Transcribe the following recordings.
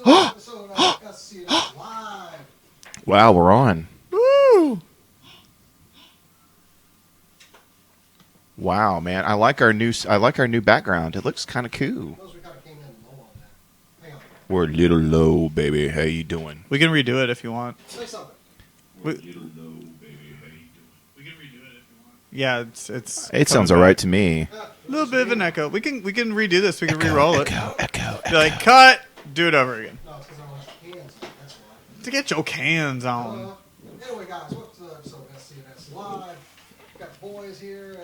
welcome to the episode of SCNS Live. Wow, we're on. Woo! Wow, man, I like our new background. It looks kind of cool. Those we kind of came in low on that. Hang on. We're a little low, baby. How you doing? We can redo it if you want. Say something. We're a little low, baby. How you doing? We can redo it if you want. Yeah, it's. It sounds all right to me. A little bit of an echo. We can redo this. We can re-roll it. Echo. Be like, cut. Do it over again. No, it's because I want your hands on. That's why. To get your cans on. Anyway, guys, welcome to the episode of SCNS Live. We've got the boys here.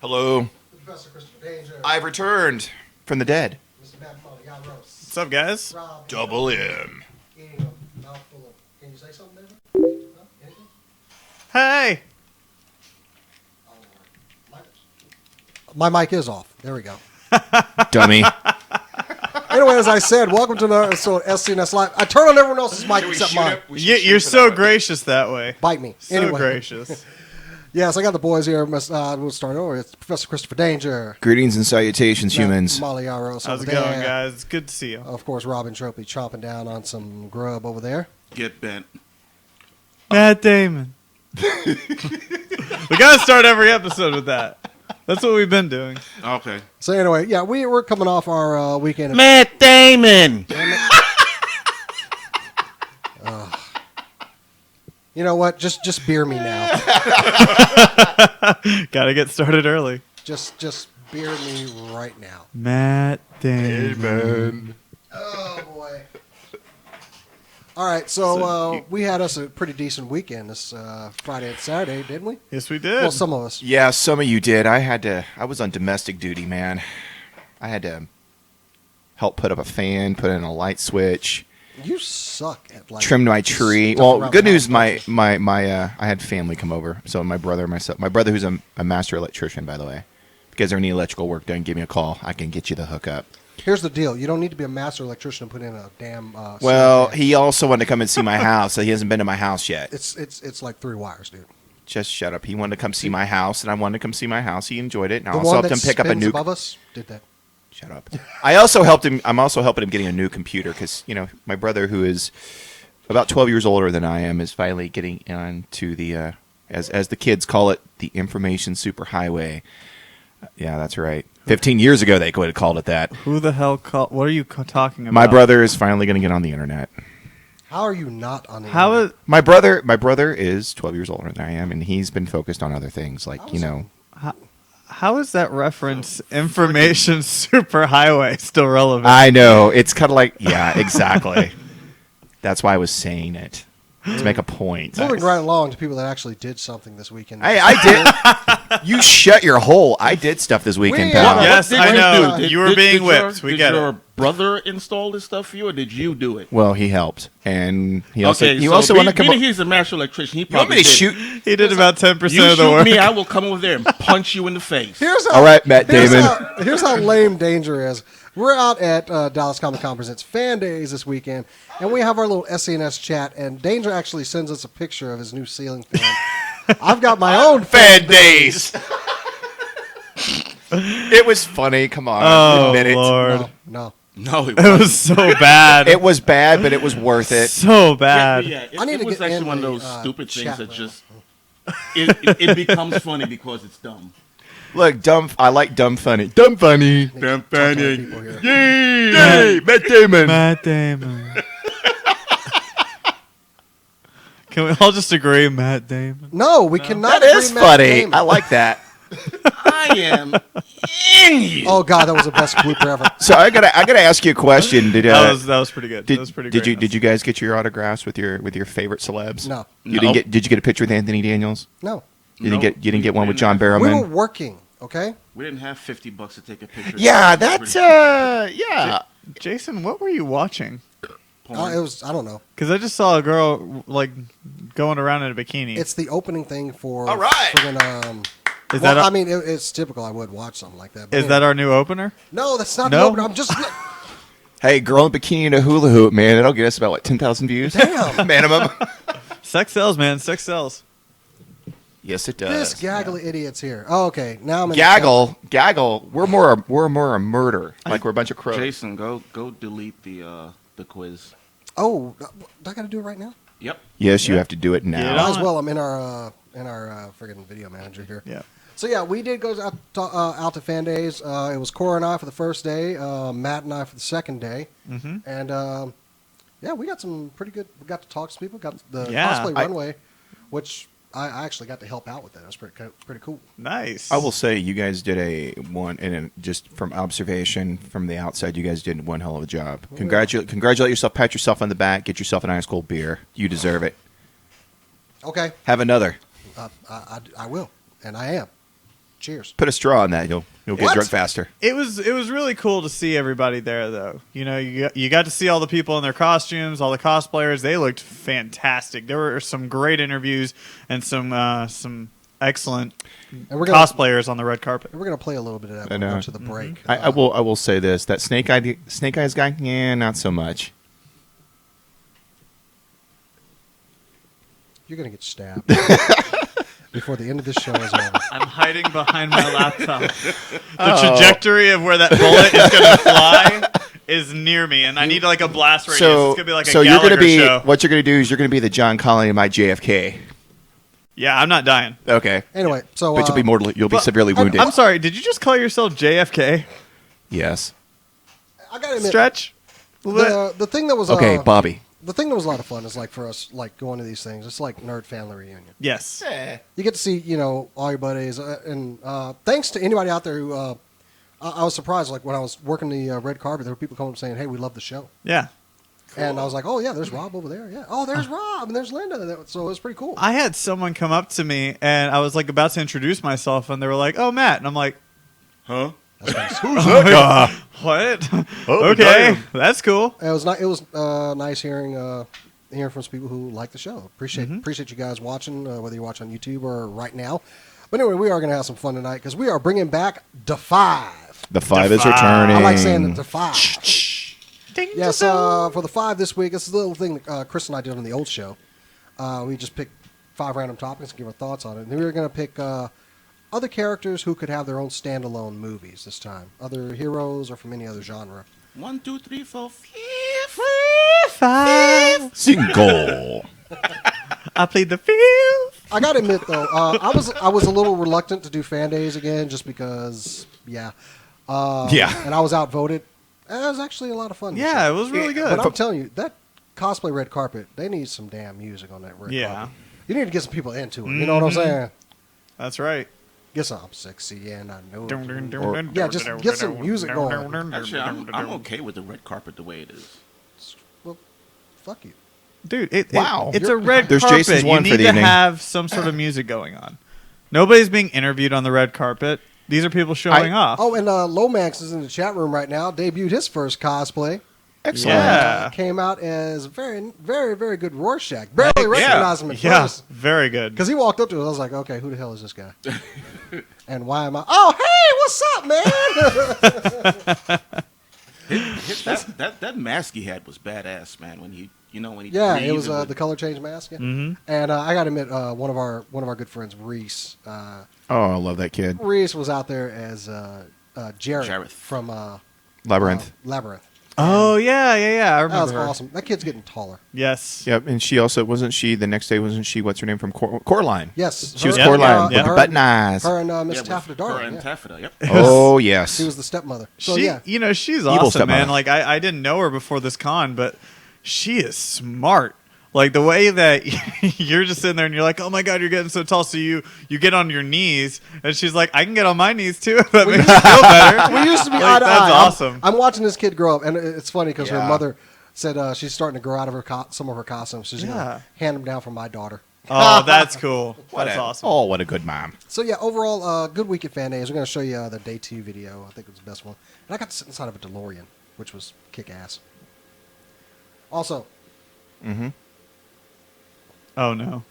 Hello. Professor Christopher Danger. I've returned from the dead. Mr. Matt Mully, What's up, guys? Rob. Double M. Eating a mouthful of. Can you say something, David? No? Anything? Hey. My mic is off. There we go. Dummy. Anyway, as I said, welcome to the episode of SCNS Live. I turn on everyone else's mic except mine. You're so gracious that way. Bite me. So Anyway. gracious. Yes, I got the boys here. We'll start over. It's Professor Christopher Danger. Greetings and salutations, humans. Molly Yaros How's over it going, there. guys? It's good to see you. Of course, Robin Tropey chomping down on some grub over there. Get bent. Matt Damon. We gotta start every episode with that. That's what we've been doing. Okay. So anyway, yeah, we're coming off our weekend. Matt Damon. You know what? Just beer me now. Gotta get started early. just beer me right now. Matt Damon. Amen. Oh boy. All right, so we had us a pretty decent weekend this Friday and Saturday, didn't we? Yes, we did. Well, some of us. Yeah, some of you did. I was on domestic duty, man. I had to help put up a fan, put in a light switch, You suck at like trimmed my just tree. stuff Well, around good the news, house. I had family come over. So my brother, myself, my brother who's a master electrician, by the way. If you guys ever need electrical work done, give me a call. I can get you the hookup. Here's the deal: you don't need to be a master electrician to put in a damn. Well, ceiling fan. he also wanted to come and see my house, so he hasn't been to my house yet. It's like 3 wires, dude. Just shut up. He wanted to come see my house, and I wanted to come see my house. He enjoyed it, and I The also one helped that him pick up a spins new. above us did that. Shut up. I also helped him. I'm also helping him getting a new computer because my brother, who is about 12 years older than I am, is finally getting onto the as the kids call it, the information superhighway. Yeah, that's right. 15 years ago, they would have called it that. Who the hell called? What are you talking about? My brother is finally going to get on the internet. How are you not on the? How internet? is? My brother is 12 years older than I am, and he's been focused on other things like How is that reference information superhighway still relevant? I know it's kind of like exactly. That's why I was saying it to make a point. Moving right along to people that actually did something this weekend. I did. You shut your hole. I did stuff this weekend, We- pal. Yes, What I did know. do? You were being whipped. We did get your it. brother install this stuff for you, or did you do it? Well, he helped, and he also Okay, he so also wanted to come. being he's a master electrician. He You want probably me to did. shoot? He did about 10% You of the shoot work. me, I will come over there and punch you in the face. Here's how, All right, Matt here's Damon. Here's how lame Danger is. We're out at Dallas Comic Con Presents Fan Days this weekend, and we have our little SCNS chat, and Danger actually sends us a picture of his new ceiling fan. I've got my own Fan days. It was funny. Come on, Oh, admit it. Lord. No. No, It was so bad. It was bad, but it was worth it. so bad. Yeah, I need it to was get in actually one of the, those stupid things chat that room. just it becomes funny because it's dumb. Look, dumb. I like dumb funny. Dumb funny. Dumb Talk to the people here. Yay! Matt Damon. Matt Damon. Can we all just agree, Matt Damon? No, we cannot. That agree is Matt funny. Damon. I like that. I am in you. Oh God, that was the best blooper ever. So I gotta ask you a question. Did That was pretty good. That was pretty did great. you did you guys get your autographs with your favorite celebs? No. You didn't No. get. Did you get a picture with Anthony Daniels? No, You didn't get one with John we were Barrowman. working. Okay. We didn't have $50 to take a picture. Yeah, that's yeah. Jason, what were you watching? It was. I don't know. Because I just saw a girl like going around in a bikini. It's the opening thing for. All right. Friggin', is well, that I mean, it's typical. I would watch something like that. but is anyway. that our new opener? No, that's not No? the opener. I'm just. Hey, girl in bikini and a hula hoop, man. It'll get us about what 10,000 views. Damn. Minimum. Sex sells, man. Sex sells. Yes, it does. This gaggly idiot's here. Oh, okay. Now I'm in Gaggle. We're more a murder. Like we're a bunch of crows. Jason, go delete the the quiz. Oh, do I got to do it right now? Yep. Yes, you have to do it Yeah. now. Might as well. I'm in our friggin' video manager here. Yeah. So yeah, we did go out to Fan Days. It was Cora and I for the first day, Matt and I for the second day, and yeah, we got some pretty good. We got to talk to people. Got the cosplay runway, which I actually got to help out with that. It was pretty cool. Nice. I will say you guys did a one, and just from observation from the outside, you guys did one hell of a job. Congratulate yourself, pat yourself on the back, get yourself an ice cold beer. You deserve it. Okay, Have another. I will, and I am. Cheers. Put a straw in that. You'll get What? drunk faster. It was really cool to see everybody there, though. You know, you got to see all the people in their costumes, all the cosplayers. They looked fantastic. There were some great interviews and some excellent And we're gonna, cosplayers on the red carpet. We're gonna play a little bit of that I when we know. go to the break. I will say this: that Snake Eyes guy, yeah, not so much. You're gonna get stabbed before the end of this show is over. I'm hiding behind my laptop. The trajectory of where that bullet is going to fly is near me, and I need like a blast radius. It's going to be like a so Gallagher you're gonna be show. what you're gonna do is you're gonna be the John Connolly of my JFK. Yeah, I'm not dying. Okay, Anyway, so but you'll be But severely wounded. I'm sorry. Did you just call yourself JFK? Yes. I gotta admit, Stretch. A little bit. the thing that was Okay, Bobby. the thing that was a lot of fun is like for us, like going to these things. It's like nerd family reunion. Yes. You get to see, all your buddies, and thanks to anybody out there who. I was surprised, like when I was working the red carpet, there were people coming up saying, "Hey, we love the show," Yeah. and I was like, "Oh yeah, there's Rob over there. Yeah, oh there's Rob and there's Linda." So it was pretty cool. I had someone come up to me, and I was like about to introduce myself, and they were like, "Oh, Matt," and I'm like, Huh? Who's that guy? "What? Oh, Okay, damn. that's cool." It was nice hearing from some people who like the show. Appreciate you guys watching, whether you watch on YouTube or right now. But anyway, we are going to have some fun tonight because we are bringing back The5. The 5 is Defy. returning. I like saying the The5. Yes, for the 5 this week, this is a little thing that Chris and I did on the old show. We just picked 5 random topics and give our thoughts on it. And then we were going to pick other characters who could have their own standalone movies this time. Other heroes or from any other genre. 1, 2, 3, 4, 5. Single. I played the field. I got to admit, though, I was a little reluctant to do Fan Days again just because, yeah. Yeah. And I was outvoted. And it was actually a lot of fun. this Yeah, year. it was really good. But I'm telling you, that cosplay red carpet, they need some damn music on that red Yeah. carpet. You need to get some people into it. You know what I'm saying? That's right. Guess I'm sexy and I know. Dun, dun, dun, Or- dun, yeah, dun, just dun, get dun, some dun, music dun, going. dun, dun, Actually, dun, dun, I'm dun. okay with the red carpet the way it is. Well, fuck you. Dude, Wow. it's a red There's carpet. Jason's You one need for the to evening. have some sort of music going on. Nobody's being interviewed on the red carpet. These are people showing off. Oh, and Lomax is in the chat room right now. Debuted his first cosplay. Excellent. Yeah. Came out as very, very, very good Rorschach. Barely recognized him at Yeah, first. very good. Because he walked up to us. I was like, okay, who the hell is this guy? And why am I? Oh, hey, what's up, man? That mask he had was badass, man. When he Yeah, it breathed, was the color change mask. Yeah. Mhm. And I got to admit, one of our good friends, Reese. Oh, I love that kid. Reese was out there as Jareth Jareth. from Labyrinth. Labyrinth. Oh, yeah. I That remember was her. awesome. That kid's getting taller. Yes. Yep, and she also wasn't she the next day? Wasn't she? What's her name from Coraline? Yes, She was her- Coraline yeah. with the her- button eyes. Her and Miss yeah, Taffeta with Darling. her and yeah. Taffeta. Yep. Oh yes. She was the stepmother. So She, yeah, she's Evil awesome, man. stepmother. Like, I didn't know her before this con, but she is smart. Like, the way that you're just sitting there and you're like, oh, my God, you're getting so tall. So you get on your knees, and she's like, I can get on my knees, too. That makes you feel better. we used to be Like, eye to that's eye. awesome. I'm watching this kid grow up, and it's funny because her Yeah. mother said she's starting to grow out of her some of her costumes. She's Yeah. gonna hand them down for my daughter. Oh, that's cool. That's a- awesome. Oh, what a good mom. So yeah, overall, good week at Fan Days. We're gonna show you the day 2 video. I think it was the best one. And I got to sit inside of a DeLorean, which was kick ass. Also, Oh, no.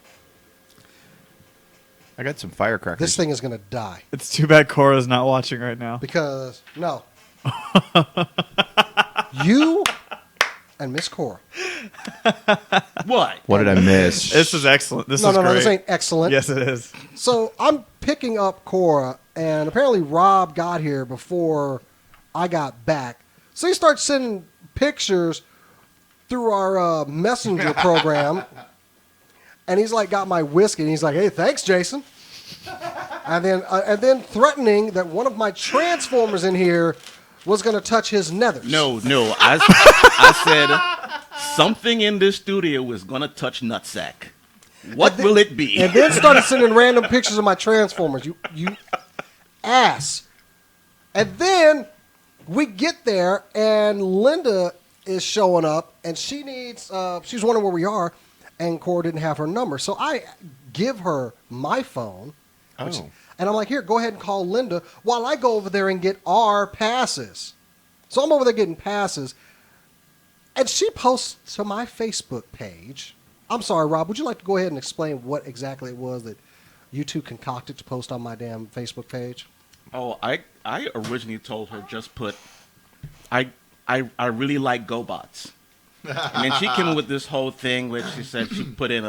I got some firecrackers. this thing is gonna die It's too bad Cora's not watching right now. because no, you and Miss Cora. What? What did I miss? This is excellent. This No, is no, great. no, this ain't excellent. Yes, it is. So I'm picking up Cora, and apparently Rob got here before I got back. So he starts sending pictures through our messenger program, and he's like, got my whiskey, and he's like, hey, thanks, Jason. And then threatening that one of my transformers in here was going to touch his nethers. No. I said something in this studio is going to touch nutsack. What will it be? And then started sending random pictures of my transformers. You ass. And then we get there, and Linda is showing up, and she needs. She's wondering where we are, and Cora didn't have her number, so I give her my phone. And I'm like, here, go ahead and call Linda while I go over there and get our passes. So I'm over there getting passes. And she posts to my Facebook page. I'm sorry, Rob, would you like to go ahead and explain what exactly it was that you two concocted to post on my damn Facebook page? Oh, I originally told her just put, I really like GoBots. And then she came with this whole thing where she said she put in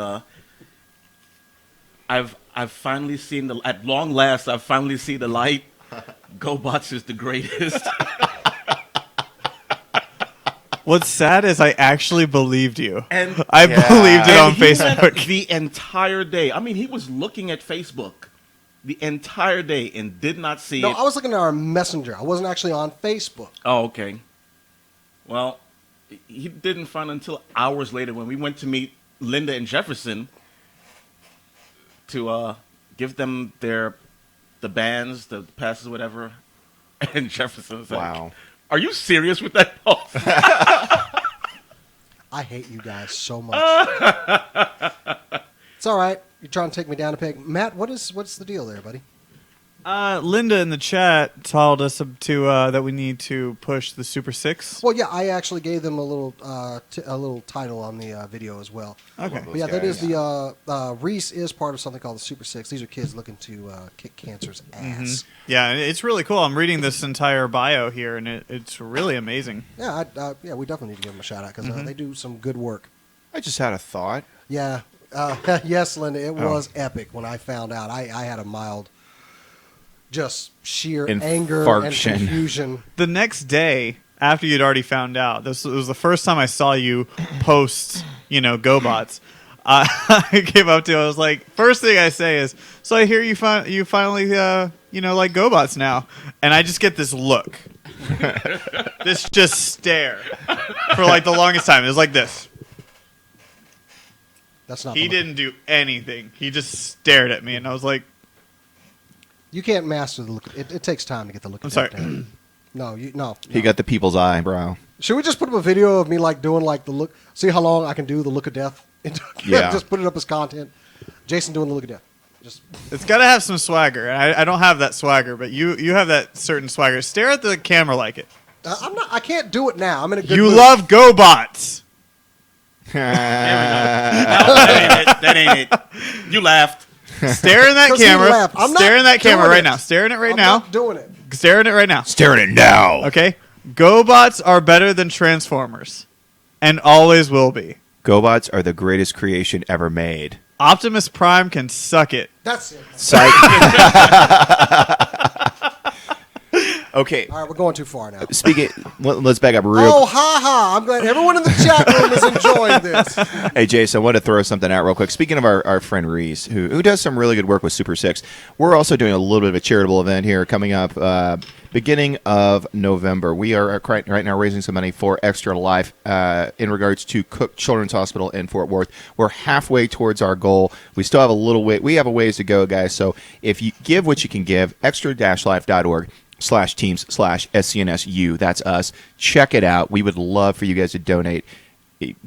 I've finally seen at long last, I've finally seen the light. GoBots is the greatest. What's sad is I actually believed you. And I believed it on he went Facebook. the entire day. I mean, he was looking at Facebook the entire day and did not see No, it. I was looking at our messenger. I wasn't actually on Facebook. Oh, okay. Well, he didn't find it until hours later when we went to meet Linda and Jefferson to give them the bands, the passes, whatever. And Jefferson's like, Wow. are you serious with that post? I hate you guys so much. It's all right. You're trying to take me down a peg. Matt, what's the deal there, buddy? Linda in the chat told us that we need to push the Super 6. Well, yeah, I actually gave them a little title on the video as well. Okay. But yeah, that is the Reese is part of something called the Super 6. These are kids looking to kick cancer's ass. Yeah, and it's really cool. I'm reading this entire bio here, and it's really amazing. Yeah, we definitely need to give them a shout out because they do some good work. I just had a thought. Yeah, yes, Linda, it was epic when I found out. I had a mild, just sheer anger and Infarction. confusion. The next day, after you'd already found out, this was the first time I saw you post, GoBots. I came up to you, I was like, first thing I say is, so I hear you finally, like GoBots now. And I just get this look. This just stare for like the longest time. It was like this. That's not. He didn't do anything. He just stared at me, and I was like, You can't master the look. It takes time to get the look. I'm sorry. Down. No. He got the people's eyebrow. Should we just put up a video of me like doing like the look? See how long I can do the look of death. Yeah. Just put it up as content. Jason doing the look of death. Just it's got to have some swagger. I don't have that swagger, but you have that certain swagger. Stare at the camera like it. I'm not. I can't do it now. I'm in a good. You mood. love GoBots. That ain't it. You laughed. Stare in that 'Cause he camera. laughed. I'm not Stare in that camera doing right it. now. Stare in it right I'm now. not doing it. Stare in it right now. Staring it now. Okay? GoBots are better than Transformers. And always will be. GoBots are the greatest creation ever made. Optimus Prime can suck it. That's it. Psych. Okay. All right, we're going too far now. Speaking, let's back up real. Oh, ha ha! I'm glad everyone in the chat room is enjoying this. Hey, Jason, I want to throw something out real quick. Speaking of our friend Reese, who does some really good work with Super 6, we're also doing a little bit of a charitable event here coming up beginning of November. We are right now raising some money for Extra Life in regards to Cook Children's Hospital in Fort Worth. We're halfway towards our goal. We still have a little way. We have a ways to go, guys. So if you give what you can give, extra-life.org/teams/SCNSU. That's us. Check it out. We would love for you guys to donate.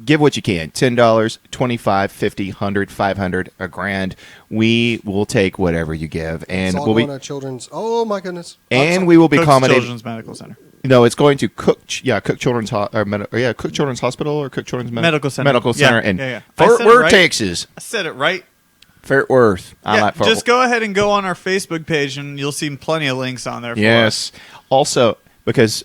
Give what you can. $10, $25, $50, $100, $500, $1,000. We will take whatever you give, and It's all going to children's. Oh my goodness! and we will be Cook's accommodating. Children's Medical Center. No, it's going to Cook Children's Cook Children's Hospital or Cook Children's Medical Center. Medical Center Yeah, in yeah. I Fort said it Worth, right. Texas. I said it right. Fort Worth. I like Fort Just Worth. go ahead and go on our Facebook page, and you'll see plenty of links on there. For Yes. Also, because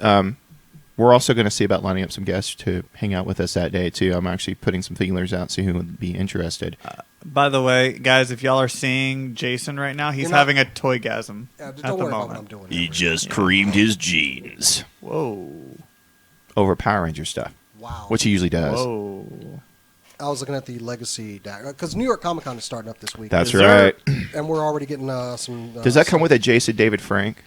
we're also going to see about lining up some guests to hang out with us that day too. I'm actually putting some feelers out, see who would be interested. By the way, guys, if y'all are seeing Jason right now, he's You're not- having a toygasm Yeah, just at don't the worry about what I'm moment. doing. He here. just creamed his jeans Whoa. over Power Ranger stuff. Wow. which he usually does. Whoa. I was looking at the Legacy deck because New York Comic Con is starting up this week. That's Is there- right. And we're already getting some. Does that come with a Jason David Frank?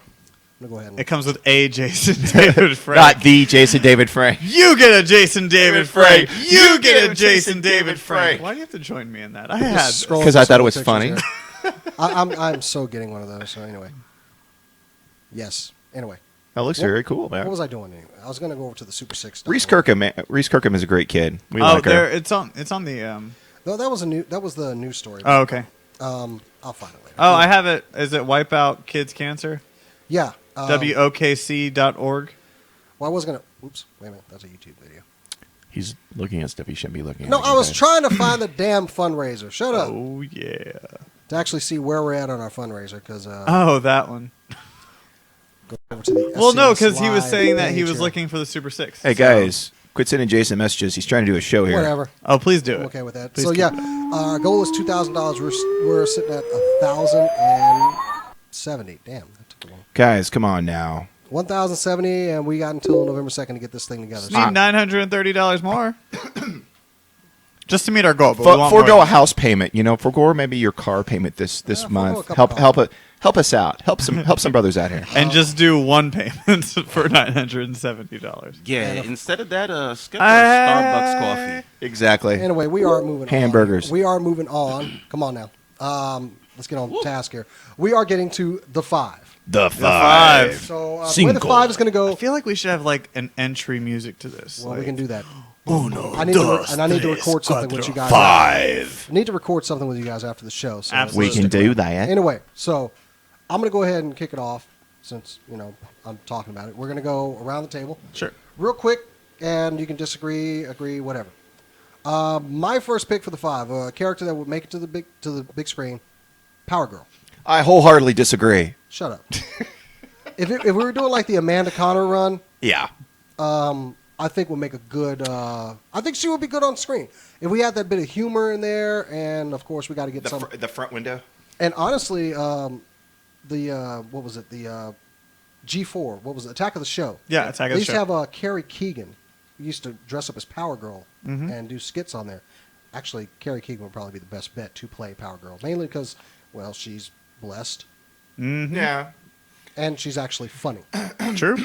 I'm gonna go ahead. And, It comes with a Jason David Frank. Not the Jason David Frank. You get a Jason David Frank. Frank. You get a Jason David Frank. Why do you have to join me in that? I had. Just scroll 'Cause I thought it some was pictures funny. here. I'm so getting one of those. So anyway, yes. Anyway, That looks very cool, man. what was I doing? Anyway? I was gonna go over to the Super Six. stuff. Reese Kirkham, man. Reese Kirkham is a great kid. We Oh, like there. her. It's on the. No, that was the news story. Oh, okay. I'll find it later. Oh, I have it. Is it Wipeout Kids Cancer? Yeah. WOKC.org. Well, I was gonna. Oops. Wait a minute. That's a YouTube video. He's looking at stuff he shouldn't be looking at. No, I was trying to find the damn fundraiser. Shut up. Oh yeah. To actually see where we're at on our fundraiser, because Oh, that one. go over to the. Well, no, SCNS because he was live saying that he page was here. looking for the Super Six. Hey, so- guys. Quit sending Jason messages. He's trying to do a show here. Whatever. Oh, please do I'm it. okay with that. Please So keep yeah, our goal is $2,000. We're sitting at 1,070. Damn, that took a long. Guys, come on now. 1,070, and we got until November 2nd to get this thing together. Just need $930 more. Just to meet our goal. But we want Forego more. a house payment. Forego maybe your car payment this forego a month. couple Help us out. Help some brothers out here. And just do one payment for $970. Yeah, instead of that, skip a Ah. Starbucks coffee. Exactly. Anyway, we are moving Hamburgers. on. We are moving on. Come on now. Let's get on task here. We are getting to the 5. The five. So the way the Cinco. 5 is going to I go. feel like we should have like an entry music to this. Well, like, we can do that. Uno, I need to record something with you guys. five. I need to record something with you guys after the show. So Absolutely. We can do that. Anyway, so I'm going to go ahead and kick it off since, I'm talking about it. We're going to go around the table. Sure. Real quick, and you can disagree, agree, whatever. My first pick for the 5, a character that would make it to the big screen, Power Girl. I wholeheartedly disagree. Shut up. if we were doing like the Amanda Connor run, Yeah. I think would make a good. I think she would be good on screen if we had that bit of humor in there, and of course we got to get some. The front window. And honestly, what was it? The G4. What was it? Attack of the Show. Yeah, Attack They of the used Show. to have Carrie Keegan. Who used to dress up as Power Girl Mm-hmm. and do skits on there. Actually, Carrie Keegan would probably be the best bet to play Power Girl, mainly because, well, she's blessed Mhm. Yeah. and she's actually funny. True.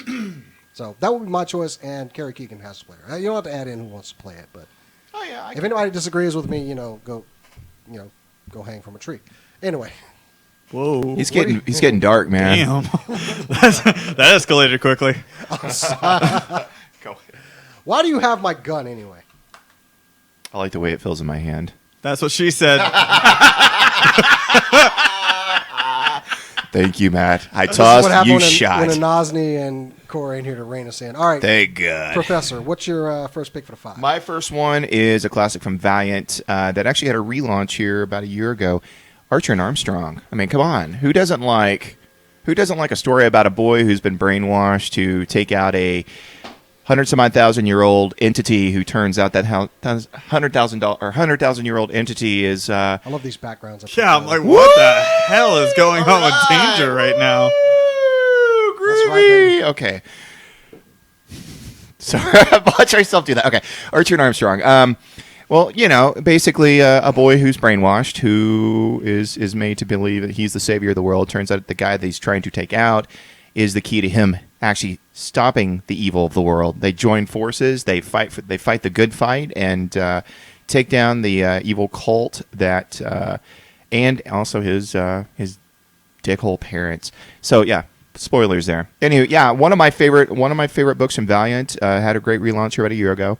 So that would be my choice, and Carrie Keegan has to play her. You don't have to add in who wants to play it, but Oh yeah. if anybody disagrees with me, go hang from a tree. Anyway, Whoa. He's getting dark, man. Damn. That escalated quickly. Go. why do you have my gun anyway? I like the way it feels in my hand. That's what she said. Thank you, Matt. I This is what tossed, happened you when shot. when Anazni and Cora ain't here to rein us in. All right, Thank God. Professor, what's your first pick for the 5? My first one is a classic from Valiant that actually had a relaunch here about a year ago. Archer and Armstrong. I mean, come on. Who doesn't like a story about a boy who's been brainwashed to take out a 100,000-some-odd-thousand-year-old entity who turns out that $100,000 entity is I love these backgrounds. Yeah, I'm like, what the hell is going on with Danger right now? That's right, baby. Okay. Sorry, watch myself do that. Okay, Archer and Armstrong. Well, basically a boy who's brainwashed, who is made to believe that he's the savior of the world. Turns out the guy that he's trying to take out is the key to him actually stopping the evil of the world. They join forces. They fight the good fight and take down the evil cult that and also his dickhole parents. So yeah. Spoilers there. Anyway, yeah, one of my favorite books from Valiant had a great relaunch about a year ago.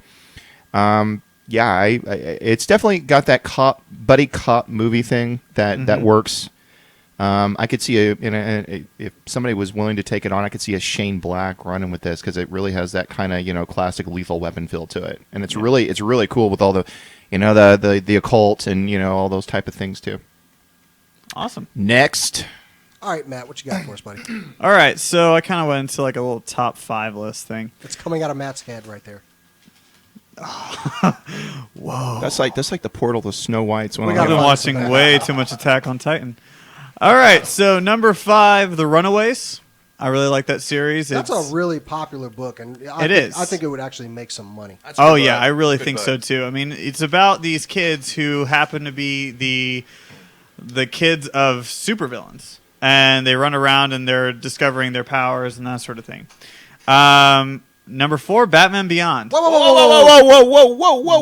Yeah, it's definitely got that buddy cop movie thing that works. I could see if somebody was willing to take it on, I could see a Shane Black running with this because it really has that kind of classic Lethal Weapon feel to it, and it's really cool with all the the occult and all those type of things too. Awesome. Next. All right, Matt, what you got for us, buddy? All right, so I kind of went into like a little top 5 list thing. It's coming out of Matt's head right there. Whoa. That's like the portal to Snow White's one. We I've gotta been find watching some way too much Attack on Titan. All right, so number 5, The Runaways. I really like that series. That's It's- a really popular book, and I think it would actually make some money. That's a Oh good yeah, book. I really Good think book. so too. I mean, it's about these kids who happen to be the kids of supervillains, and they run around and they're discovering their powers and that sort of thing. Number 4, Batman Beyond. Whoa,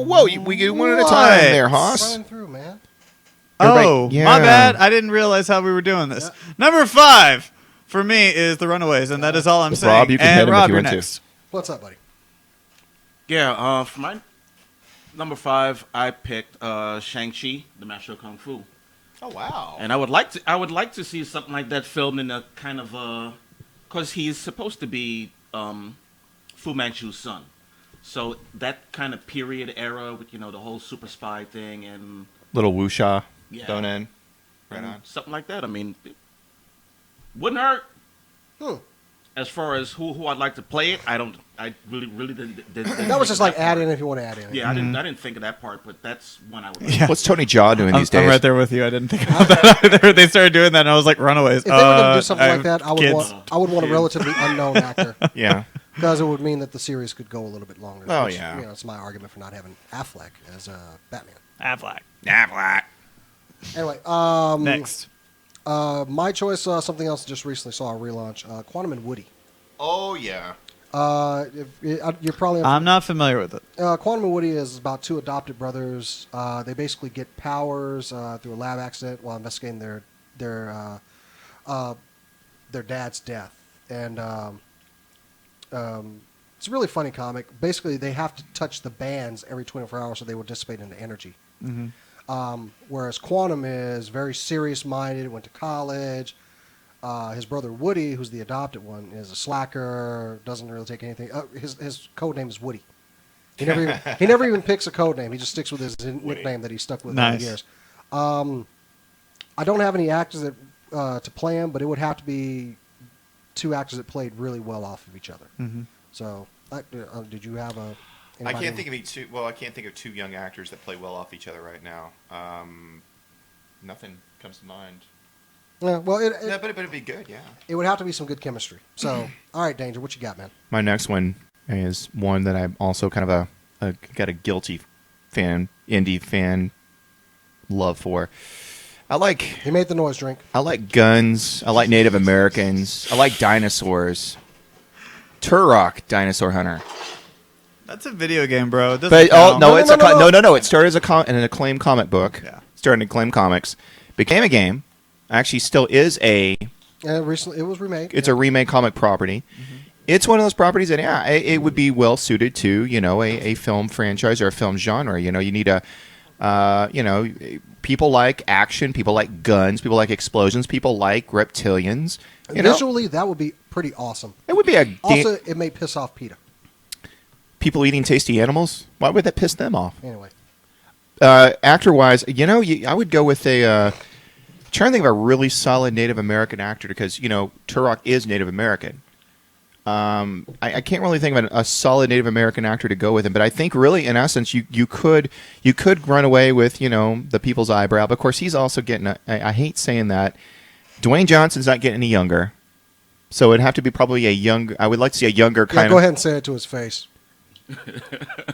Whoa! We go one at a time What? there, Hoss. Running through, man. Oh, Yeah. my bad. I didn't realize how we were doing this. Number 5 for me is The Runaways, and that is all I'm saying. Rob, you can and hit him Rob, if you you're want to. next. What's up, buddy? Yeah, for my number 5, I picked Shang-Chi, the Master of Kung Fu. Oh wow! And I would like to see something like that filmed in a kind of because he's supposed to be Fu Manchu's son, so that kind of period era with the whole super spy thing and Little wuxia Yeah. thrown in. Right on. something like that. I mean, it wouldn't hurt. As far as who I'd like to play it, I really didn't. That was just like add in if you want to add in. Yeah, I didn't think of that part, but that's one I would. Yeah. What's Tony Jaa doing these days? I'm right there with you. I didn't think about that either. They started doing that, and I was like, Runaways. If they were going to do something like have that, I would kids. want a relatively unknown actor Yeah. because it would mean that the series could go a little bit longer. Oh, which, yeah. it's my argument for not having Affleck as Batman. Affleck. Anyway, Next. my choice, something else just recently saw a relaunch, Quantum and Woody. Oh yeah. You're probably I'm not familiar with it. Quantum and Woody is about two adopted brothers. They basically get powers through a lab accident while investigating their dad's death, and it's a really funny comic. Basically, they have to touch the bands every 24 hours so they will dissipate into energy. Whereas Quantum is very serious-minded, went to college. His brother Woody, who's the adopted one, is a slacker, doesn't really take anything. His code name is Woody. He never even picks a code name. He just sticks with his nickname that he stuck with over the years. I don't have any actors that to play him, but it would have to be two actors that played really well off of each other. So, did you have a? I can't think of two young actors that play well off each other right now. Nothing comes to mind. Yeah, well, But it'd be good, yeah. it would have to be some good chemistry. So, all right, Danger, what you got, man? My next one is one that I'm also kind of got a guilty indie fan love for. He made the noise drink. I like guns. I like Native Americans. I like dinosaurs. Turok, Dinosaur Hunter. That's a video game, bro. It doesn't But count. no, No. no. It started as an acclaimed comic book. Yeah. Started in Acclaimed Comics, became a game. Actually, still is Recently, it was remade. It's a remake comic property. It's one of those properties that it would be well suited to a film franchise or a film genre. You need people like action, people like guns, people like explosions, people like reptilians. Visually, that would be pretty awesome. It would be Also, it may piss off PETA. people eating tasty animals. Why would that piss them off? Anyway, Actor wise, I would go with trying to think of a really solid Native American actor because Turok is Native American. I can't really think of a solid Native American actor to go with him, but I think really in essence you could run away with the people's eyebrow. But of course he's also getting I hate saying that Dwayne Johnson's not getting any younger, so it'd have to be probably I would like to see a younger kind go of. ahead and say it to his face.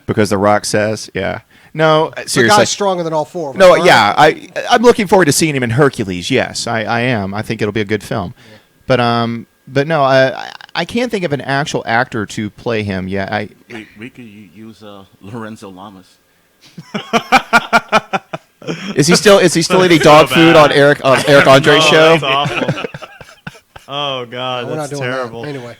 Because The Rock says, yeah. No, The seriously. guy's stronger than all four of us. No, all right? yeah, I'm looking forward to seeing him in Hercules. Yes, I am. I think it'll be a good film. Yeah. But no, I can't think of an actual actor to play him yet. We could use Lorenzo Lamas. Is he still eating dog food on Eric Andre's show? That's awful. Oh God, We're not that's doing terrible. that. Anyway,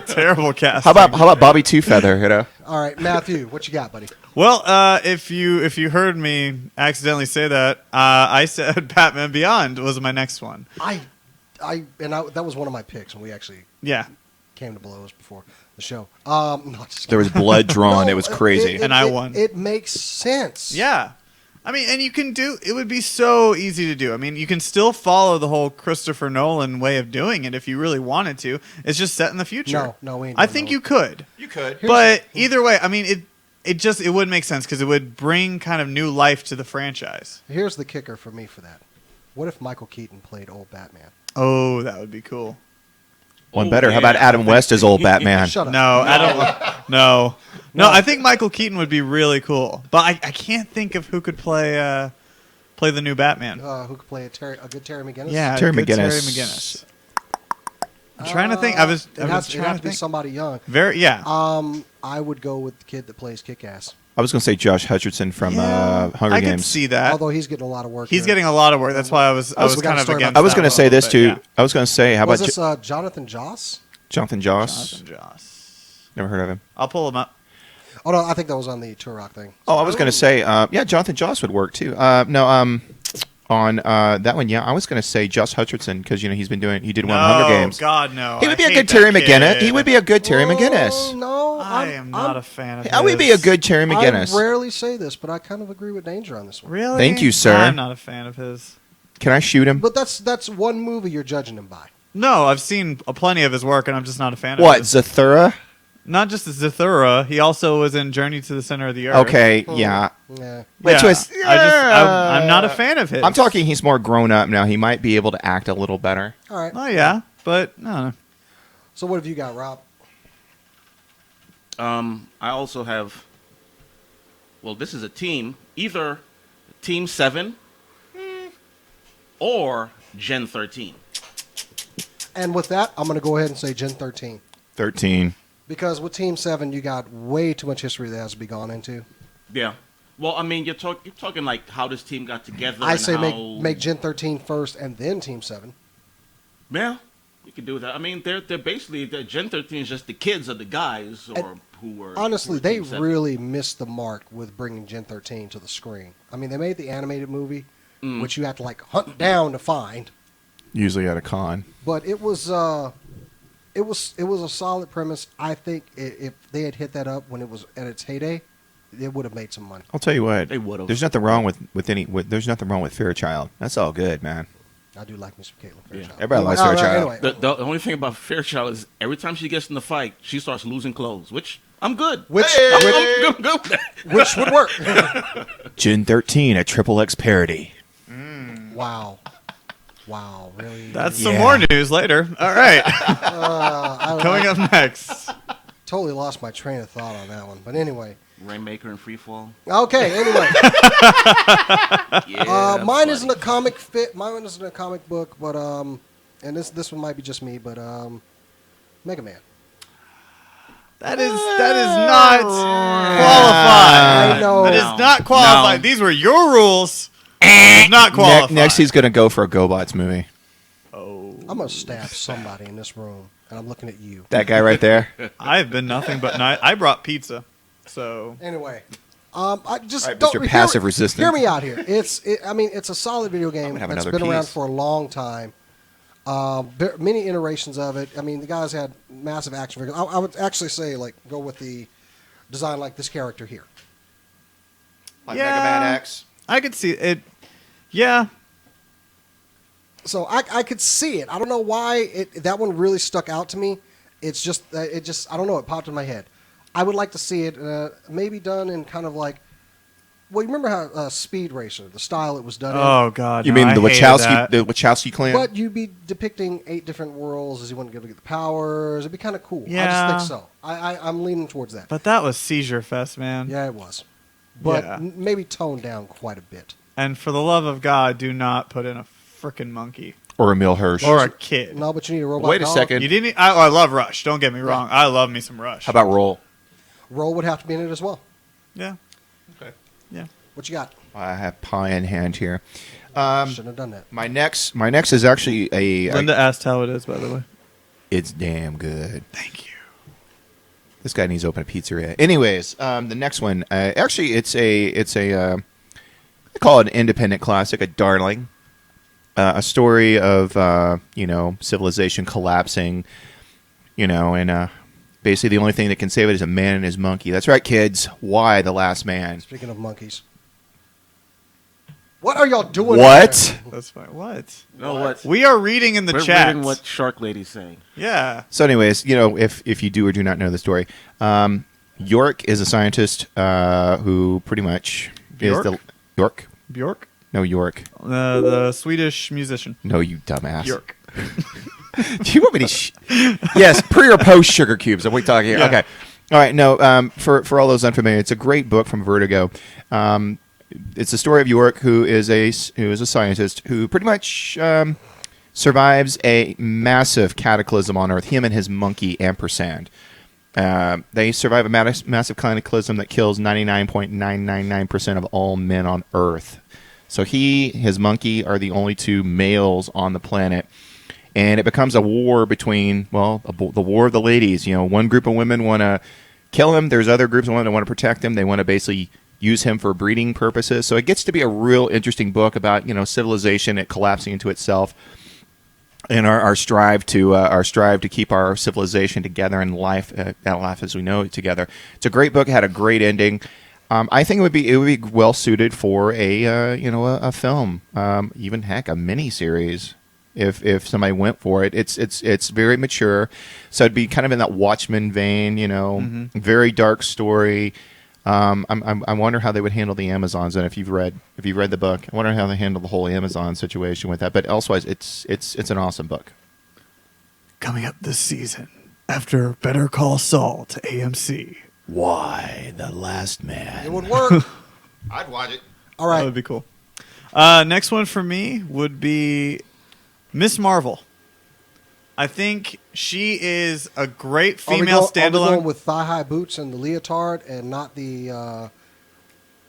Terrible cast. How about Bobby Two Feather? all right, Matthew, what you got, buddy? Well, if you heard me accidentally say that, I said Batman Beyond was my next one. That was one of my picks when we actually Yeah, came to blows before the show. No, just There was blood drawn. No, It was crazy. And I won. It makes sense. yeah. I mean, and you can do. It would be so easy to do. I mean, you can still follow the whole Christopher Nolan way of doing it if you really wanted to. It's just set in the future. No, we ain't I doing think Nolan. you could. You could. But either way, I mean, it would make sense because it would bring kind of new life to the franchise. Here's the kicker for me for that. What if Michael Keaton played old Batman? Oh, that would be cool. one Oh, better. How about yeah. Adam West as old Batman? Shut up. No, I don't. No. I think Michael Keaton would be really cool, but I can't think of who could play the new Batman. Who could play a good Terry McGinnis? Yeah, Terry good McGinnis. Terry McGinnis. I'm trying to think. I was It'd trying have to to be think. somebody young. Yeah. I would go with the kid that plays Kick-Ass. I was going to say Josh Hutcherson from Yeah, Hunger I Games. could see that. Although he's getting a lot of work. He's here. getting a lot of work. That's why I was we got kind to of start against. about- I was going to that say a this little too. bit, I was going to say, how Was about this Jonathan Joss? Jonathan yeah. Joss? Jonathan Joss. Never heard of him. I'll pull him up. Oh no, I think that was on the Turok thing. Oh, I was going to say, yeah, Jonathan Joss would work too. On that one, yeah, I was going to say Josh Hutcherson because he did one Hunger Games. God, no. He would be I a hate good that Terry kid. McGinnis. He would be a good Terry Oh, McGinnis. no, I am not a fan of. I would be a good Terry McGinnis. I rarely say this, but I kind of agree with Danger on this one. Really? Thank you, sir. I'm not a fan of his. Can I shoot him? But that's one movie you're judging him by. No, I've seen plenty of his work, and I'm just not a fan of What, his. Zathura? Not just Zathura. He also was in Journey to the Center of the Earth. Okay, yeah. Yeah. But Yeah. twist- I'm not a fan of his. I'm talking he's more grown up now. He might be able to act a little better. All right. Oh yeah, but no. So what have you got, Rob? I also have. Well, this is a team. Either Team 7 or Gen 13. And with that, I'm going to go ahead and say Gen 13. 13. Because with Team 7, you got way too much history that has to be gone into. Yeah. Well, I mean, you're talking like how this team got together. I and say how... make Gen 13 first and then Team 7. Yeah, you could do that. I mean, they're basically Gen 13 is just the kids of the guys who were. Honestly, who were they Team 7. really missed the mark with bringing Gen 13 to the screen. I mean, they made the animated movie, which you have to like hunt down to find. Usually at a con. But it was a solid premise. I think if they had hit that up when it was at its heyday, it would have made some money. I'll tell you what. They would've. There's nothing wrong there's nothing wrong with Fairchild. That's all good, man. I do like me some Caitlin Fairchild. Everybody likes All right, Fairchild. anyway. The only thing about Fairchild is every time she gets in the fight, she starts losing clothes, which I'm good. Which I'm good with that. which would work. Gen 13, a triple X parody. Wow, really? That's Yeah. some more news later. All right, coming up next. Totally lost my train of thought on that one. But anyway, Rainmaker and Freefall. okay. Anyway, Yeah, mine buddy. isn't a comic fit. Mine isn't a comic book, but and this one might be just me, but Mega Man. That is not qualified. I know. That is not qualified. No. These were your rules. It is not qualified. Next, he's going to go for a GoBots movie. I'm gonna stab somebody in this room, and I'm looking at you. That guy right there. I have been nothing but nice. I brought pizza, so Anyway, I just All right, don't Mr. Passive Resistant. Hear me out here. I mean, it's a solid video game gonna have that's another been around piece. for a long time. Many iterations of it. I mean, the guys had massive action figures. I would actually say, like, go with the design like this character here. Like Yeah. Mega Man X. I could see it. Yeah, So I could see it. I don't know why that one really stuck out to me. It's just I don't know. It popped in my head. I would like to see it maybe done in kind of like. Well, you remember how Speed Racer, the style it was done in? Oh God! You no, mean I the hated that. Wachowski clan? But you'd be depicting 8 different worlds as you want to be able to get the powers. It'd be kind of cool. I Yeah. just think so. I'm leaning towards that. But that was Seizure Fest, man. Yeah, it was. But Yeah. maybe toned down quite a bit. And for the love of God, do not put in a frickin' monkey or Emil Hirsch? or a kid. No, but you need a robot Wait a dog. second. You didn't. I love Rush. Don't get me wrong. I love me some Rush. How about Roll? Roll would have to be in it as well. Yeah. Okay. Yeah. What you got? I have pie in hand here. Shouldn't have done that. My next is actually Linda asked how it is, by the way. It's damn good. Thank you. This guy needs to open a pizzeria. Anyways, the next one, actually, it's a I call it an independent classic, a darling, a story of civilization collapsing, and basically the only thing that can save it is a man and his monkey. That's right, kids. Why the Last Man? Speaking of monkeys. What are y'all doing? What? That's fine. What? You know what? We are reading in the We're chat. reading what Shark Lady's saying. Yeah. So, anyways, if you do or do not know the story, York is a scientist who pretty much Bjork? is the York. Bjork? No, York. The Swedish musician. No, you dumbass. Bjork. Do you want me to? Yes, pre or post sugar cubes. Are we talking here? Yeah. Okay. All right. No. For all those unfamiliar, it's a great book from Vertigo. It's the story of York, who is a scientist who pretty much survives a massive cataclysm on Earth. Him and his monkey Ampersand. They survive a massive cataclysm that kills 99.999% of all men on Earth. So his monkey are the only two males on the planet. And it becomes a war between, the war of the ladies. You know, one group of women want to kill him. There's other groups of women that want to protect him. They want to basically use him for breeding purposes. So it gets to be a real interesting book about, civilization, it collapsing into itself, and our strive to keep our civilization together and life as we know it together. It's a great book. It had a great ending. I think it would be well suited for a film, even heck a mini series. If somebody went for it, it's very mature, so it'd be kind of in that Watchmen vein, very dark story. I wonder how they would handle the Amazons, and if you've read the book, I wonder how they handle the whole Amazon situation with that. But elsewise, it's an awesome book. Coming up this season, after Better Call Saul to AMC. Why the Last Man? It would work. I'd watch it. All right. That would be cool. Next one for me would be Miss Marvel. I think she is a great female Are we standalone. going with thigh-high boots and the leotard and not the...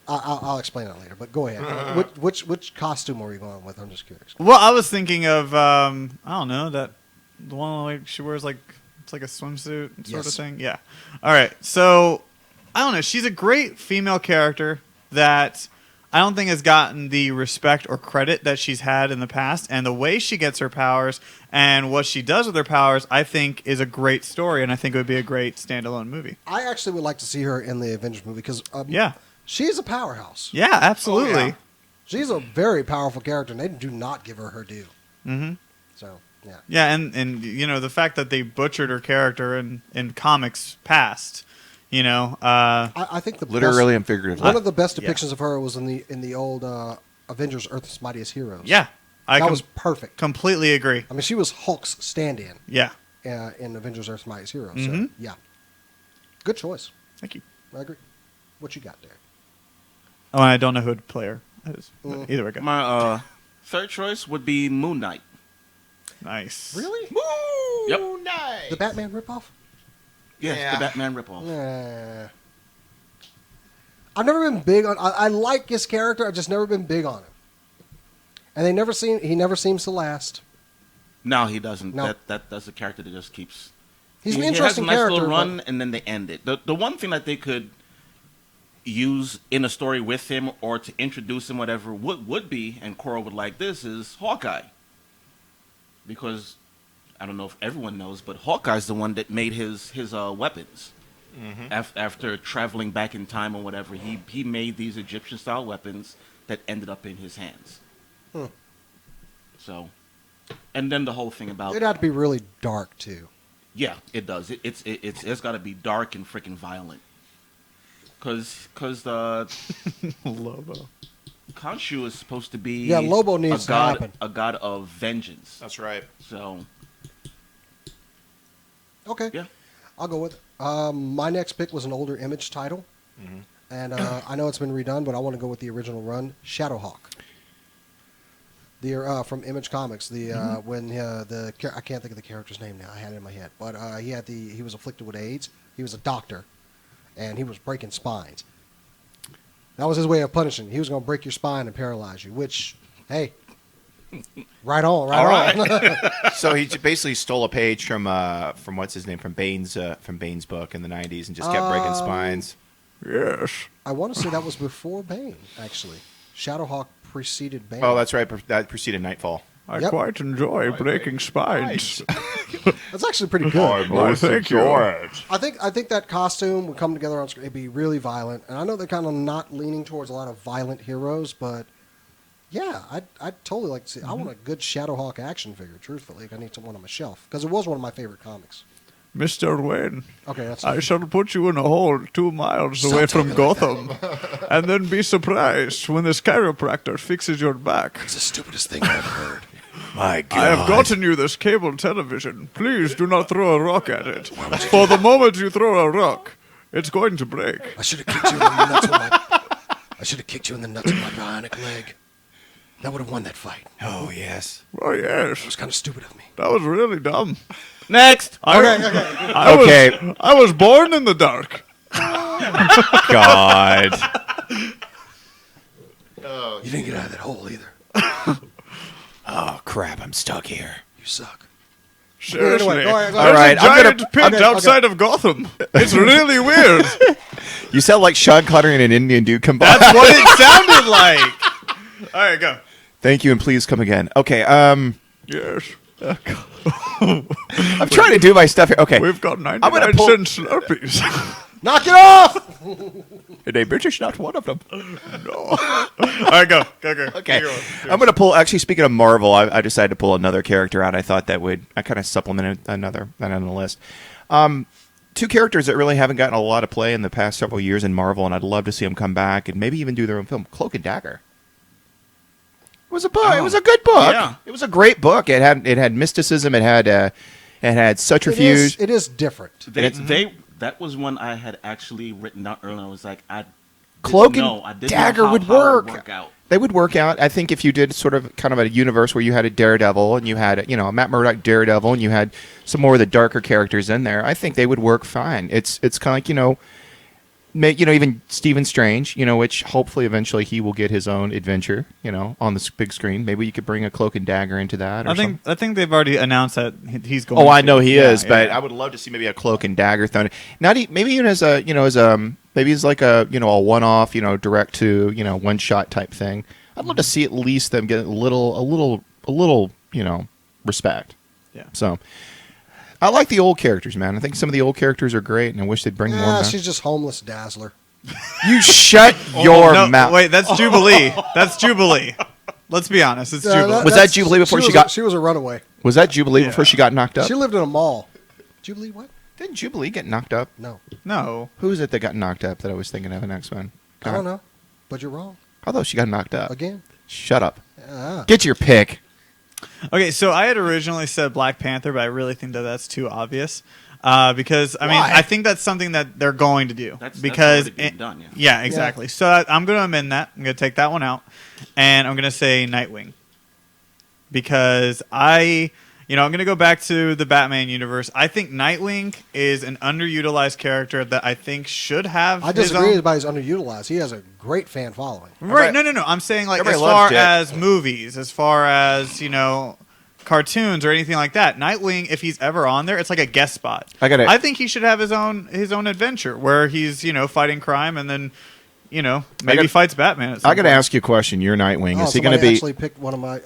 I'll explain that later, but go ahead. Which costume are we going with? I'm just curious. Well, I was thinking of, I don't know, the one like she wears it's like a swimsuit sort of thing. Yeah. All right. So, I don't know. She's a great female character that I don't think has gotten the respect or credit that she's had in the past. And the way she gets her powers and what she does with her powers, I think, is a great story. And I think it would be a great standalone movie. I actually would like to see her in the Avengers movie because she's a powerhouse. Yeah, absolutely. Oh, yeah. She's a very powerful character, and they do not give her due. Mm-hmm. So, yeah. Yeah, and the fact that they butchered her character in comics past, I think the literally and figuratively. one of the best depictions of her was in the old Avengers: Earth's Mightiest Heroes. Yeah, that was perfect. Completely agree. I mean, she was Hulk's stand-in. Yeah. In Avengers: Earth's Mightiest Heroes. Mm-hmm. So, yeah, good choice. Thank you. I agree. What you got there? Oh, and I don't know who would play her. Either way, go. My third choice would be Moon Knight. Nice. Really? Moon Knight. The Batman ripoff? Yes, Yeah. the Batman ripoff. Nah. I've never been big on. I like his character. I've just never been big on him. And he never seems to last. No, he doesn't. No. That's a character that just keeps. He's an he interesting has a nice character. little run, but- and then they end it. The one thing that they could use in a story with him or to introduce him, whatever, would be, and Cora would like this, is Hawkeye. Because I don't know if everyone knows, but Hawkeye's the one that made his weapons. Mm-hmm. After traveling back in time or whatever, he made these Egyptian-style weapons that ended up in his hands. So, and then the whole thing about It'd have to be really dark too. yeah, it does. It's got to be dark and freaking violent. Cause the Lobo. Khonshu is supposed to be Lobo needs to happen. a god of vengeance. That's right. So Okay. yeah, I'll go with it. My next pick was an older Image title. And I know it's been redone, but I want to go with the original run, Shadowhawk. The from Image Comics. The I can't think of the character's name now. I had it in my head, but he was afflicted with AIDS. He was a doctor, and he was breaking spines. That was his way of punishing. He was going to break your spine and paralyze you. Which, hey, right on, All on. So he basically stole a page from what's his name, from Bane's book in the 90s, and just kept breaking spines. Yes. I want to say that was before Bane, actually. Shadowhawk preceded Bane. Oh, that's right. That preceded Nightfall. I Yep. quite enjoy breaking spines. That's actually pretty good. Why, thank you. I think that costume would come together on screen. It'd be really violent, and I know they're kind of not leaning towards a lot of violent heroes, but yeah, I'd totally like to see. I want a good Shadowhawk action figure. Truthfully, I need one on my shelf because it was one of my favorite comics. Mr. Wayne, Okay, that's I shall put you in a hole 2 miles away from Gotham, and then be surprised when this chiropractor fixes your back. It's the stupidest thing I've ever heard. My God. I have gotten you this cable television. Please do not throw a rock at it. For the moment you throw a rock, it's going to break. I should have kicked you in the nuts with my. I should have kicked you in the nuts with my bionic leg. That would have won that fight. Oh, yes. Oh, yes. It was kind of stupid of me. That was really dumb. Next. I was born in the dark. God. You didn't get out of that hole either. Oh, crap. I'm stuck here. You suck. Seriously. Anyway, go ahead. All right, There's a I'm giant gonna- pit outside of Gotham. It's really weird. You sound like Sean Connery and an Indian dude combined. That's what it sounded like. All right, go. Thank you, and please come again. Okay, Yes. I'm trying to do my stuff here. Okay. We've got gonna 99 pull- cent Slurpees. Knock it off! Today, British, not one of them. All right, go. Okay. You're on. I'm going to pull, actually, speaking of Marvel, I decided to pull another character out. I thought that would, I kind of supplemented another on the list. Two characters that really haven't gotten a lot of play in the past several years in Marvel, and I'd love to see them come back and maybe even do their own film. Cloak and Dagger. It was a book. It was a good book. Yeah. It was a great book. It had mysticism. It had subterfuge. It is different. That was one I had actually written down earlier. I was like, Cloak and I didn't Dagger know how would it would work. out. They would work out. I think if you did sort of kind of a universe where you had a Daredevil and you had a Matt Murdock Daredevil and you had some more of the darker characters in there, I think they would work fine. It's kind of like even Stephen Strange, which hopefully eventually he will get his own adventure, on the big screen. Maybe you could bring a Cloak and Dagger into that. Or I think they've already announced that he's going. Oh, I to. know he is, Yeah, but yeah. I would love to see maybe a Cloak and Dagger thrown. Maybe even as a maybe as like a a one-off, direct to one-shot type thing. I'd love to see at least them get a little respect. Yeah. So I like the old characters, man. I think some of the old characters are great, and I wish they'd bring more back. She's just homeless Dazzler. You shut your no, mouth. Wait, that's Jubilee. That's Jubilee. Let's be honest. It's Jubilee. Was that Jubilee before she got? She was a runaway. Was that Jubilee Yeah. before she got knocked up? She lived in a mall. Jubilee, what? Didn't Jubilee get knocked up? No. No. Who is it that got knocked up that I was thinking of in X-Men? I don't know. But you're wrong. I thought she got knocked up. Again. Shut up. Ah. Get your pick. Okay, so I had originally said Black Panther, but I really think that that's too obvious. Because I mean, Why? I think that's something that they're going to do. That's because already being done, yeah. Yeah, exactly. So I'm going to amend that. I'm going to take that one out, and I'm going to say Nightwing. Because I'm going to go back to the Batman universe. I think Nightwing is an underutilized character that I think should have. I his disagree own. about his underutilized. He has a great fan following. Right? No. I'm saying like Everybody as loves far Jet. as movies, as far as cartoons or anything like that. Nightwing, if he's ever on there, it's like a guest spot. I think he should have his own adventure where he's fighting crime and then maybe fights Batman. At some I got to point. ask you a question. You're Nightwing. Oh, Is he going to somebody be? actually picked one of my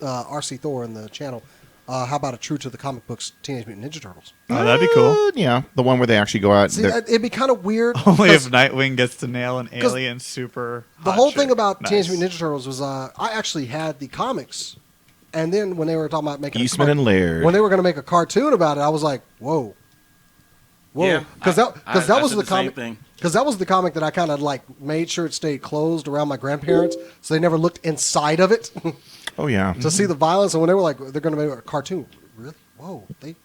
RC Thor in the channel. How about a true to the comic books Teenage Mutant Ninja Turtles? Oh, that'd be cool. Yeah, the one where they actually go out. See, they're- it'd be kind of weird. Only if 'cause Nightwing gets to nail an alien super. the hot whole chick. thing about Nice. Teenage Mutant Ninja Turtles was I actually had the comics, and then when they were talking about making Eastman and Laird. when they were going to make a cartoon about it, I was like, whoa, Yeah, because I that was the said the same comic. thing. Because that was the comic that I kind of made sure it stayed closed around my grandparents, so they never looked inside of it Oh yeah. to see the violence. And when they were like, they're going to make a cartoon, really? Whoa, they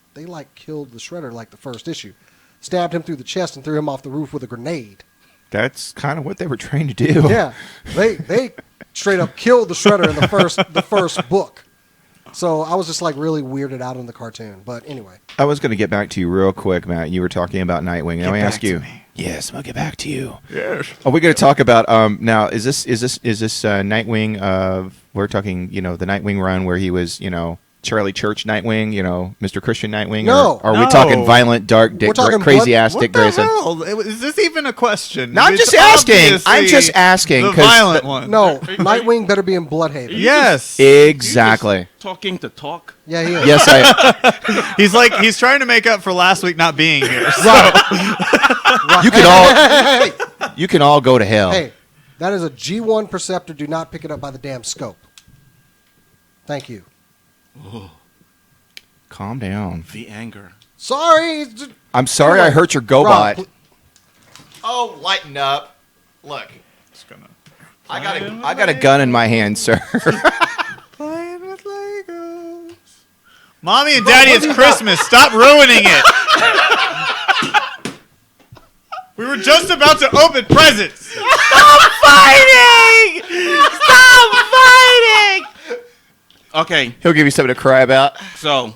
killed the Shredder like the first issue, stabbed him through the chest and threw him off the roof with a grenade. That's kind of what they were trying to do. Yeah, they straight up killed the Shredder in the first book. So I was just really weirded out in the cartoon. But anyway, I was going to get back to you real quick, Matt. You were talking about Nightwing. Let me ask back to you. me. Yes, I'll get back to you. Yes. Are we going to talk about now? Is this Nightwing? We're talking, the Nightwing run where he was, Charlie Church Nightwing, Mr. Christian Nightwing. No. Or are we No. talking violent, dark, We're talking crazy ass Dick What the Grayson? hell? Is this even a question? No, I'm It's just asking. obviously I'm just asking, The 'cause violent one. no, Nightwing better be in Bloodhaven. Yes. Exactly. Talking to talk. Yeah, he is. Yes, I. He's trying to make up for last week not being here. So. You can all. Hey, You can all go to hell. hey, that is a G1 Perceptor. Do not pick it up by the damn scope. Thank you. Calm down. The anger. Sorry. I'm sorry I hurt your GoBot. Rob, Oh, lighten up. Look, Just gonna I got a gun in my hand, sir. playing with Legos. Mommy and Daddy, it's Christmas. Stop ruining it. We were just about to open presents. Stop fighting! Stop fighting! Okay, He'll give you something to cry about. so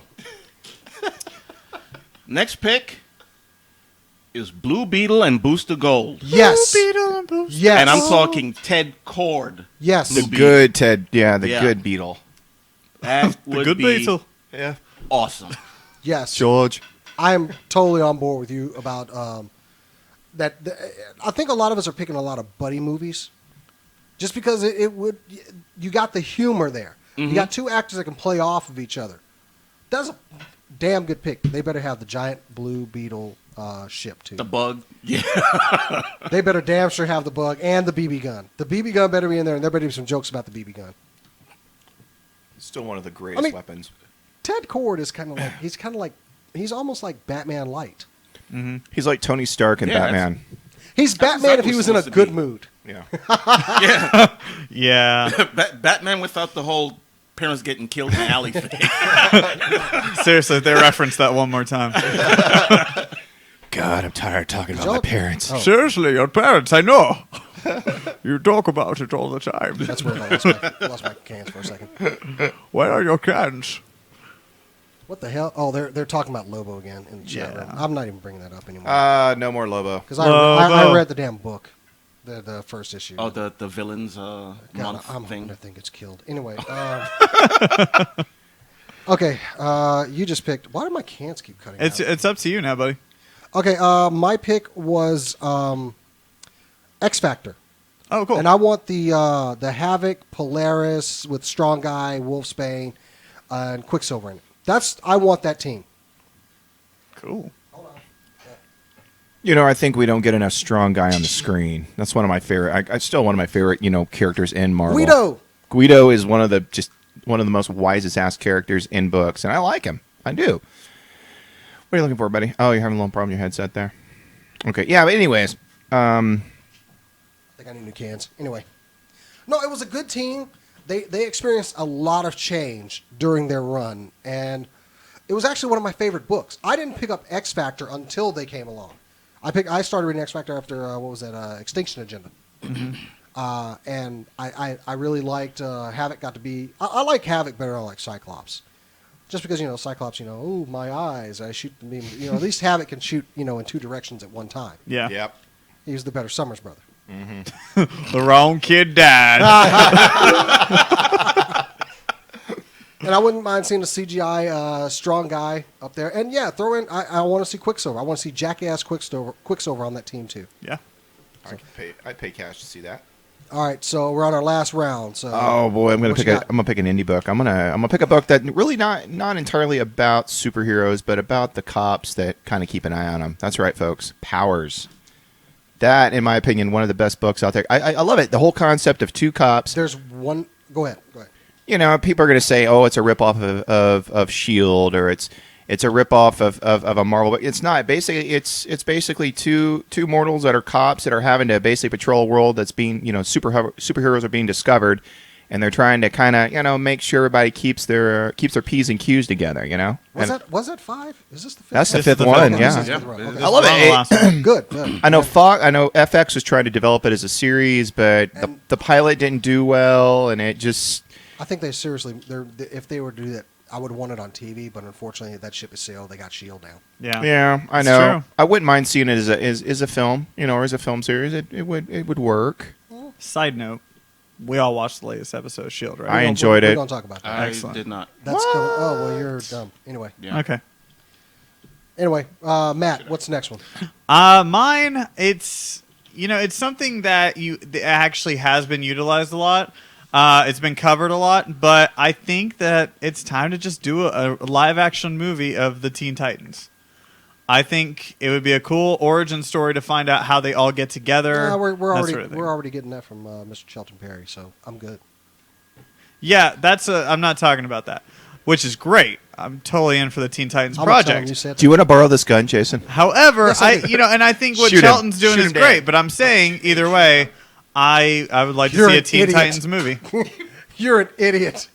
next pick is Blue Beetle and Booster Gold. Yes. Yes. And I'm talking Ted Cord. Yes. The Blue Beetle. good Ted, the Yeah. good Beetle. That The would good be Beetle. Yeah. awesome. Yes. George. I am totally on board with you about that. I think a lot of us are picking a lot of buddy movies, just because it would. You got the humor there. You got two actors that can play off of each other. That's a damn good pick. They better have the giant blue beetle ship too. The bug. Yeah. They better damn sure have the bug and the BB gun. The BB gun better be in there, and there better be some jokes about the BB gun. Still one of the greatest weapons. Ted Cord is kind of like he's almost like Batman light. He's like Tony Stark in Yeah, Batman. He's That's Batman if exactly he was what in a it's supposed good to be. mood. Yeah. Yeah. Yeah. Batman without the whole parents getting killed in the alley thing. Seriously, if they reference that one more time. God, I'm tired of talking about y'all- my parents. Oh. Seriously, your parents, I know. You talk about it all the time. That's weird. I lost my cans for a second. Where are your cans? What the hell? Oh, they're talking about Lobo again in the chat Yeah. room. I'm not even bringing that up anymore No more Lobo. because Lobo. I read the damn book, the first issue. Oh, the villains God, month I'm thing. hoping that thing gets killed. Anyway, okay. You just picked. Why do my cans keep cutting out? It's up to you now, buddy. Okay. My pick was X Factor. Oh, cool. And I want the Havoc, Polaris with Strong Guy, Wolfsbane, and Quicksilver in it. I want that team. Cool. You know, I think we don't get enough strong guy on the screen. That's one of my favorite. I still one of my favorite, characters in Marvel. Guido is one of the most wisest ass characters in books, and I like him. I do. What are you looking for, buddy? Oh, you're having a little problem with your headset there. Okay, yeah. But anyways, I think I need new cans. Anyway, no, it was a good team. They experienced a lot of change during their run, and it was actually one of my favorite books. I didn't pick up X Factor until they came along. I started reading X Factor after Extinction Agenda, and I really liked Havoc. Got to be I like Havoc better than I like Cyclops, just because Cyclops oh my eyes I shoot the beam at least Havoc can shoot in two directions at one time. Yeah. yep. He's the better Summers brother. The wrong kid died. And I wouldn't mind seeing a CGI strong guy up there. And yeah, throw in. I want to see Quicksilver. I want to see jackass Quicksilver on that team too. Yeah. I'd pay cash to see that. All right, so we're on our last round. So Oh boy, I'm gonna what you pick got? I'm gonna pick an indie book. I'm gonna pick a book that really not entirely about superheroes, but about the cops that kind of keep an eye on them. That's right, folks. Powers. That, in my opinion, one of the best books out there. I love it. The whole concept of two cops. There's one. Go ahead. People are going to say, "Oh, it's a ripoff of Shield, or it's a ripoff of a Marvel." But it's not. Basically, it's basically two mortals that are cops that are having to basically patrol a world that's being superheroes are being discovered, and they're trying to kind of make sure everybody keeps their P's and Q's together. Was that 5? Is this the 5th? That's the This is fifth the one. fifth Yeah. This is the Yeah. fifth one. Okay. This I love is it. the last one. Good. I know FX was trying to develop it as a series, but the pilot didn't do well, and it just. I think they seriously. If they were to do that, I would want it on TV. But unfortunately, that ship is sailed. They got Shield now. Yeah. Yeah, I It's know. true. I wouldn't mind seeing it as a film, or as a film series. It would work. Side note, we all watched the latest episode of Shield, right? I enjoyed We're it. going to talk about that. I Excellent. did not. That's coming. Oh well, you're dumb. Anyway, Yeah. Okay. Matt, what's the next one? Mine, it's something that actually has been utilized a lot. It's been covered a lot, but I think that it's time to just do a live action movie of the Teen Titans. I think it would be a cool origin story to find out how they all get together. We're that already sort of thing. we're already getting that from Mr. Shelton Perry, so I'm good. Yeah, I'm not talking about that, which is great. I'm totally in for the Teen Titans I'm gonna tell him project. you said Do you want to borrow this gun, Jason? However, Yes, I do. and I think what Shoot him. Shelton's doing Shoot is him dead. great. But I'm saying either way, I would like You're to see a an Teen idiot. Titans movie. You're an idiot.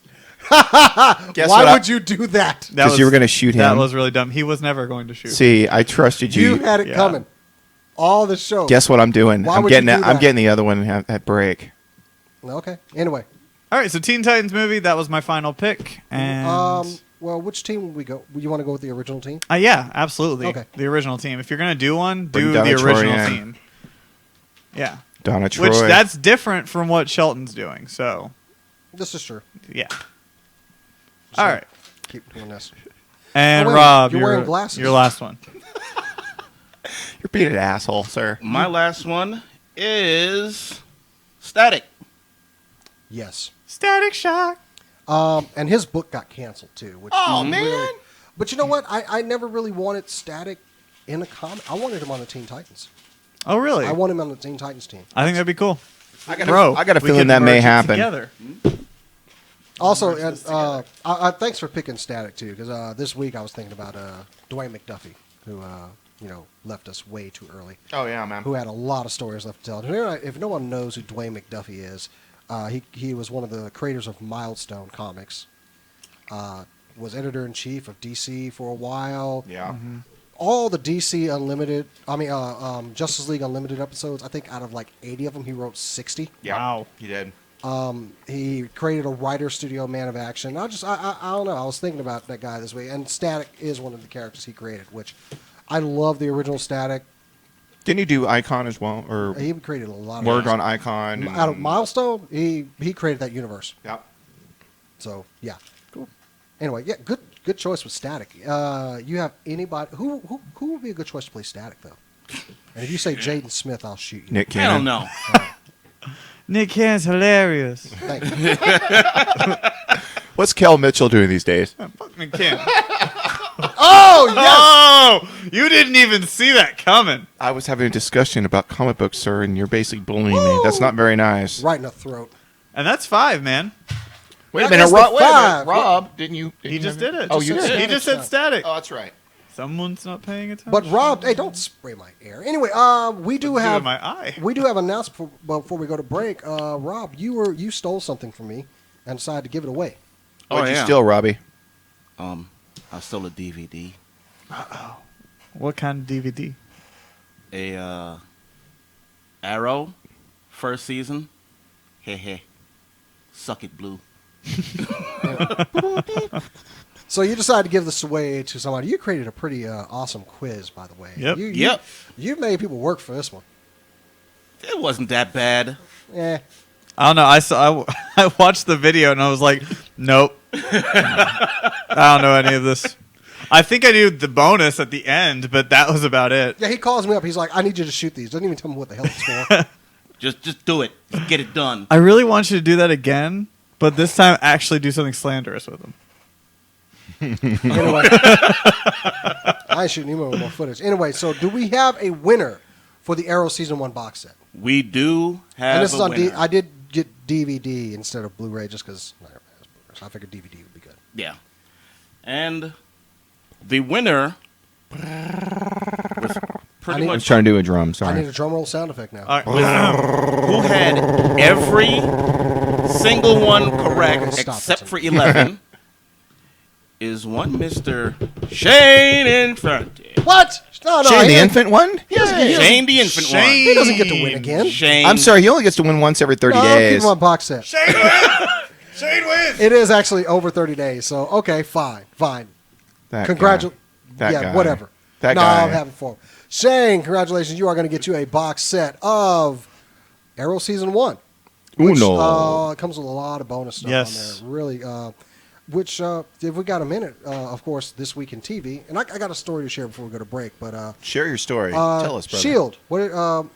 Guess Why what? would you do that? Because you were going to shoot him. That was really dumb. He was never going to shoot. See, I trusted you. You had it Yeah. coming. All the show. Guess what I'm doing? Why I'm would you getting do I'm that? getting the other one at break. Okay. Anyway. All right, so Teen Titans movie. That was my final pick. And Well, which team would we go? You want to go with the original team? yeah, absolutely. Okay. The original team. If you're gonna do one, Bring do Donna the Troy original in. team. Yeah. Donna Troy. Which that's different from what Shelton's doing. So This is true. yeah. Just All right. Keep doing this. And Oh, wait, Rob, you're wearing glasses. Your last one. You're being an asshole, sir. My last one is Static. Yes. Static Shock. And his book got canceled too. Which Oh, really- man. But you know what? I never really wanted Static in a comic. I wanted him on the Teen Titans. Oh really? I want him on the Teen Titans team. I think that'd be cool. I got a we feeling could that may merge it happen. Together. Also, thanks for picking Static too, because this week I was thinking about Dwayne McDuffie, who left us way too early. Oh yeah, man. Who had a lot of stories left to tell. If no one knows who Dwayne McDuffie is, he was one of the creators of Milestone Comics. Was editor in chief of DC for a while. Yeah. All the DC Unlimited, Justice League Unlimited episodes. I think out of like 80 of them, he wrote 60. Yeah. Wow. He did. He created a writer studio, Man of Action. I don't know. I was thinking about that guy this week, and Static is one of the characters he created, which I love the original Static. Didn't he do Icon as well, or He created a lot of work things. on Icon? Out of Milestone. He created that universe. Yep. So yeah, cool. Anyway, yeah, good choice with Static. You have anybody who would be a good choice to play Static though? And if you say Jaden Smith, I'll shoot you. Nick I Cannon. don't know. Nick Cannon's hilarious. Thank you. What's Kel Mitchell doing these days? Fuck Nick Cannon. Oh yes. Oh, you didn't even see that coming. I was having a discussion about comic books, sir, and you're basically bullying me. That's not very nice. Right in the throat. And that's 5, man. Wait a That minute, is the Rob. Wait a minute, five. Rob. Didn't you? He just did it. Oh, you Just did. He just said static. Oh, that's right. Someone's not paying attention. But Rob, hey, don't spray my air. Anyway, we do Look at have my eye. we do have an announcement before we go to break. Rob, you stole something from me and decided to give it away. What'd you yeah. steal, Robbie? I stole a DVD. What kind of DVD? A Arrow, first season. Heh. Suck it, Blue. So you decided to give this away to somebody. You created a pretty awesome quiz, by the way. Yep. Yep. You made people work for this one. It wasn't that bad. Eh. I don't know. I watched the video and I was like, nope. I don't know any of this. I think I knew the bonus at the end, but that was about it. Yeah, he calls me up. He's like, I need you to shoot these. Doesn't even tell me what the hell it's for. Just do it. Just get it done. I really want you to do that again, but this time actually do something slanderous with them. Anyway. I ain't shooting any more footage. Anyway, so do we have a winner for the Arrow Season 1 box set? We do have And this is a on winner. I did get DVD instead of Blu-ray just because I figured DVD would be good. Yeah. And the winner was pretty I I'm need- much trying to do a drum. I Sorry. need a drum roll sound effect now. All right. who had every single one correct Stop except it. for 11 is one Mr. Shane Infante. What? No, Shane the he- infant one? He doesn't get, Shane the infant he doesn't get to win again. one. Shane. I'm sorry. He only gets to win once every 30 No, keep days. him on box set. Shane wins! Shane wins! It is actually over 30 days, so okay, fine. That Congratulations. That Yeah, guy. whatever. That no, guy. I'm having fun. Shane, congratulations. You are going to get you a box set of Arrow Season 1. Which, Uno. it comes with a lot of bonus stuff Yes. on there. Really, which, if we got a minute, of course, this week in TV, and I got a story to share before we go to break, but Share your story. Tell us, brother. S.H.I.E.L.D.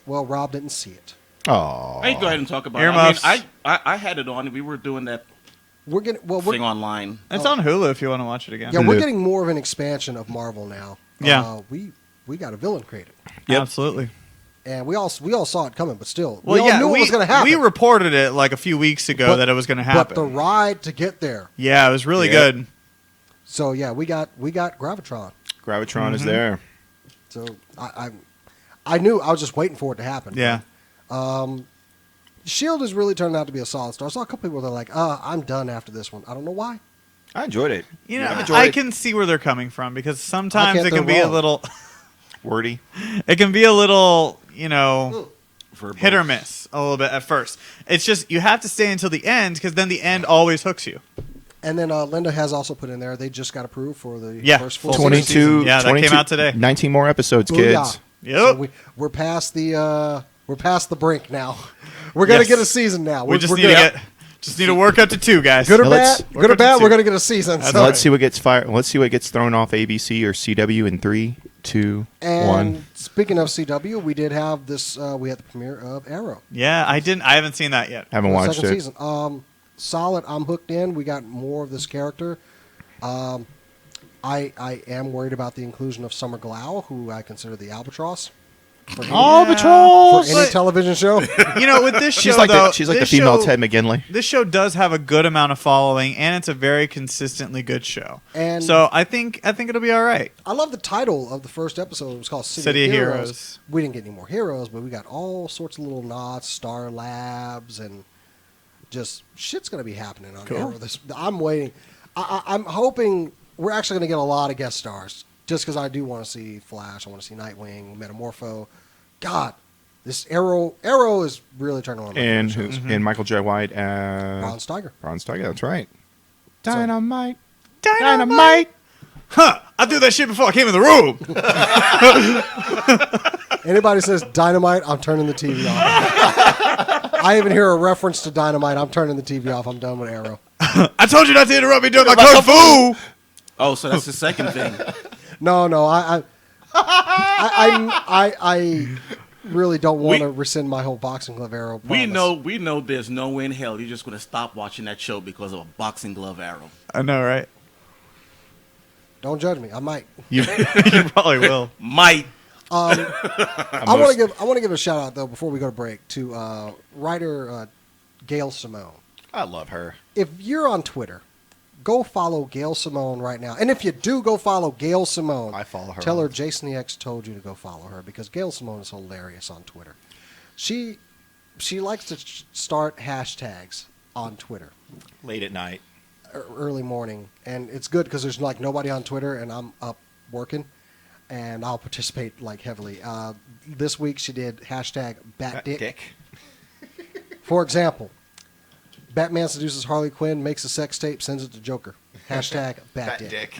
Well, Rob didn't see it. Oh. I can go ahead and talk about Earmuffs. it. I mean, I had it on. We were doing that We're getting thing online. It's on Hulu if you want to watch it again. yeah, we're Hulu. getting more of an expansion of Marvel now. Yeah. We got a villain created, Yep. Absolutely. and we all saw it coming, but still, Well, we all yeah, knew it was going to happen. We reported it like a few weeks ago But- that it was going to but happen. the ride to get there. Yeah, it was really Yeah. good. So yeah, we got Gravitron. Gravitron is there. So I knew I was just waiting for it to happen. Yeah. Shield has really turned out to be a solid star. I saw a couple people that are like, I'm done after this one. I don't know why. I enjoyed it. You know, I've enjoyed I it. can see where they're coming from because I sometimes can't it can do be a wrong. little, Wordy. it can be a little, you know, Verbose. hit or miss a little bit at first. It's just you have to stay until the end because then the end always hooks you. And then Linda has also put in there, they just got approved for the Yeah, first full full 22. season. Yeah, that came 22 out today. 19 more episodes, Booyah. kids. Yep. So we're past the brink now. We're gonna Yes. get a season now. We just we're need to good. just need to work up to 2, guys. Good or Now let's- bad. Good or bad. We're gonna get a season. That's So- right. Let's see what gets fired. Let's see what gets thrown off ABC or CW in 3, 2, And 1. speaking of CW, we did have this. We had the premiere of Arrow. Yeah, I haven't seen that yet. Haven't The watched second it. season. Solid. I'm hooked in. We got more of this character. I am worried about the inclusion of Summer Glau, who I consider the albatross for any, Albatross! for any television show. You know, with this show, She's like though, she's like the this female show- Ted McGinley. This show does have a good amount of following, and it's a very consistently good show. And- so I think it'll be all right. I love the title of the first episode. It was called City City, of of Heroes. Heroes. We didn't get any more heroes, but we got all sorts of little nods, Star Labs, and just shit's going to be happening on Cool. Arrow. I'm waiting. I'm hoping we're actually going to get a lot of guest stars, just because I do want to see Flash. I want to see Nightwing, Metamorpho. God, this Arrow is really turning on. my And favorite shows. and Michael J. White Ron as Steiger. Ron Steiger. That's right. So- Dynamite. Dynamite! Huh! I threw that shit before I came in the room. Anybody says Dynamite, I'm turning the TV off. I even hear a reference to Dynamite. I'm turning the TV off. I'm done with Arrow. I told you not to interrupt me doing my kung fu. Oh, so that's the second thing. No, I really don't want to rescind my whole Boxing Glove Arrow. We promise. know there's no way in hell you're just going to stop watching that show because of a boxing glove arrow. I know, right? Don't judge me. I might. You probably will. Might. I want to give a shout out though before we go to break to writer Gail Simone. I love her. If you're on Twitter, go follow Gail Simone right now. And if you do go follow Gail Simone, I follow her Tell all her the Jason the X told you to go follow her because Gail Simone is hilarious on Twitter. She likes to start hashtags on Twitter Late at night. early morning, and it's good because there's like nobody on Twitter, and I'm up working, and I'll participate like heavily. This week she did hashtag BatDick. For example, Batman seduces Harley Quinn, makes a sex tape, sends it to Joker. Hashtag BatDick.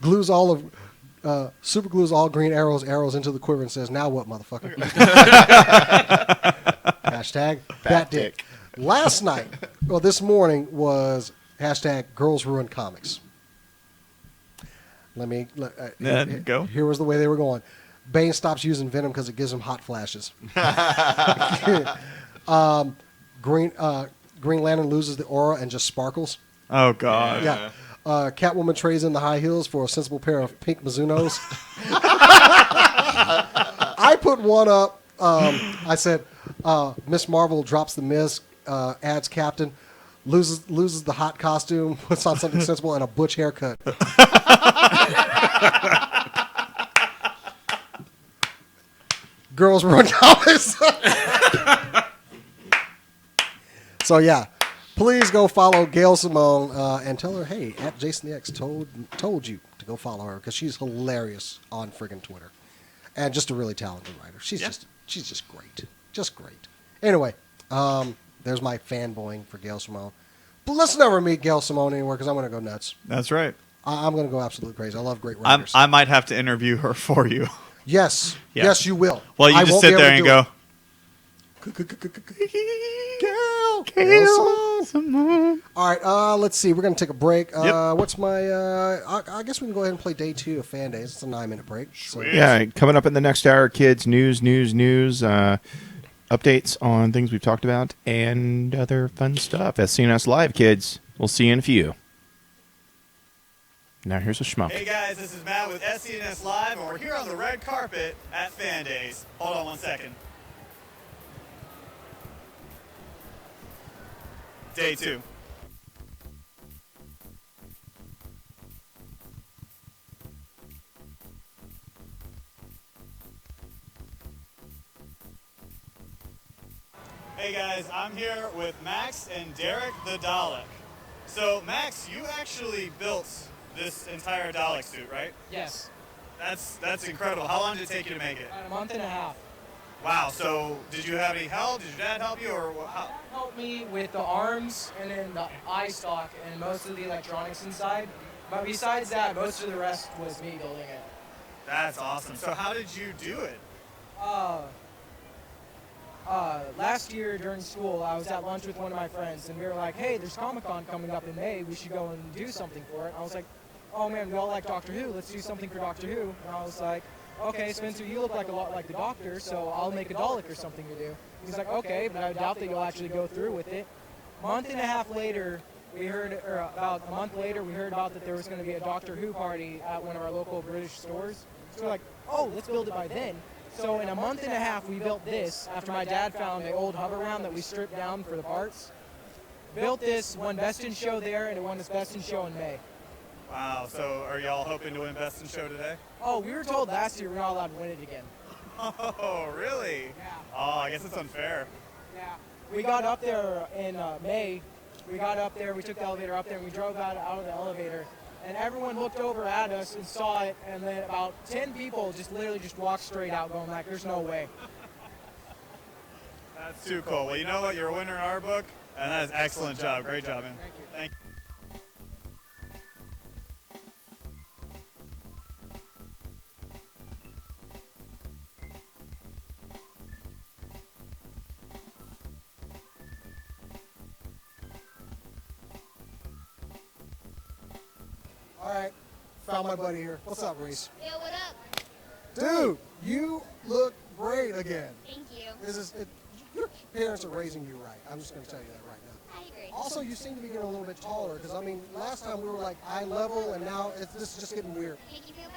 Glues all of, super glues all Green Arrows into the quiver and says, "Now what, motherfucker?" Hashtag BatDick. Last night, well, this morning was hashtag Girls Ruin Comics. Go. Here was the way they were going. Bane stops using Venom because it gives him hot flashes. Green Lantern loses the aura and just sparkles. Oh God. Yeah. Catwoman trades in the high heels for a sensible pair of pink Mizunos. I put one up. I said, Miss Marvel drops the Miz, adds Captain, loses the hot costume, puts on something sensible, and a butch haircut. Girls run comics. So yeah, please go follow Gail Simone and tell her, hey, at Jason the X told you to go follow her because she's hilarious on friggin' Twitter, and just a really talented writer. She's just great. Anyway, there's my fanboying for Gail Simone. But let's never meet Gail Simone anywhere because I'm gonna go nuts. That's right. I'm gonna go absolutely crazy. I love great writers. I might have to interview her for you. Yes, Yeah. yes, you will. Well, you I just won't sit be able there to and do go. it. Gail Simone. Simone. All right, let's see. We're going to take a break. Yep. What's my... I guess we can go ahead and play day 2 of Fan Days. It's a 9-minute break. So, Yeah, coming up in the next hour, kids, news, updates on things we've talked about, and other fun stuff. SCNS Live, kids. We'll see you in a few. Now here's a schmuck. Hey guys, this is Matt with SCNS Live, and we're here on the red carpet at Fan Days. Hold on one second. Day 2. guys, I'm here with Max and Derek the Dalek. So, Max, you actually built this entire Dalek suit, right? Yes, That's incredible. How long did it take you to make it? about a month and a half. Wow. So, did you have any help? Did your dad help you, or how? Helped me with the arms and then the eye stock and most of the electronics inside. But besides that, most of the rest was me building it. That's awesome. So, how did you do it? Last year during school, I was at lunch with one of my friends, and we were like, hey, there's Comic-Con coming up in May. We should go and do something for it. And I was like, oh man, we all like Doctor Who. Let's do something for Doctor Who. And I was like, okay, Spencer, you look like a lot like the Doctor, so I'll make a Dalek or something to do. He's like, okay, but I doubt that you'll actually go through with it. Month and a half later, we heard, or about a month later, we heard about that there was going to be a Doctor Who party at one of our local British stores. So we're like, oh, let's build it by then. So in a month and a half, we built this after my dad found an old hover round that we stripped down for the parts. Built this, won Best in Show there, and it won its Best in Show in May. Wow. So, are y'all hoping to win Best in Show today? Oh, we were told last year we're not allowed to win it again. Oh, really? Yeah. Oh, I guess it's unfair. Yeah. We got up there in May. We got up there, we took the elevator up there, and we drove out of the elevator. And everyone looked over at us and saw it, and then about 10 people just literally just walked straight out going like, there's no way. That's too cool. Well, you know what? You're a winner in our book, and that is an excellent job. Great job, man. Thank you. Thank you. All right, found my buddy here. What's up, Reese? Yo, what up? Dude, you look great again. Thank you. Your parents are raising you right. I'm just going to tell you that right now. I agree. Also, you seem to be getting a little bit taller because I mean, last time we were like eye level, and now this is just getting weird. Make you feel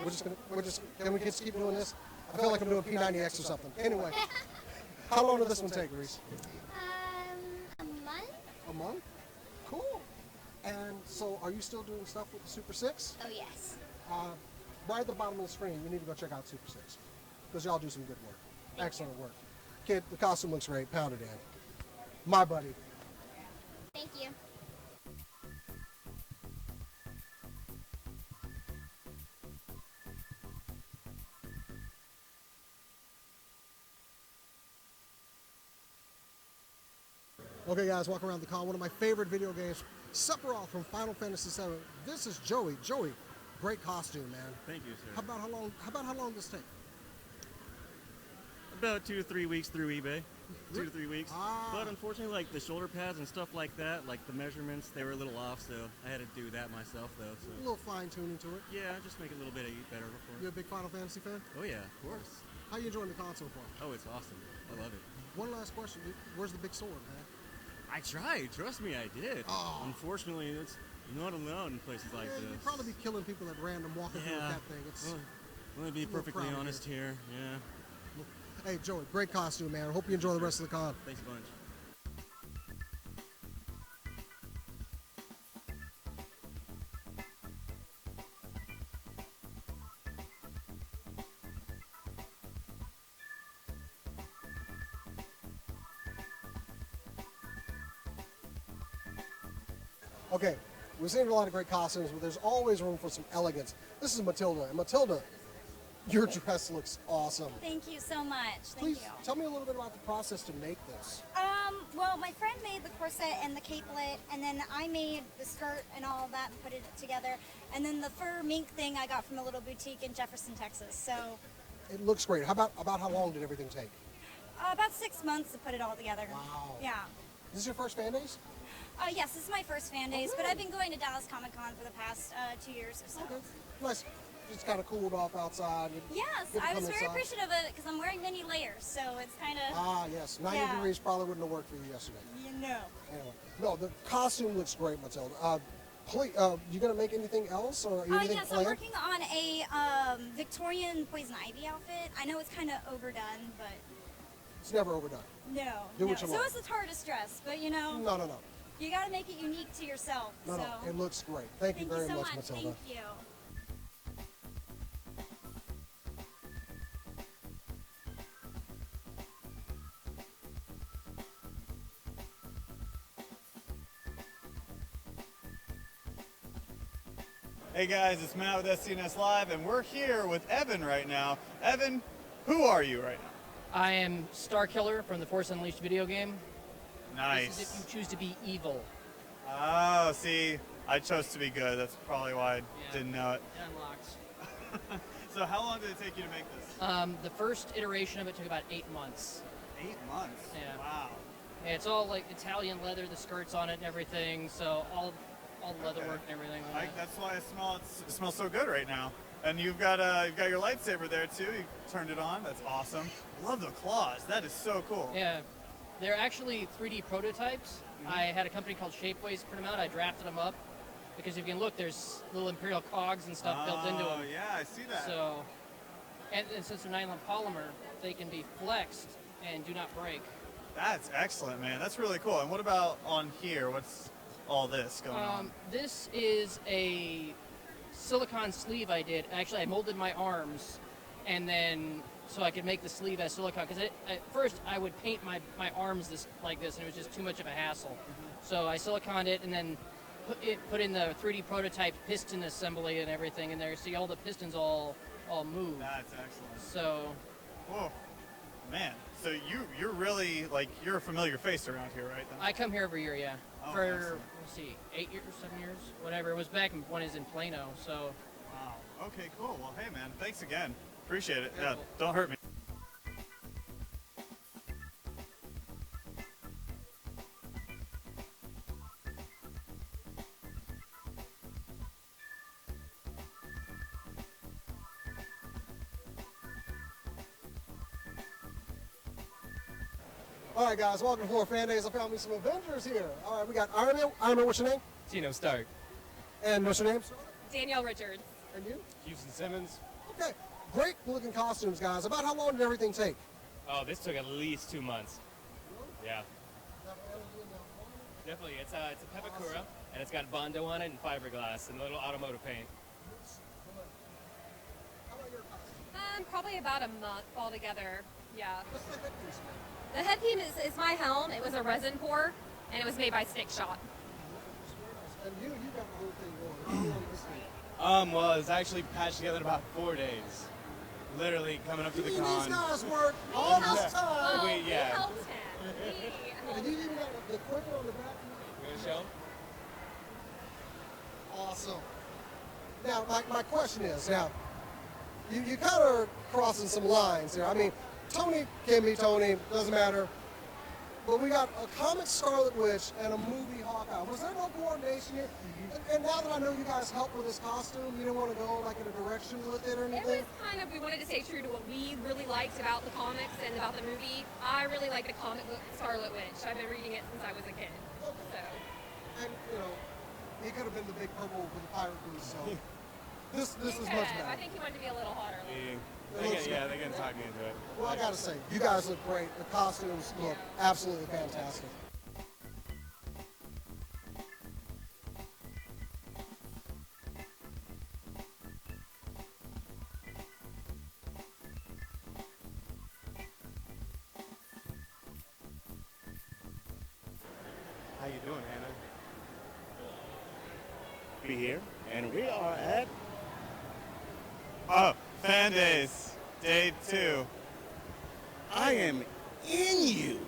Can we just keep doing this? I feel like I'm doing P90X or something. Anyway, how long did this one take, Reese? A month? A month? Cool. And so, are you still doing stuff with the Super 6? Oh, yes. Right at the bottom of the screen, you need to go check out Super 6 because y'all do some good work. Excellent work. Kid, the costume looks great. Pound it in. My buddy. Thank you. Okay, guys, walk around the con. One of my favorite video games, Sephiroth from Final Fantasy VII. This is Joey. Joey, great costume, man. Thank you, sir. How about how long does this take? About 2 to 3 weeks through eBay. 2 to 3 weeks. Ah. But unfortunately, like the shoulder pads and stuff like that, like the measurements, they were a little off, so I had to do that myself, though. So A little fine tuning to it. yeah, just make it a little bit better You before. a big Final Fantasy fan? Oh yeah, of course. How you enjoying the con so far? Oh, it's awesome. I love it. One last question. Where's the big sword, man? I tried. Trust me, I did. Oh. Unfortunately, it's not allowed in places like Yeah, this. you'd probably be killing people at random walking through with Yeah. that thing. It's Well, let me be little perfectly crowded honest here. Yeah. Hey, Joey, great costume, man. I hope you enjoy the rest of the con. Thanks a bunch. Okay, we've seen a lot of great costumes, but there's always room for some elegance. This is Matilda, and Matilda, your dress looks awesome. Thank you so much. Thank Please you. tell me a little bit about the process to make this. Well, my friend made the corset and the capelet, and then I made the skirt and all of that and put it together. And then the fur mink thing I got from a little boutique in Jefferson, Texas. So It looks great. How about how long did everything take? about 6 months to put it all together. Wow. Yeah. Is this your first fan days? Yes, this is my first fan days, but I've been going to Dallas Comic Con for the past 2 years or so. Okay. Nice. Just kind of cooled off outside. Yes, Good to I was come very inside. appreciative of it because I'm wearing many layers, so it's kind of, Ah, yes. 90 Yeah. degrees probably wouldn't have worked for you yesterday. you know. Anyway, no, the costume looks great, Matilda. Please, you gonna make anything else or anything Yes, planned? I'm working on a Victorian poison ivy outfit. I know it's kind of overdone, but It's never overdone. no. Do no. what you So want. is the TARDIS dress, but you know, No. you got to make it unique to yourself. No, so no. It looks great. Thank you thank very you so much, much. Matilda. Thank you. Hey guys, it's Matt with SCNS Live, and we're here with Evan right now. Evan, who are you right now? I am Starkiller from the Force Unleashed video game. Nice. This is if you choose to be evil. Oh, see, I chose to be good. That's probably why I didn't know it. It unlocks. So how long did it take you to make this? The first iteration of it took about 8 months. 8 months? Yeah. Wow. And it's all like Italian leather, the skirts on it and everything, so all the leather work and everything on it. That's why it smells so good right now. And you've got your lightsaber there too. You turned it on. That's awesome. Love the claws. That is so cool. Yeah. They're actually 3D prototypes. I had a company called Shapeways print them out. I drafted them up because if you can look, there's little Imperial cogs and stuff built into them. Oh, yeah, I see that. So, and since they're nylon polymer, they can be flexed and do not break. That's excellent, man. That's really cool. And what about on here? What's all this going on? This is a silicone sleeve I did. Actually, I molded my arms, and then so I could make the sleeve as silicone. Because at first I would paint my arms like this, and it was just too much of a hassle. So I siliconed it, and then put in the 3D prototype piston assembly and everything in there. See all the pistons all move. That's excellent. So, whoa, man. So you're really you're a familiar face around here, right? Then? I come here every year, yeah. Oh, For excellent. let's see, 8 years, 7 years, whatever. It was back when I was in Plano. So. Wow. Okay, cool. Well, hey, man, thanks again. Appreciate it. Yeah, Cool. don't hurt me. All right, guys, welcome to Floor Fan Days. I found me some Avengers here. All right, we got Iron Man. Iron Man, what's your name? Tino Stark. And what's your name? Danielle Richards. And you? Houston Simmons. Okay, great looking costumes, guys. About how long did everything take? Oh, this took at least 2 months. Yeah. Definitely. It's a Pepakura, and it's got Bondo on it and fiberglass and a little automotive paint. Probably about a month altogether. Yeah. The headpiece is my helm. It was a resin pour, and it was made by Stick Shot. And you got the whole thing going. How long this thing? Well, it was actually patched together in about 4 days. Literally coming up to the These con. guys work all this time. Oh, Wait, we yeah. helped him. And you even got the equipment on the back. You gonna show? Awesome. Now, my question is, now, you kind of are crossing some lines here. I mean, Tony can be Tony, doesn't matter. But we got a comic Scarlet Witch and a movie Hawkeye. Was there no coordination here? And now that I know you guys helped with this costume, you didn't want to go like in a direction with it or It anything? was kind of, we wanted to stay true to what we really liked about the comics and about the movie. I really like the comic book Scarlet Witch. I've been reading it since I was a kid. So. And, you know, he could have been the big purple with the pirate boots, so this is much better. I think he wanted to be a little hotter. They can talk me into it. Well, I gotta say, you guys look great. The costumes look absolutely fantastic. How you doing, Hannah? Be here, and we are at Fan Days, Day 2. I am in you.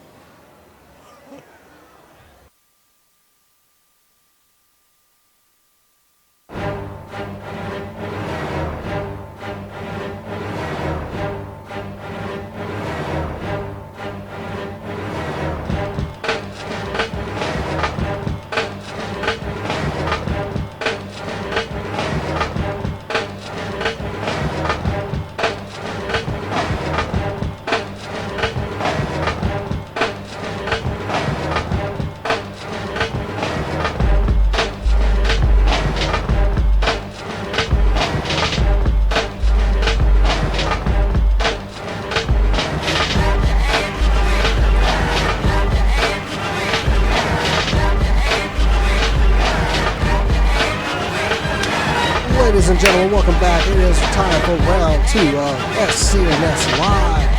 Ladies and gentlemen, welcome back. It is time for round 2 of SCNS Live.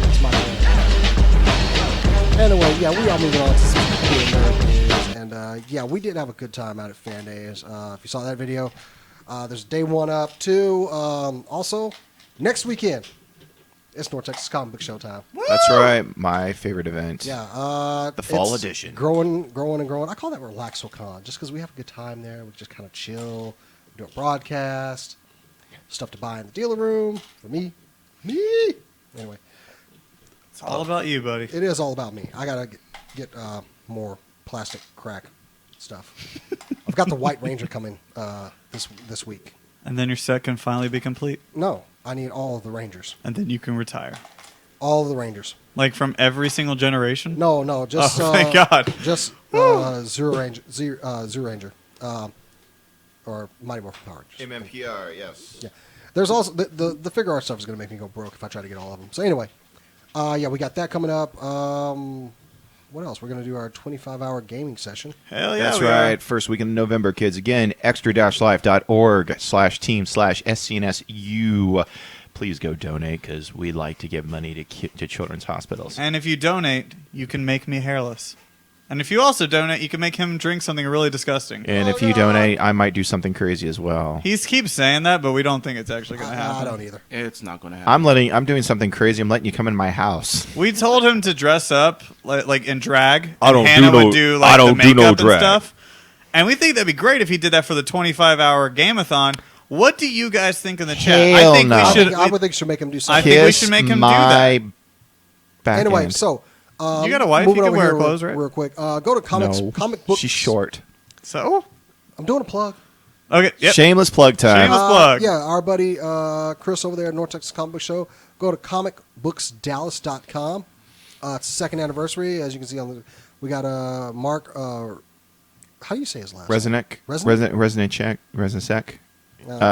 That's my bad. Anyway, yeah, we are moving on to some cool nerd news. And yeah, we did have a good time out at Fan Days. If you saw that video, there's day one up too. Also, next weekend, it's North Texas Comic Book Show time. That's right, my favorite event. Yeah, the fall it's edition. Growing and growing. I call that RelaxoCon, just because we have a good time there. We just kind of chill, do a broadcast, stuff to buy in the dealer room for me. Anyway, It's all about you, buddy. it is all about me. I gotta get more plastic crack stuff. I've got the White Ranger coming this week. And then your set can finally be complete. No, I need all of the Rangers. And then you can retire. All of the Rangers. Like from every single generation? No, just thank God. Just Zero Ranger, or Mighty Morphin Power Rangers. MMPR, yes. Yeah, there's also the figure art stuff is going to make me go broke if I try to get all of them. So anyway, yeah, we got that coming up. What else? We're going to do our 25-hour gaming session. Hell yeah, That's we right. are. First weekend in November, kids. Again, extra-life.org/team/SCNSU. Please go donate because we'd like to give money to children's hospitals. And if you donate, you can make me hairless. And if you also donate, you can make him drink something really disgusting. And if you donate, I might do something crazy as well. He keeps saying that, but we don't think it's actually going to happen. I don't either. It's not going to happen. I'm doing something crazy. I'm letting you come in my house. We told him to dress up like in drag. I don't and Hannah do no- would do I like don't the do no makeup and drag. stuff. And we think that'd be great if he did that for the 25-hour game-a-thon. What do you guys think in the chat? Hell I think no. we should. I would think should make him do I something. think we should make him do that. Back Anyway, end. so You got a wife, moving you can over wear here clothes, right? real quick. Go to comic books. She's short. So I'm doing a plug. okay, yep. Shameless plug time. Shameless plug. Yeah, our buddy Chris over there at North Texas Comic Book Show. Go to comicbooksdallas.com. It's the second anniversary, as you can see on the. We got Mark. How do you say his last name? Resnick.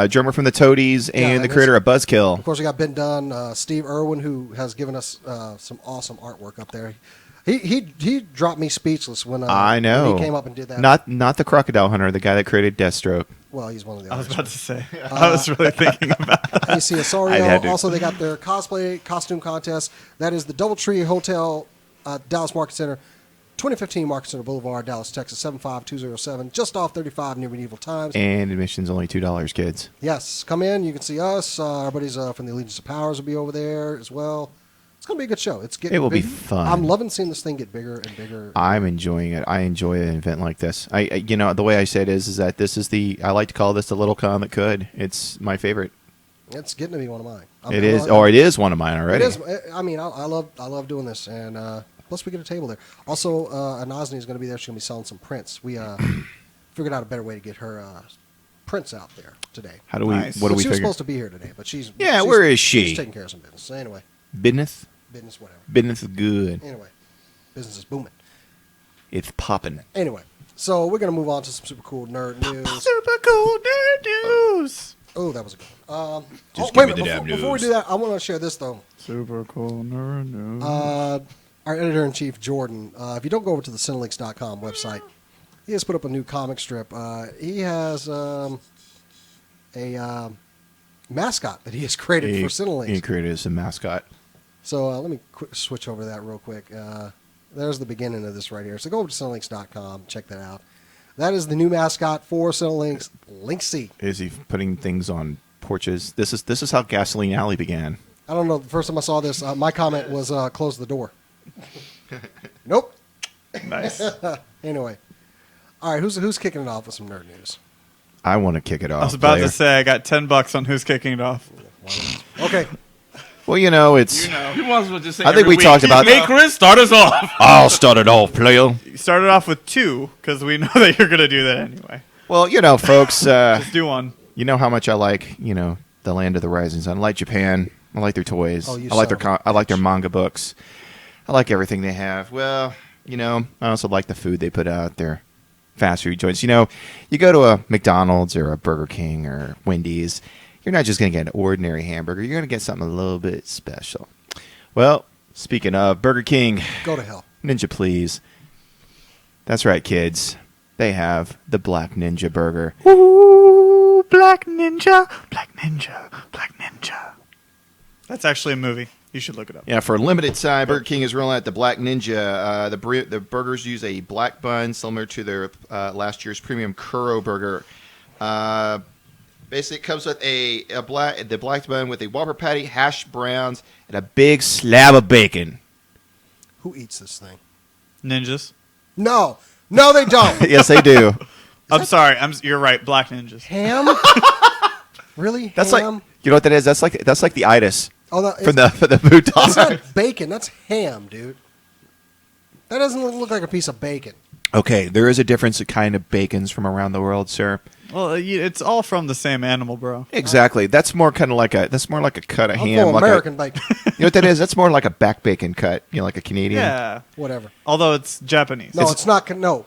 Drummer from the Toadies and the creator of Buzzkill. Of course, we got Ben Dunn, Steve Irwin, who has given us some awesome artwork up there. He dropped me speechless when I know. when he came up and did that. Not the Crocodile Hunter, the guy that created Deathstroke. Well, he's one of the. I was artists. about to say. I was really thinking about that. You see I Osorio. had to. Also, they got their cosplay costume contest. That is the DoubleTree Hotel, Dallas Market Center, 2015 Market Center Boulevard, Dallas, Texas 75207, just off 35 near Medieval Times. And admission's only $2, kids. Yes, come in. You can see us. Our buddies from the Allegiance of Powers will be over there as well. It's going to be a good show. It's getting. It will be big. fun. I'm loving seeing this thing get bigger and bigger. I'm enjoying it. I enjoy an event like this. I the way I say it is that this is I like to call this the little con that could. It's my favorite. It's getting to be one of mine. It is one of mine already. It is. I mean, I love doing this, and plus we get a table there. Also, Anasni is going to be there. She's going to be selling some prints. We figured out a better way to get her prints out there today. How do we? Nice. What do we She was figure? supposed to be here today, but she's Where is she? She's taking care of some business. So anyway, Business. whatever. Business is good. Anyway, business is booming. It's popping. Anyway, so we're going to move on to some super cool nerd news. Super cool nerd news. Oh, that was a good one. Just wait a give me the minute, damn before we news. do that, I want to share this though. Super cool nerd news. Our editor-in-chief, Jordan, if you don't go over to the Cinelinks.com website, he has put up a new comic strip. He has a mascot that he has created for He Cinelinks. created us a mascot. So let me switch over to that real quick. There's the beginning of this right here. So go over to Cinelinks.com, check that out. That is the new mascot for Cinelinks, Linksy. Is he putting things on porches? This is how Gasoline Alley began. I don't know. The first time I saw this, my comment was close the door. Nope. Nice. Anyway. All right, who's kicking it off with some nerd news? I want to kick it off. I was about player. to say I got $10 on who's kicking it off. Okay. Well, it's. He wants to just say I think every we week, talked about. Hey, Chris, start us off. I'll start it off, player. You started off with 2 because we know that you're going to do that anyway. Well, folks. Just do one. You know how much I like, the land of the rising sun. I like Japan. I like their toys. Oh, you I like their son of a I like their manga books. I like everything they have. Well, I also like the food they put out. Their fast food joints. You go to a McDonald's or a Burger King or Wendy's. You're not just going to get an ordinary hamburger. You're going to get something a little bit special. Well, speaking of Burger King, Go to hell. Ninja, please. That's right, kids. They have the Black Ninja Burger. Ooh, Black Ninja, Black Ninja, Black Ninja. That's actually a movie. You should look it up. Yeah, for a limited time, Burger King is rolling out the Black Ninja. The burgers use a black bun similar to their last year's premium Churro burger. Basically, it comes with the black bun with a Whopper patty, hash browns, and a big slab of bacon. Who eats this thing? Ninjas. No, they don't. Yes, they do. I'm sorry. You're right. Black ninjas. Ham? Really? That's ham? like, you know what that is? That's like the itis Oh, no, from the food that's dog. not bacon. That's ham, dude. That doesn't look like a piece of bacon. Okay, there is a difference of kind of bacons from around the world, sir. Well, it's all from the same animal, bro. Exactly. That's more like a cut of I'm ham. for Like American bacon. you know what that is? That's more like a back bacon cut. You know, like a Canadian. Yeah. Whatever. Although it's Japanese. No, it's not. No.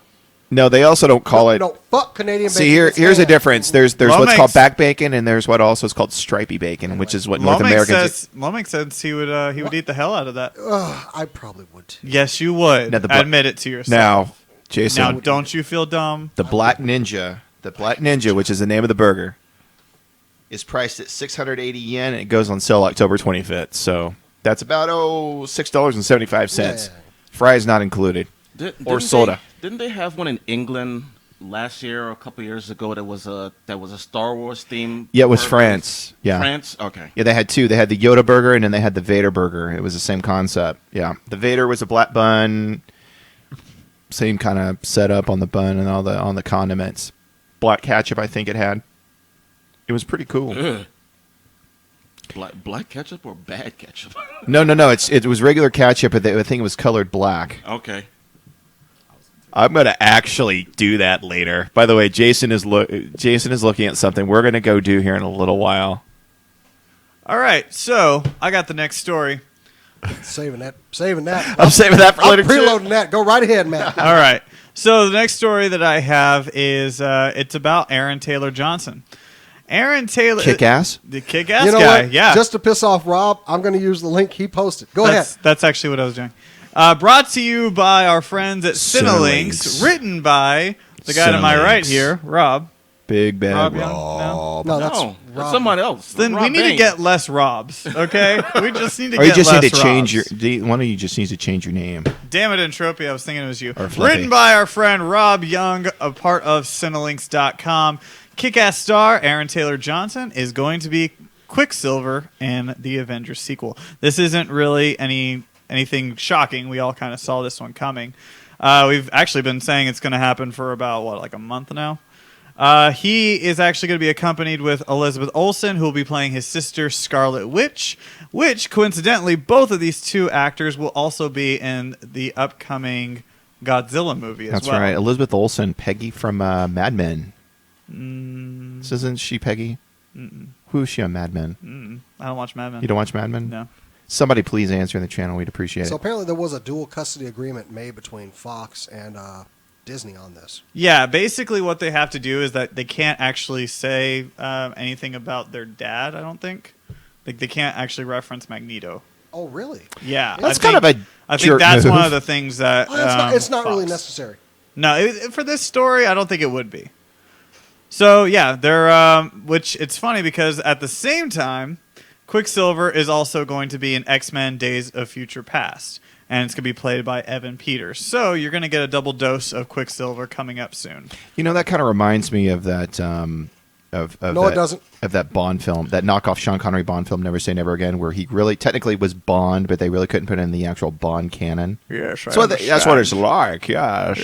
No, they also don't call it. No, fuck Canadian bacon. See, It's here's a ham. difference. There's what's Lomax- called back bacon, and there's what also is called stripy bacon, which is what North Americans. Lomax says he would eat the hell out of that. I probably would too. Yes, you would. Now, Admit it to yourself. Now, Jason, Now, don't you feel dumb? the Black Ninja, which is the name of the burger, is priced at 680 yen, and it goes on sale October 25th. So that's about $6.75. Yeah. Fries not included, or soda. Didn't they have one in England last year or a couple years ago that was a Star Wars theme? Yeah, it was burger? France. Yeah, France. Okay. Yeah, they had two. They had the Yoda burger, and then they had the Vader burger. It was the same concept. Yeah, the Vader was a black bun, same kind of setup on the bun and all on the condiments. Black ketchup, I think it had. It was pretty cool. Ugh. Black ketchup or bad ketchup? No. It was regular ketchup, but I think it was colored black. Okay. I'm gonna actually do that later. By the way, Jason is looking at something we're gonna go do here in a little while. All right, so I got the next story. Saving that. I'm saving that for later. I'm preloading that. Go right ahead, Matt. All right. So the next story that I have is it's about Aaron Taylor Johnson. Aaron Taylor, Kick-ass? the kick-ass You know guy. what? Yeah, Just to piss off Rob, I'm going to use the link he posted. Go ahead. That's actually what I was doing. Brought to you by our friends at Cinelinx, written by the guy to my right here, Rob. Big bad Rob Rob. Young? No, that's That's Rob. someone else. Then Rob we need Bain. to get less Robs, okay? We just need to Or get you just less need to change Robs. one of you just needs to change your name. Damn it, Entropy. I was thinking it was you. Or Fluffy. Written by our friend Rob Young, a part of Cinelinx.com. Kick-ass star Aaron Taylor Johnson is going to be Quicksilver in the Avengers sequel. This isn't really anything shocking. We all kind of saw this one coming. We've actually been saying it's going to happen for about, like a month now? He is actually going to be accompanied with Elizabeth Olsen, who will be playing his sister Scarlet Witch, which, coincidentally, both of these two actors will also be in the upcoming Godzilla movie as That's well. right. Elizabeth Olsen, Peggy from Mad Men. Isn't she Peggy? Who is she on Mad Men? I don't watch Mad Men. You don't watch Mad Men? No. Somebody please answer in the channel. We'd appreciate So it. apparently there was a dual custody agreement made between Fox and Disney on this. Yeah, basically what they have to do is that they can't actually say anything about their dad, I don't think. Like, they can't actually reference Magneto. Oh, really? Yeah. That's I kind think- of a I think jerk that's move. one of the things that... Well, it's not really Fox. necessary. No, for this story, I don't think it would be. So yeah, they're which it's funny because at the same time, Quicksilver is also going to be in X-Men: Days of Future Past, and it's going to be played by Evan Peters. So you're going to get a double dose of Quicksilver coming up soon. You know, that kind of reminds me of that. Of No, that, it doesn't. Of that Bond film, that knockoff Sean Connery Bond film, Never Say Never Again, where he really technically was Bond, but they really couldn't put it in the actual Bond canon. Yes, So that's what it's like. Yes.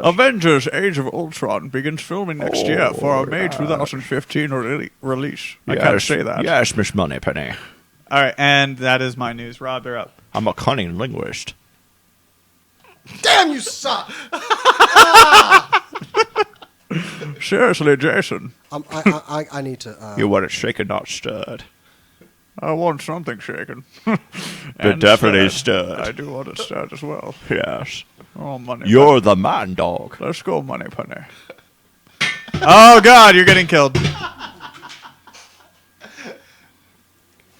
Avengers: Age of Ultron begins filming next year for a May yes. 2015 release. I Yes. can't say that. Yes, Miss Moneypenny. All right, and that is my news. Rob, you're up. I'm a cunning linguist. Damn, you suck! Seriously, Jason. I need to... You want it shaken, not stirred. I want something shaken. But And definitely stirred. stirred. I do want it stirred as well. Yes. Oh, money. You're the man dog. Let's go, money penny. Oh, God, you're getting killed.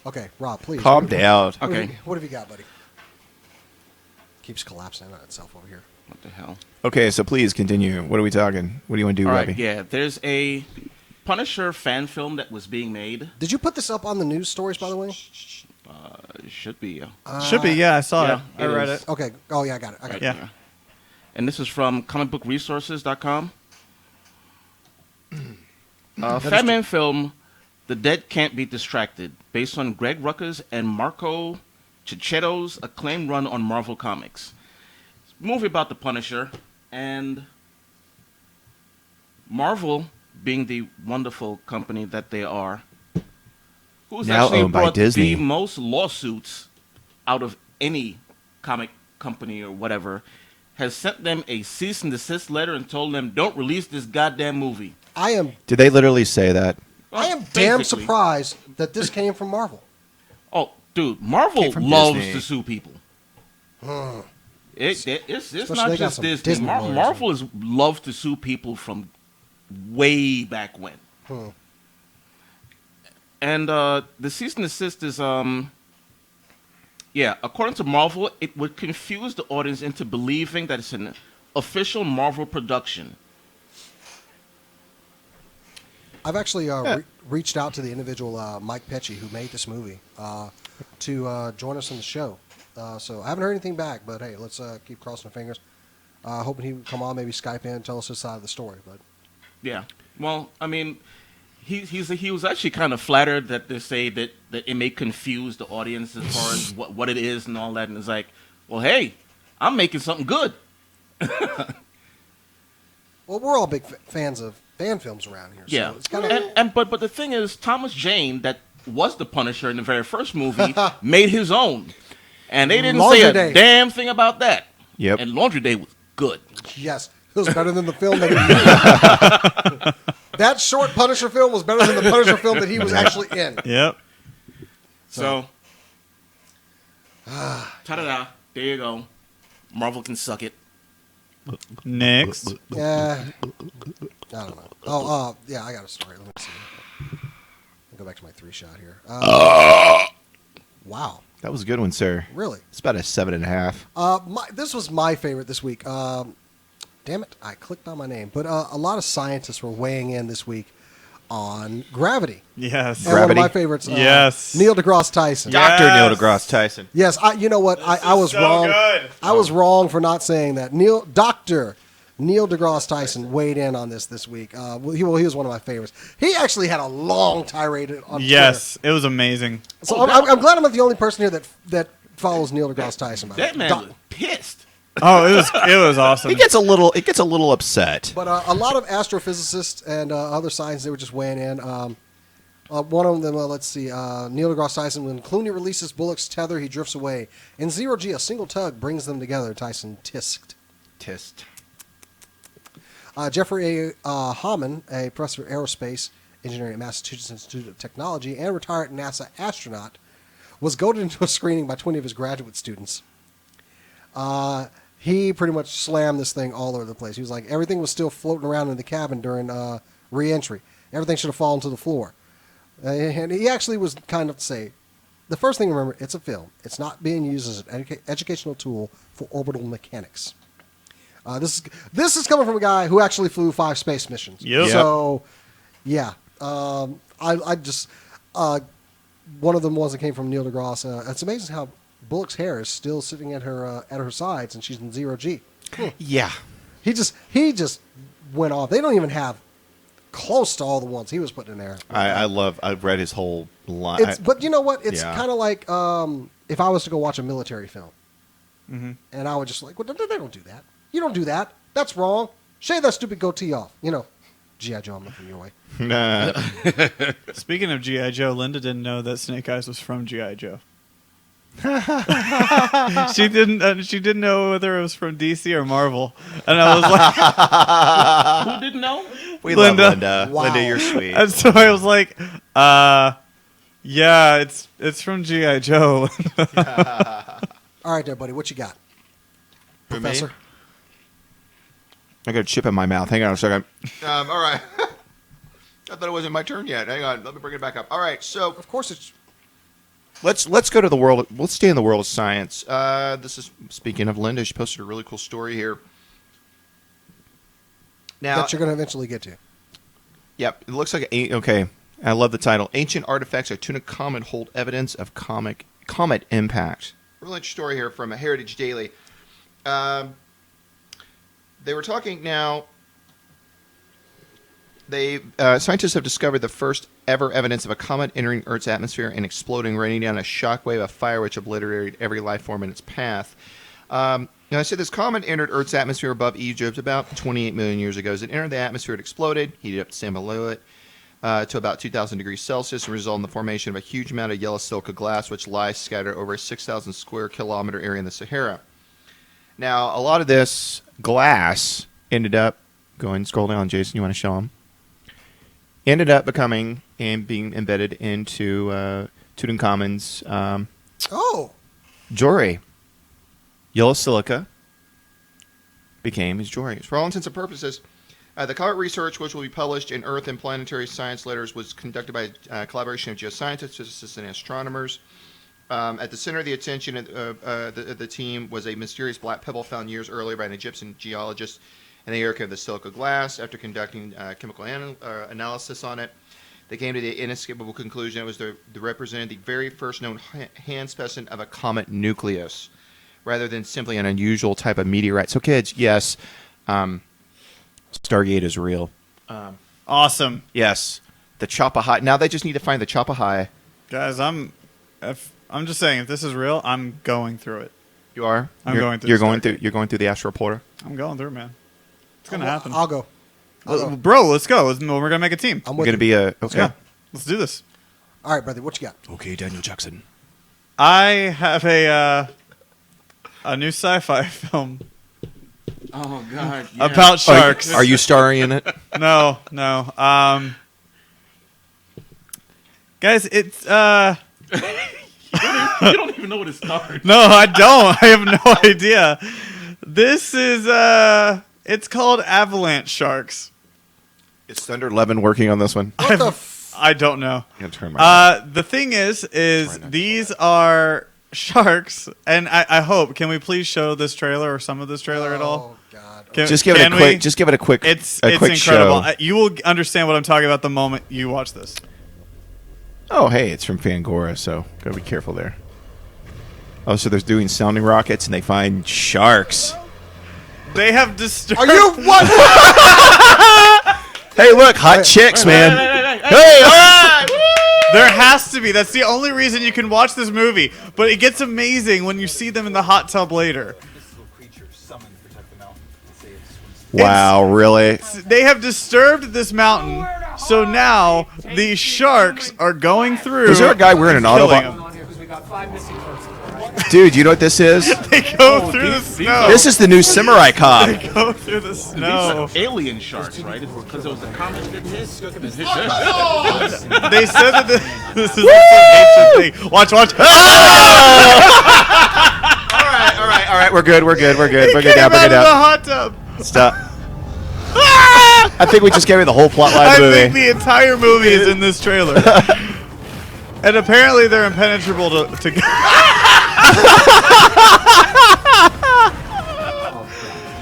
Okay, Rob, please. Calm down. Okay. What have you got, buddy? Keeps collapsing on itself over here. What the hell? Okay, so please continue. What are we talking? What do you want to do, All Robbie? right, yeah. There's a Punisher fan film that was being made. Did you put this up on the news stories, by the way? It should be. Should be, yeah. I saw yeah, it. I read is. it. Okay. Oh yeah, I got it. I got it. Yeah. And this is from comicbookresources.com. Fat Man film, The Dead Can't Be Distracted, based on Greg Rucka's and Marco Cicchetto's acclaimed run on Marvel Comics. It's a movie about the Punisher, and Marvel, being the wonderful company that they are, who's Now actually owned by brought Disney. the most lawsuits out of any comic company or whatever, has sent them a cease and desist letter and told them, don't release this goddamn movie. Did they literally say that? I am damn Basically. surprised that this came from Marvel. Oh, dude, Marvel Came from loves Disney. to sue people. It's Especially not they got just some Disney. Disney lawyers. Marvel has loved to sue people from way back when. And the cease and desist is, according to Marvel, it would confuse the audience into believing that it's an official Marvel production. I've actually reached out to the individual Mike Pecci who made this movie to join us on the show. So I haven't heard anything back, but hey, let's keep crossing our fingers. Hoping he would come on, maybe Skype in, tell us his side of the story. But Yeah. Well, I mean, he was actually kind of flattered that they say that it may confuse the audience as far as what it is and all that. And it's like, well, hey, I'm making something good. well, we're all big fans of fan films around here. Yeah. So it's kind of But the thing is, Thomas Jane, that was the Punisher in the very first movie, made his own. And they didn't Laundry say a Day. damn thing about that. Yep. And Laundry Day was good. yes, it was better than the film that he made. That short Punisher film was better than the Punisher film that he was actually in. Yep. So, ta-da-da. There you go. Marvel can suck it. Next. Yeah, I don't know. Oh, yeah, I got a story. Let me see. I'll go back to my 3-shot here. Wow. That was a good one, sir. Really? It's about a 7.5. This was my favorite this week. Damn it, I clicked on my name. But a lot of scientists were weighing in this week on gravity. Yes. And one of Gravity? my favorites, Yes. Neil deGrasse Tyson. Yeah. Dr. Neil deGrasse Tyson. Yes, you know what? I was so wrong. good. I was wrong for not saying that. Dr. Neil deGrasse Tyson weighed in on this week. He was one of my favorites. He actually had a long tirade on Yes. It was amazing. Twitter. So I'm glad I'm not the only person here that follows Neil deGrasse Tyson. By the That way. man was pissed. Oh, it was awesome. It gets a little upset. But a lot of astrophysicists and other scientists, they were just weighing in. One of them, let's see, Neil deGrasse Tyson, when Clooney releases Bullock's tether, he drifts away. In Zero G, a single tug brings them together, Tyson tisked. Jeffrey A. Hammond, a professor of aerospace engineering at Massachusetts Institute of Technology and retired NASA astronaut, was goaded into a screening by 20 of his graduate students. He pretty much slammed this thing all over the place. He was like, everything was still floating around in the cabin during re-entry. Everything should have fallen to the floor. And he actually was kind of to say, the first thing to remember, it's a film. It's not being used as an educational tool for orbital mechanics. This is coming from a guy who actually flew 5 space missions. Yep. So, yeah. I just one of them was that came from Neil deGrasse. It's amazing how Bullock's hair is still sitting at her sides, and she's in 0 G. Yeah. He just went off. They don't even have close to all the ones he was putting in there. I've read his whole line. But you know what? It's Yeah. kind of like if I was to go watch a military film, Mm-hmm. and I would just like, well, they don't do that. You don't do that. That's wrong. Shave that stupid goatee off. You know, G.I. Joe, I'm looking your way. Speaking of G.I. Joe, Linda didn't know that Snake Eyes was from G.I. Joe. She didn't know whether it was from DC or Marvel, and I was like, Who didn't know? We Linda. love Linda. Wow. Linda, you're sweet. and so I was like, yeah, it's from G.I. Joe. All right, there, buddy. What you got, For me? Professor? I got a chip in my mouth. Hang on a second. All right. I thought it wasn't my turn yet. Hang on. Let me bring it back up. All right. So Of course, it's let's go to the world. Let's stay in the world of science. This is speaking of Linda. She posted a really cool story here. Now, that you're going to eventually get to. yep. It looks like okay. I love the title. Ancient artifacts at Tutankhamun hold evidence of comic comet impact. Real interesting story here from a Heritage Daily. They were talking now. Scientists have discovered the first ever evidence of a comet entering Earth's atmosphere and exploding, raining down a shockwave of fire which obliterated every life form in its path. I said this comet entered Earth's atmosphere above Egypt about 28 million years ago. As it entered the atmosphere, it exploded, heated up to stand below it to about 2,000 degrees Celsius, and resulted in the formation of a huge amount of yellow silica glass, which lies scattered over a 6,000 square kilometer area in the Sahara. Now, a lot of this glass ended up scroll down, Jason. You want to show them? Ended up becoming and being embedded into Tutankhamun's jewelry. Yellow silica became his jewelry. For all intents and purposes, the comet research, which will be published in Earth and Planetary Science Letters, was conducted by a collaboration of geoscientists, physicists, and astronomers. At the center of the attention of the team was a mysterious black pebble found years earlier by an Egyptian geologist in the area of the silica glass. After conducting chemical analysis on it, they came to the inescapable conclusion it was represented the very first known hand specimen of a comet nucleus, rather than simply an unusual type of meteorite. So, kids, yes, Stargate is real. Awesome. Yes, the Chapahai. Now they just need to find the Chapahai. Guys, I'm just saying, if this is real, I'm going through it. You are. You're going through the Astro Porter. I'm going through, man. It's gonna happen. I'll go. Bro, let's go. We're gonna make a team. I'm We're gonna be a okay. Yeah, let's do this. All right, brother. What you got? Okay, Daniel Jackson. I have a new sci-fi film Oh God! Yeah. about sharks. Are you starring in it? No. Guys, it's You don't even know what it starts. No, I don't. I have no idea. This is it's called Avalanche Sharks. Is Thunder 11 working on this one? I don't know. I'm gonna turn my The thing is these are sharks, and I hope. Can we please show this trailer or some of this trailer at all? Oh God! just give it a quick. It's quick incredible. show. You will understand what I'm talking about the moment you watch this. Oh, hey, it's from Fangora, so gotta be careful there. Oh, so they're doing sounding rockets and they find sharks. They have disturbed. Are you what? Hey, look, hot chicks, man. Hey, all right. There has to be. That's the only reason you can watch this movie. But it gets amazing when you see them in the hot tub later. Wow, really? They have disturbed this mountain, so now the sharks are going through. Was there a guy wearing an Autobot? Dude, you know what this is? They go through the snow. This is the new Samurai Cop. They go through the snow. These are alien sharks, right? Because it was a comet that hit. They said that this is some ancient thing. Watch. All right. We're good. Bring it down. Out of the hot tub. Stop. I think we just gave you the whole plot line of the movie. I think the entire movie is in this trailer. And apparently they're impenetrable to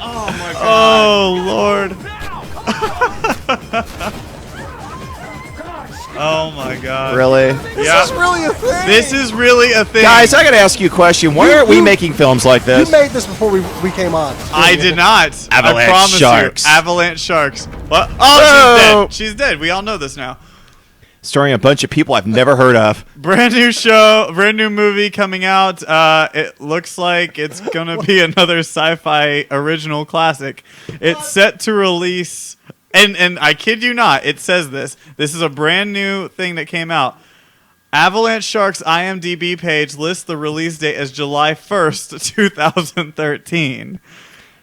Oh my God! Oh Lord! Oh my God! Really? Yeah. This is really a thing. This is really a thing, Guys, I gotta ask you a question. Why aren't we making films like this? You made this before we came on. I did not. Avalanche I promise sharks. you. Avalanche sharks. What? Oh, she's dead. We all know this now. Starring a bunch of people I've never heard of. Brand new show, brand new movie coming out. It looks like it's gonna be another sci-fi original classic. It's set to release, and I kid you not, it says this. This is a brand new thing that came out. Avalanche Sharks IMDb page lists the release date as July 1st, 2013.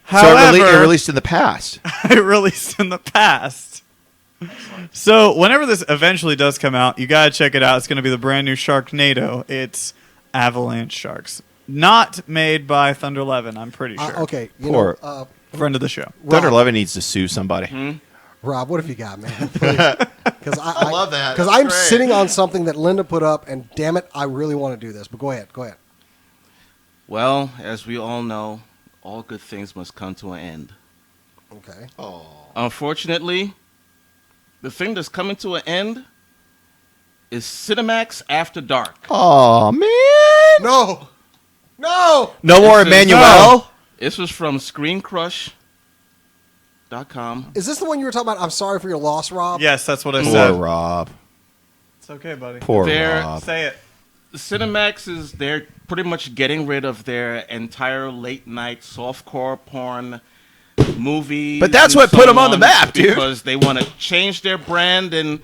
However, So it released in the past. it released in the past. So whenever this eventually does come out, you gotta check it out. It's gonna be the brand new Sharknado. It's Avalanche Sharks, not made by Thunder 11. I'm pretty sure. Okay. Poor friend of the show. Thunder 11 needs to sue somebody. Rob, what have you got, man? Because I love that. Because That's I'm great. sitting on something that Linda put up, and damn it, I really want to do this. But go ahead. Well, as we all know, all good things must come to an end. Okay. Oh. Unfortunately, the thing that's coming to an end is Cinemax After Dark. Oh man. No. No. No more This is- Emmanuel. This was from ScreenCrush.com. Is this the one you were talking about? I'm sorry for your loss, Rob. Yes, that's what I Poor said. Rob. It's okay, buddy. Poor There- Rob. Say it. Cinemax is they're pretty much getting rid of their entire late night softcore porn movies. But that's and what put so 'em on the map, dude. Because they want to change their brand and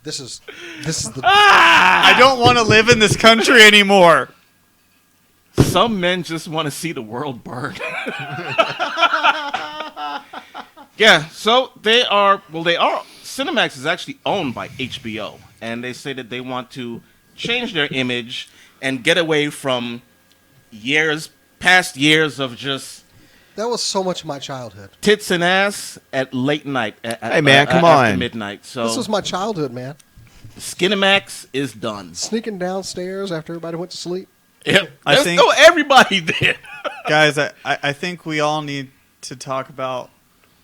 This is the I don't want to live in this country anymore. some men just want to see the world burn. Yeah, so they are. Cinemax is actually owned by HBO, and they say that they want to change their image and get away from past years of just that was so much of my childhood. tits and ass at late night. Hey, man, come after on. midnight. So This was my childhood, man. Skinemax is done. Sneaking downstairs after everybody went to sleep. Yep. I Let's think- go, everybody did. Guys, I think we all need to talk about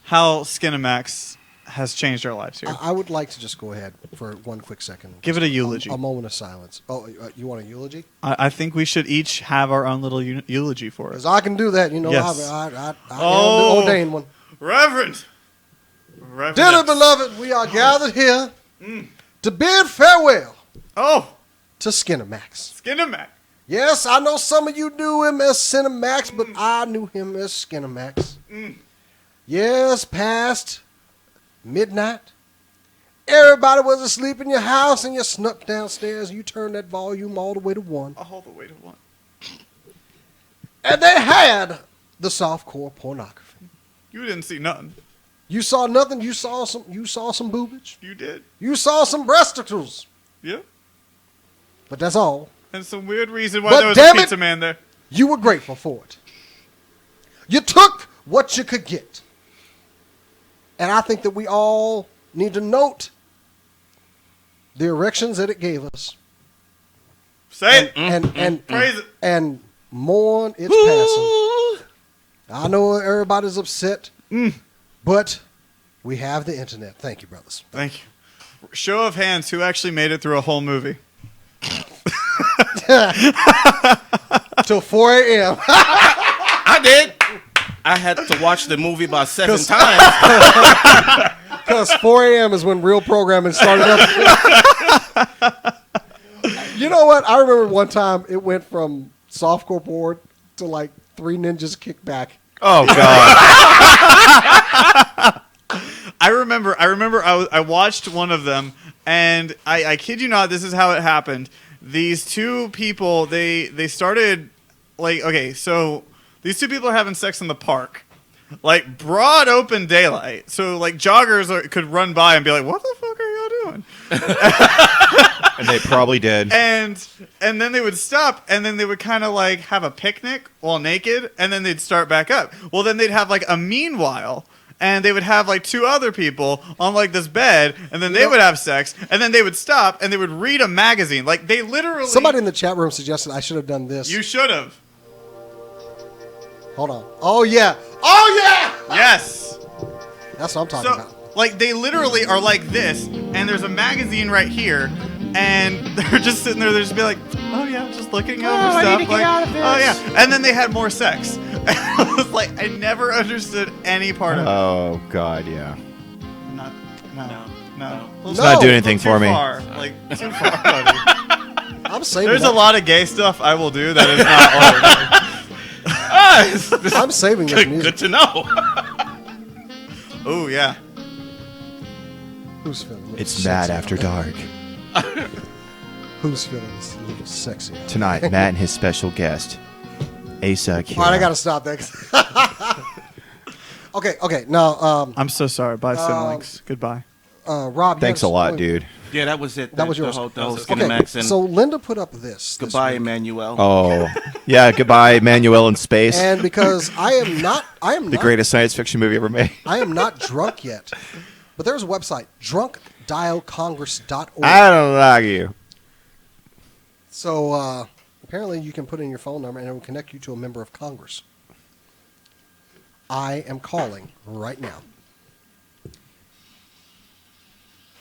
how Skinemax has changed our lives here. I would like to just go ahead for one quick second. Give it a eulogy. A moment of silence. Oh, you want a eulogy? I think we should each have our own little eulogy for us. Because I can do that. You know, Yes. I am Oh. the ordained one. Reverend! Dearly beloved, we are gathered here to bid farewell Oh, to Skinemax. Skinemax. Yes, I know some of you knew him as Cinemax, but I knew him as Skinemax. Yes, past midnight. Everybody was asleep in your house and you snuck downstairs. You turned that volume all the way to 1. All the way to 1. And they had the softcore pornography. You didn't see nothing. You saw nothing. You saw some boobage. You did. You saw some breasticles. Yeah. But that's all. And some weird reason why But there was a damn it- pizza man there. You were grateful for it. You took what you could get. And I think that we all need to note the erections that it gave us. Say it. And Praise it. and mourn its passing. I know everybody's upset, but we have the internet. Thank you, brothers. Thank you. Show of hands, who actually made it through a whole movie? Till 4 a.m. I did. I had to watch the movie about 7 times. Because 4 a.m. is when real programming started up. You know what? I remember one time it went from softcore porn to like Three Ninjas Kickback. Oh God. I remember I watched one of them, and I kid you not, this is how it happened. These two people, they started, like, okay, so these two people are having sex in the park. Like, broad open daylight. So, like, joggers could run by and be like, what the fuck are y'all doing? And they probably did. And then they would stop, and then they would kind of, like, have a picnic while naked, and then they'd start back up. Well, then they'd have, like, a meanwhile, and they would have, like, 2 other people on, like, this bed, and then they would have sex, and then they would stop, and they would read a magazine. Like, they literally... Somebody in the chat room suggested I should have done this. You should have. Hold on. Oh, yeah. Oh, yeah! Yes. That's what I'm talking about. Like, they literally are like this, and there's a magazine right here, and they're just sitting there, they're just be like, oh yeah, I'm just looking over I stuff. need to get Like, out of this. oh yeah. And then they had more sex. I was like, I never understood any part of it. Oh God, yeah. No. It's not doing anything for me. Far. Like, too far, buddy. I'm saving There's that. a lot of gay stuff I will do that is not ordinary. I'm saving this music. Good to know. Oh yeah. Who's feeling It's sexy Matt out After there? Dark. Who's feeling this a little sexy out Tonight, there? Matt and his special guest, Asa Akira. All right, I got to stop that. Okay. Now, I'm so sorry. Bye, Cinelinks. Goodbye. Rob. Thanks a lot, dude. Yeah, that was it. That was yours. The whole Okay, Skinemax and so Linda put up this goodbye, week. Emmanuel. Oh, yeah. Goodbye, Manuel in space. And because I am not the greatest science fiction movie ever made. I am not drunk yet. But there's a website, drunkdialcongress.org. I don't like you. So apparently you can put in your phone number and it will connect you to a member of Congress. I am calling right now.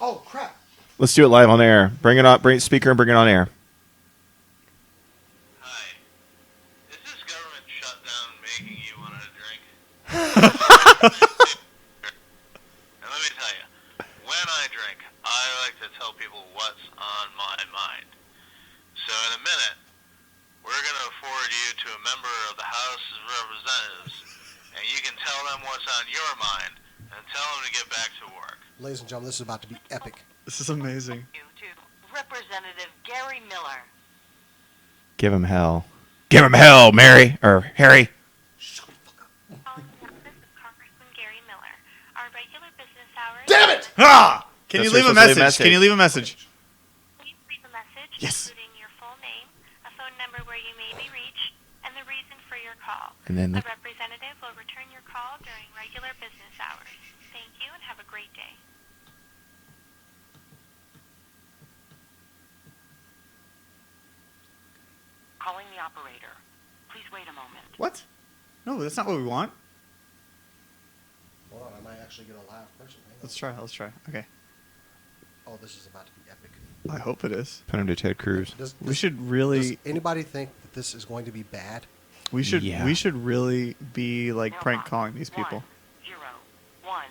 Oh, crap. Let's do it live on air. Bring it on. Bring speaker and bring it on air. And let me tell you, when I drink, I like to tell people what's on my mind. So in a minute, we're going to forward you to a member of the House of Representatives, and you can tell them what's on your mind and tell them to get back to work. Ladies and gentlemen, this is about to be epic. This is amazing. Representative Gary Miller. Give him hell. Give him hell, Mary or Harry. Damn it! Ah! Can you That's leave a supposed to leave a message? Can you leave a message? Please leave a message, Yes. including your full name, a phone number where you may be reached, and the reason for your call. And then a representative will return your call during regular business hours. Thank you and have a great day. Calling the operator. Please wait a moment. What? No, that's not what we want. Hold on, I might actually get a live person. Hang on. Let's try. Let's try. Okay. Oh, this is about to be epic. I hope it is. Put him to Ted Cruz. We should really. Does anybody think that this is going to be bad? We should. Yeah. We should really be like prank calling these people. 101.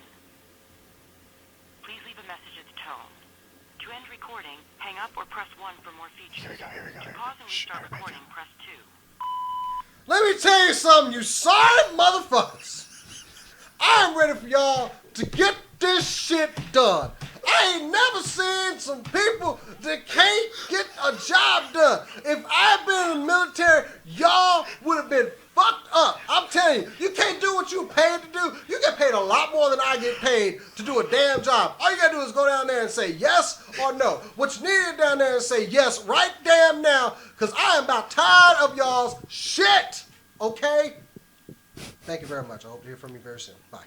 Please leave a message at the tone. To end recording, hang up or press 1 for more features. Here we go. Here we go. To pause and restart recording, press 2. Let me tell you something, you sorry motherfuckers. I'm ready for y'all to get this shit done. I ain't never seen some people that can't get a job done. If I'd been in the military, y'all would have been fucked up. I'm telling you, you can't do what you're paid to do. You get paid a lot more than I get paid to do a damn job. All you gotta do is go down there and say yes or no. What you need to down there and say yes right damn now, because I am about tired of y'all's shit. Okay? Thank you very much. I hope to hear from you very soon. Bye.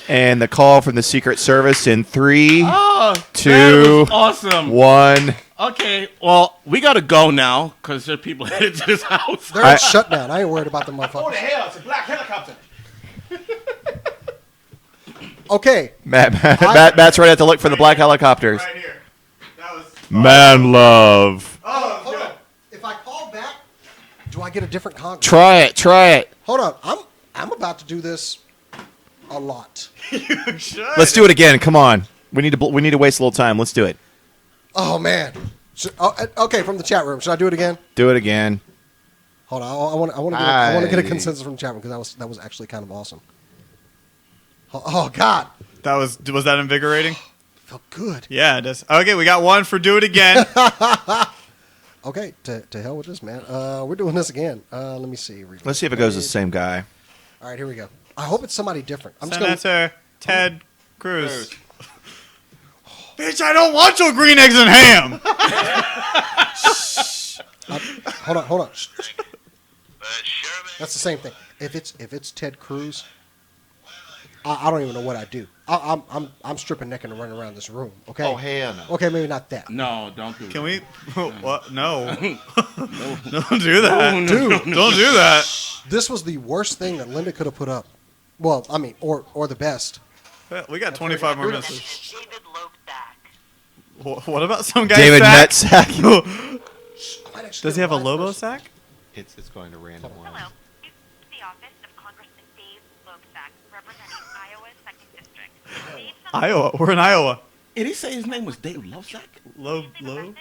And the call from the Secret Service in 3, Oh, 2, that was awesome. 1. Okay, well, we gotta go now because there are people headed to this house. They're in shutdown. I ain't worried about the motherfuckers. hell, it's a black helicopter. Okay. Matt's ready to look for the black helicopters. Right here. That was. Man love. Oh, Hold on. If I call back, do I get a different Congress? Try it. Try it. Hold on. I'm about to do this a lot. You should. Let's do it again. Come on. We need to waste a little time. Let's do it. Oh man. Okay, from the chat room. Should I do it again? Do it again. Hold on. I want to get a consensus from the chat room because that was actually kind of awesome. Oh God. Was that invigorating? Felt good. Yeah, it does. Okay, we got one for do it again. Okay, to hell with this, man. We're doing this again. Let me see. Let's see if it goes to the same guy. All right, here we go. I hope it's somebody different. I'm Senator Ted Cruz. Bitch, I don't want your green eggs and ham. Hold on. Shh. That's the same thing. If it's Ted Cruz, I don't even know what I do. I'm stripping naked and running around this room. Okay. Oh hell no. Okay, maybe not that. No, don't do that. Can we? What? No. Don't do that. No, Dude, Don't do that. This was the worst thing that Linda could have put up. Well, I mean, or the best. We got 25 more minutes. David Loebsack. What about some guy? David sack? Does he have a Lobo sack? It's going to random one. Hello. This is the office of Congressman Dave Loebsack, representing Iowa's 2nd District. Dave's on Iowa. We're in Iowa. Did he say his name was Dave Lovesack? Lob.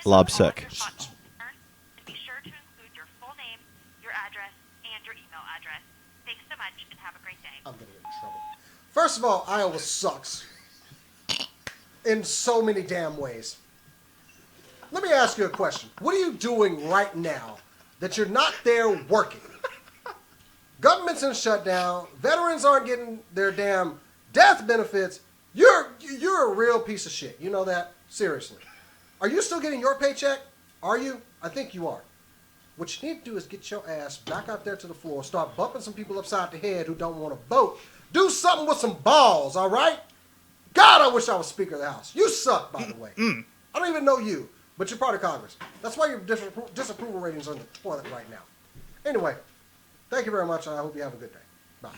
Lobsuck. And be sure to include your full name, your address, and your email address. Thanks so much and have a great day. I'm gonna get in trouble. First of all, Iowa sucks in so many damn ways. Let me ask you a question. What are you doing right now that you're not there working? Government's in shutdown. Veterans aren't getting their damn death benefits. You're a real piece of shit. You know that? Seriously. Are you still getting your paycheck? Are you? I think you are. What you need to do is get your ass back out there to the floor, start bumping some people upside the head who don't want to vote. Do something with some balls, all right? God, I wish I was Speaker of the House. You suck, by the way. I don't even know you, but you're part of Congress. That's why your disapproval ratings are in the toilet right now. Anyway, thank you very much. I hope you have a good day. Bye.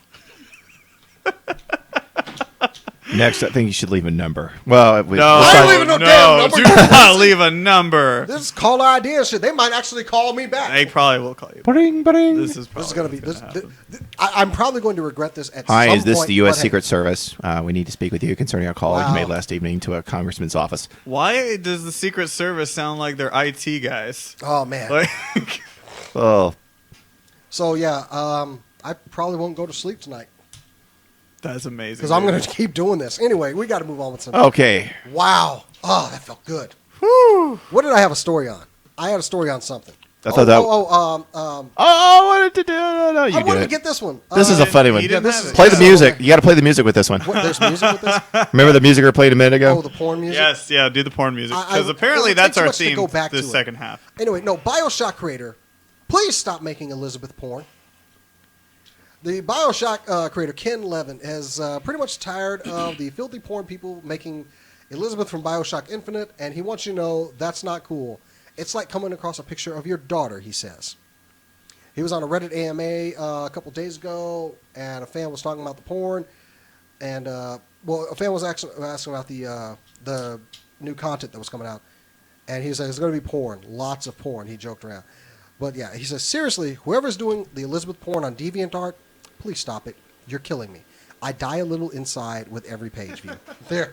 Next, I think you should leave a number. Well, I ain't leaving no damn number. Do not leave a number. This is caller ID and shit. They might actually call me back. They probably will call you. Bring, bring. This is going to be. I'm probably going to regret this at some Hi, point. is this the U.S. but hey, Secret Service? We need to speak with you concerning a call Wow. you made last evening to a congressman's office. Why does the Secret Service sound like they're IT guys? Oh man. Like, Oh, So yeah, I probably won't go to sleep tonight that's amazing. because I'm dude. going to keep doing this. Anyway, we got to move on with something. okay. Wow. Oh, that felt good. Whew. What did I have a story on? I had a story on something. I thought that. I wanted to do. No, you I do wanted it. to get this one. This is a funny one. He didn't this have is- it. Play the Yeah. music. You got to play the music with this one. What, there's music with this? Remember the music we played a minute ago? Oh, the porn music? Yes, yeah, do the porn music. I- Because it apparently would take that's too our much to theme go back this to it. second half. Anyway, no, BioShock creator, please stop making Elizabeth porn. The BioShock creator, Ken Levin, is pretty much tired of the filthy porn people making Elizabeth from BioShock Infinite, and he wants you to know that's not cool. It's like coming across a picture of your daughter, he says. He was on a Reddit AMA a couple days ago, and a fan was talking about the porn, and, a fan was asking about the new content that was coming out, and he said, there's going to be porn, lots of porn, he joked around. But yeah, he says, seriously, whoever's doing the Elizabeth porn on DeviantArt, please stop it. You're killing me. I die a little inside with every page view. There.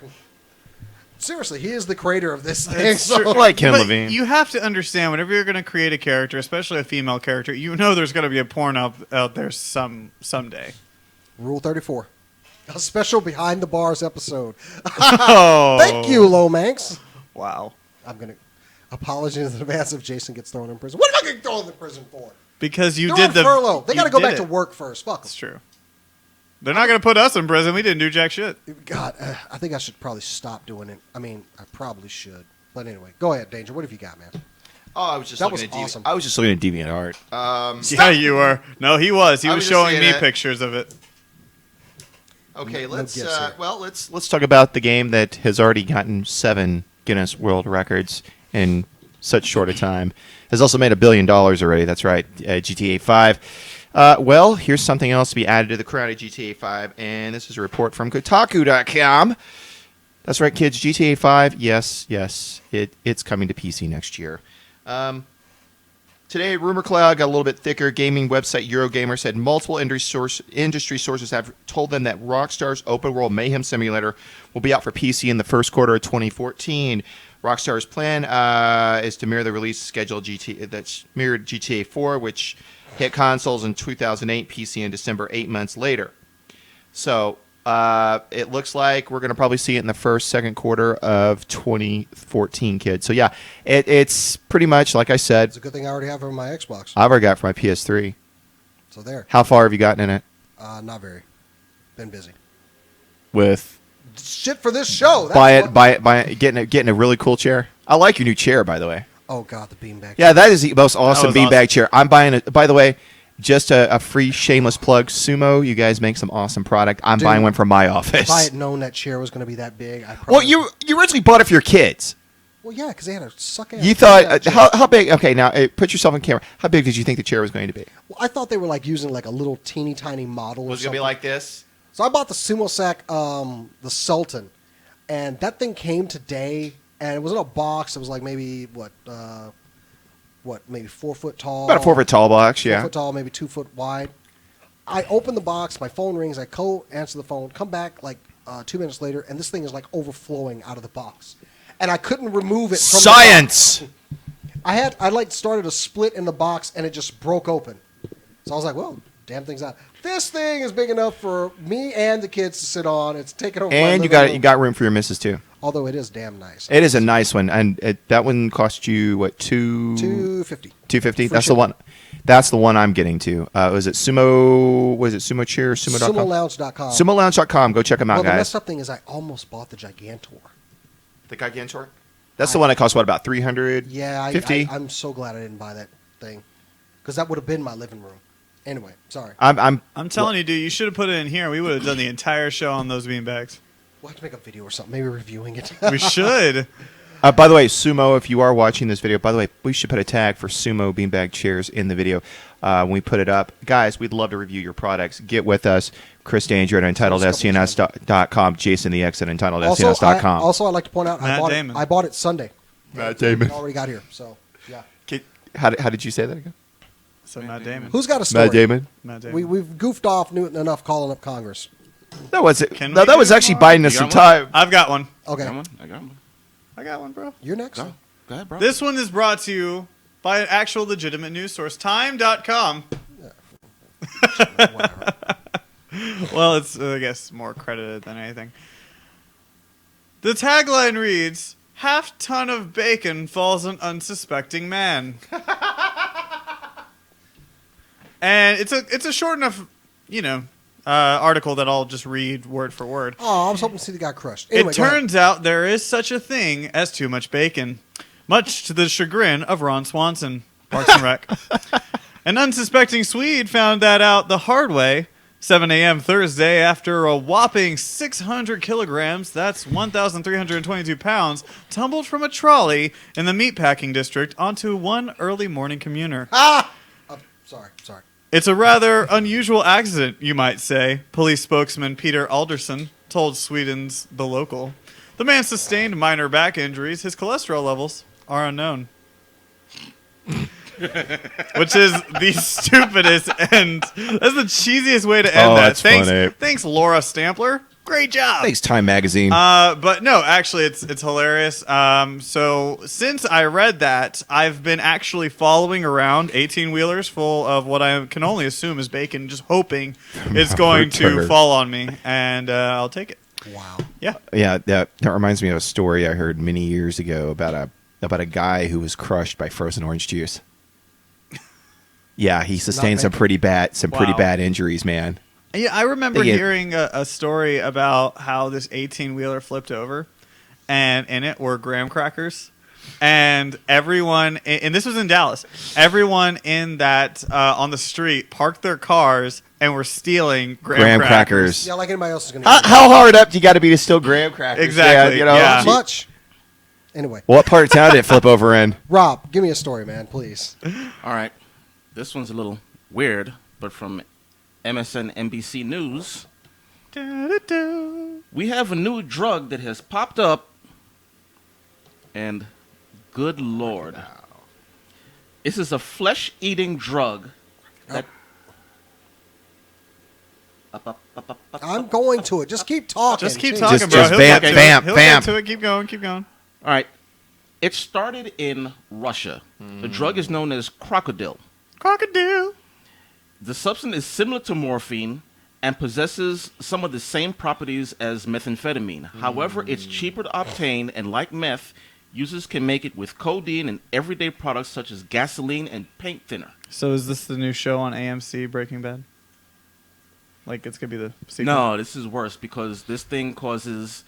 Seriously, he is the creator of this thing. It's true. I like Ken But Levine. you have to understand, whenever you're going to create a character, especially a female character, you know there's going to be a porn out there someday. Rule 34. A special Behind the Bars episode. Oh. Thank you, Lomax. Wow. I'm going to apologize in advance if Jason gets thrown in prison. What am I getting thrown in prison for? Because you They're did on the furlough. They you got to go did back it. to work first. Fuck 'em. That's true. They're not going to put us in prison. We didn't do jack shit. God, I think I should probably stop doing it. I mean, I probably should. But anyway, go ahead, Danger. What have you got, man? Oh, I was just That looking was at awesome. I was just looking at DeviantArt. Yeah, you were. No, he was. He I was was just showing saying me that. pictures of it. Okay, No let's gifts here. let's talk about the game that has already gotten 7 Guinness World Records in such short a time. Has also made $1 billion already. That's right, GTA 5. Well, here's something else to be added to the crown of GTA 5, and this is a report from Kotaku.com. That's right, kids. GTA 5. Yes, it's coming to PC next year. Today, rumor cloud got a little bit thicker. Gaming website Eurogamer said multiple industry sources have told them that Rockstar's open world Mayhem Simulator will be out for PC in the first quarter of 2014. Rockstar's plan is to mirror the release schedule that's mirrored GTA 4, which hit consoles in 2008, PC in December, 8 months later. So it looks like we're going to probably see it in the second quarter of 2014, kids. So yeah, it's pretty much like I said. It's a good thing I already have it on my Xbox. I've already got it for my PS3. So there. How far have you gotten in it? Not very. Been busy. With Shit for this show. That's buy it, getting a really cool chair. I like your new chair, by the way. Oh God, the beanbag. Yeah, that is the most awesome was beanbag awesome. chair. I'm buying it. By the way, just a free shameless plug. Sumo, you guys make some awesome product. I'm Dude, buying one for my If office. I had known that chair was going to be that big, I probably. Well, you originally bought it for your kids. Well, yeah, because they had a suck ass. You thought how big? Okay, now put yourself on camera. How big did you think the chair was going to be? Well, I thought they were like using like a little teeny tiny model. Was or it going to be something. like this? So I bought the Sumo Sack, the Sultan, and that thing came today, and it was in a box. It was like maybe maybe 4 foot tall. About a 4 foot tall box, 4 yeah. foot tall, maybe 2 foot wide. I open the box, my phone rings, I answer the phone, come back like 2 minutes later, and this thing is like overflowing out of the box, and I couldn't remove it. From Science. The box. I like started a split in the box, and it just broke open. So I was like, well, damn thing's out. This thing is big enough for me and the kids to sit on. It's taken over. my And you living got room. room for your missus too. Although it is damn nice. It is a nice one, and that one cost you what $250. $250. That's shipping. the one. That's the one I'm getting to. Was it Sumo? Was it Sumo Chair? Sumo.com? SumoLounge.com. SumoLounge.com. Go check them out, Well, the guys. messed up thing is I almost bought the Gigantor. The Gigantor. That's the one that cost what, about $350? Yeah, I'm so glad I didn't buy that thing because that would have been my living room. Anyway, sorry. I'm telling you, dude, you should have put it in here. We would have done the entire show on those beanbags. We'll have to make a video or something, maybe reviewing it. We should. By the way, Sumo, if you are watching this video, by the way, we should put a tag for Sumo beanbag chairs in the video. when we put it up. Guys, we'd love to review your products. Get with us. Chris Danger at UntitledSCNS.com. Jason the X at UntitledSCNS.com. Also, I'd like to point out Matt Damon. I bought it Sunday. Matt Damon. It already got here, so yeah. How did you say that again? So Matt Damon. Who's got a story? Matt Damon. Matt Damon. We've goofed off enough calling up Congress. That was it. Can No, we that was do actually more? buying us You some got one? time. I've got one. Okay, I got one. I got one, bro. you're next. Go ahead, bro. This one is brought to you by an actual legitimate news source, Time.com. Whatever. Well, it's, I guess, more credited than anything. The tagline reads, "Half ton of bacon falls on unsuspecting man." And it's a short enough, article that I'll just read word for word. Oh, I was hoping to see the guy crushed. Anyway, It go ahead. turns out there is such a thing as too much bacon, much to the chagrin of Ron Swanson, Parks and Rec. An unsuspecting Swede found that out the hard way, 7 a.m. Thursday, after a whopping 600 kilograms, that's 1,322 pounds, tumbled from a trolley in the meatpacking district onto one early morning commuter. Sorry. It's a rather unusual accident, you might say, police spokesman Peter Alderson told Sweden's The Local. The man sustained minor back injuries. His cholesterol levels are unknown. Which is the stupidest and that's the cheesiest way to end that. That's funny. Thanks, Laura Stampler. Great job. Thanks, Time Magazine. But no, actually, it's hilarious. So since I read that, I've been actually following around 18-wheelers full of what I can only assume is bacon, just hoping it's going to Turd. fall on me, and I'll take it. Wow. Yeah. Yeah, that reminds me of a story I heard many years ago about a guy who was crushed by frozen orange juice. Yeah, he sustained some pretty bad injuries, man. Yeah, I remember They get- hearing a story about how this 18-wheeler flipped over, and in it were graham crackers. And everyone, and this was in Dallas, everyone in that on the street parked their cars and were stealing graham crackers. Yeah, like anybody else is going to. How hard up do you got to be to steal graham crackers? Exactly, Yeah, yeah. Not much. Anyway, What part of town did it flip over in? Rob, give me a story, man, please. All right. This one's a little weird, but from MSNBC News, we have a new drug that has popped up, and good Lord. This is a flesh-eating drug that... I'm going to it. Just keep talking. Just keep Jeez. talking, bro. Just He'll vamp, get to vamp, it. He'll vamp. get to it. Keep going, keep going. All right. It started in Russia. The drug is known as crocodile. Crocodile. The substance is similar to morphine and possesses some of the same properties as methamphetamine. However, it's cheaper to obtain, and like meth, users can make it with codeine and everyday products such as gasoline and paint thinner. So is this the new show on AMC, Breaking Bad? Like it's going to be the sequel? No, this is worse because this thing causes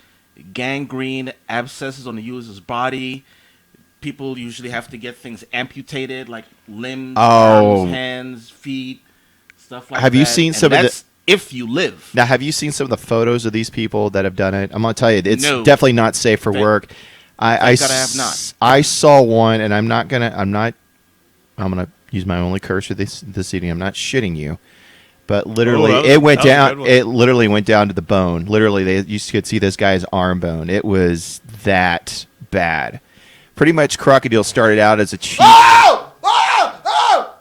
gangrene, abscesses on the user's body. People usually have to get things amputated, like limbs, arms, hands, feet, stuff like that. Have you seen And some of that's if you live. Now, have you seen some of the photos of these people that have done it? I'm going to tell you, it's No. definitely not safe for work. Thank God I have not. I saw one, and I'm gonna use my only curse for this evening. I'm not shitting you, but literally, that was- it went that was a good down. one. It literally went down to the bone. Literally, you could see this guy's arm bone. It was that bad. Pretty much, crocodile started out as a cheap. Oh!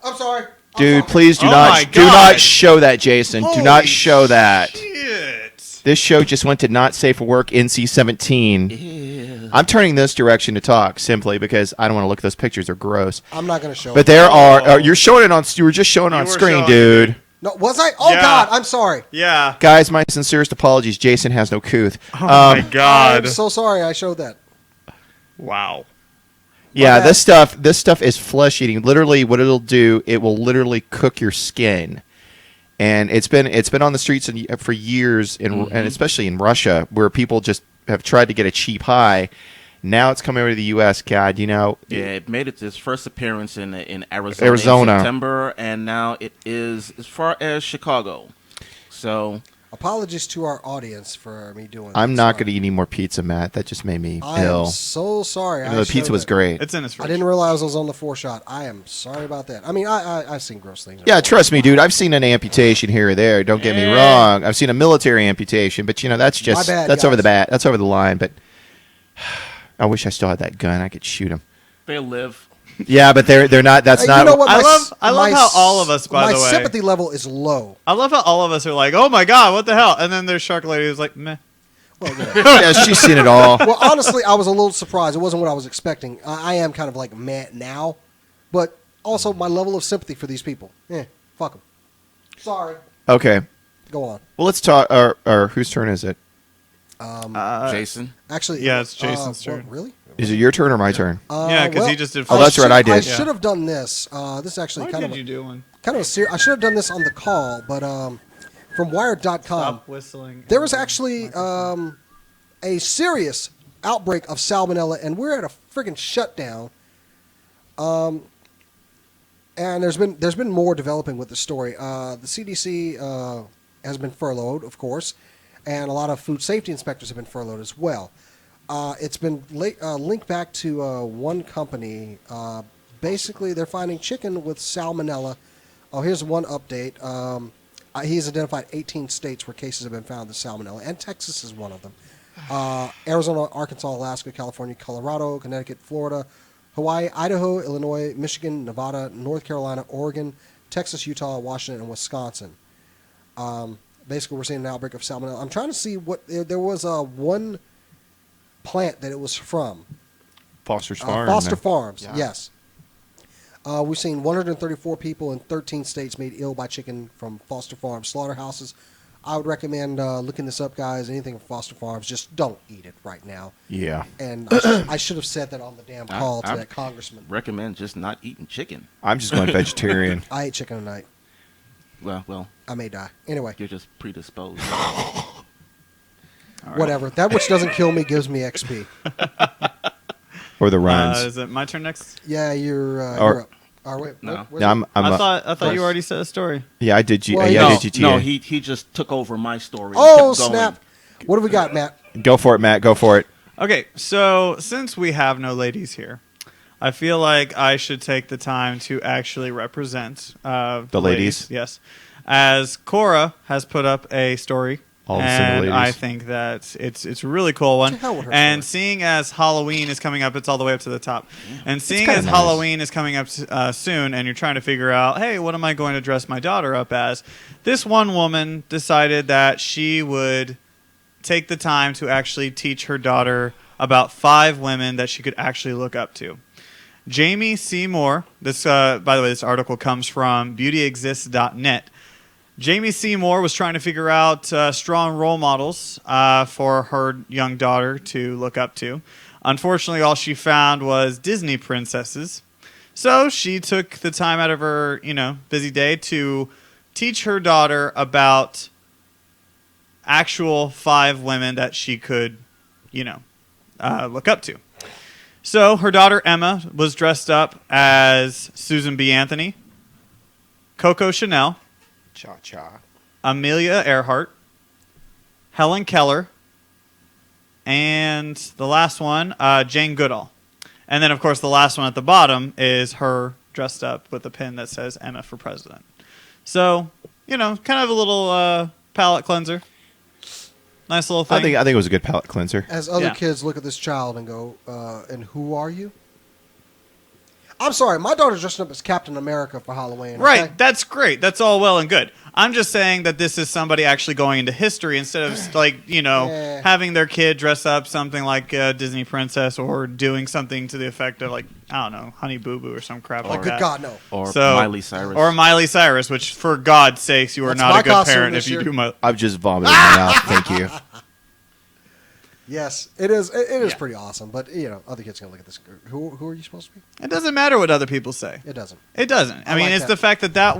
I'm sorry. Dude, please do Oh my do not God. show that, Jason. Do Holy not show that. Shit. This show just went to not safe for work NC-17. I'm turning this direction to talk simply because I don't want to look at those pictures. They're gross. I'm not going to show But it. there are. You're showing it on. You were just showing it on were screen, showing dude. No, was I? Oh, Yeah. God. I'm sorry. Yeah. Guys, my sincerest apologies. Jason has no couth. Oh my God. I'm so sorry I showed that. Wow. Yeah, bad. this stuff is flesh eating. Literally, what it'll do, it will literally cook your skin. And it's been on the streets for years, and especially in Russia, where people just have tried to get a cheap high. Now it's coming over to the U.S. God, Yeah, it made its first appearance in Arizona, Arizona. in September, and now it is as far as Chicago. So Apologies to our audience for me doing. I'm that. not Sorry. going to eat any more pizza, Matt. That just made me I ill. am so sorry. You know, the pizza was great. It's in his fridge. I didn't realize I was on the 4-shot. I am sorry about that. I mean, I've seen gross things. Yeah, trust me, dude. I've seen an amputation here or there. Don't get me wrong. I've seen a military amputation, but that's just bad, that's guys. over the bat. That's over the line. But I wish I still had that gun. I could shoot them. They'll live. Yeah, but they're not. That's not. You know what? I love how all of us, by the way, my sympathy level is low. I love how all of us are like, "Oh my god, what the hell?" And then there's Shark Lady who's like, "Meh." Well, Yeah, she's seen it all. Well, honestly, I was a little surprised. It wasn't what I was expecting. I am kind of like meh now, but also my level of sympathy for these people. Fuck them. Sorry. Okay. Go on. Well, let's talk. Or whose turn is it? Jason. Actually, yeah, it's Jason's turn. Really? Is it your turn or my turn? Yeah, because he just did. Oh, that's right. I did. I should have done this. This is actually Why kind did of you do one? kind of a serious. I should have done this on the call, but from Wired.com, Stop whistling. there was actually a serious outbreak of salmonella, and we're at a friggin' shutdown. And there's been more developing with the story. The CDC has been furloughed, of course, and a lot of food safety inspectors have been furloughed as well. It's been linked back to one company. Basically, they're finding chicken with salmonella. Oh, here's one update. He's identified 18 states where cases have been found of salmonella, and Texas is one of them. Arizona, Arkansas, Alaska, California, Colorado, Connecticut, Florida, Hawaii, Idaho, Illinois, Michigan, Nevada, North Carolina, Oregon, Texas, Utah, Washington, and Wisconsin. Basically, we're seeing an outbreak of salmonella. I'm trying to see what there was one plant that it was from. Foster's Farm. Foster Farms, Yeah. yes. We've seen 134 people in 13 states made ill by chicken from Foster Farm slaughterhouses. I would recommend looking this up, guys. Anything from Foster Farms, just don't eat it right now. Yeah. And I should have said that on the damn call to that congressman. Recommend just not eating chicken. I'm just going vegetarian. I ate chicken tonight. Well, I may die. Anyway. You're just predisposed. Whatever. That which doesn't kill me gives me XP. Or the runs. Is it my turn next? Yeah, you're up. Wait, No. where's No, it? I thought you already said a story. Yeah, I did. Well, yeah, no, I did GTA. No, he just took over my story. and Oh, kept going. snap. What have we got, Matt? Go for it, Matt. Go for it. Okay, so since we have no ladies here, I feel like I should take the time to actually represent The ladies? Yes, as Cora has put up a story. All the single and ladies. I think that it's a really cool one. To hell with her And story. seeing as Halloween is coming up, it's all the way up to the top. And seeing kinda as nice. Halloween is coming up soon, and you're trying to figure out, hey, what am I going to dress my daughter up as? This one woman decided that she would take the time to actually teach her daughter about 5 women that she could actually look up to. Jamie Seymour. This, by the way, this article comes from beautyexists.net. Jamie Seymour was trying to figure out strong role models for her young daughter to look up to. Unfortunately, all she found was Disney princesses. So she took the time out of her, busy day to teach her daughter about actual 5 women that she could, look up to. So her daughter Emma was dressed up as Susan B. Anthony, Coco Chanel, Cha-cha. Amelia Earhart, Helen Keller, and the last one, Jane Goodall. And then, of course, the last one at the bottom is her dressed up with a pin that says Emma for President. So, kind of a little palate cleanser. Nice little thing. I think it was a good palate cleanser. As other Yeah. kids look at this child and go, and who are you? I'm sorry, my daughter's dressed up as Captain America for Halloween. Right, okay? that's great. That's all well and good. I'm just saying that this is somebody actually going into history instead of Yeah. having their kid dress up something like a Disney princess or doing something to the effect of I don't know, Honey Boo Boo or some crap like good that. God, no. Or Miley Cyrus. Or Miley Cyrus, which for God's sakes, you are That's not my a good costume parent this if you year. do. I've just vomited in my mouth. Thank you. Yes, it is. It is Yeah. pretty awesome. But other kids are gonna look at this. Who are you supposed to be? It doesn't matter what other people say. It doesn't. It doesn't. I mean, like it's that. the fact that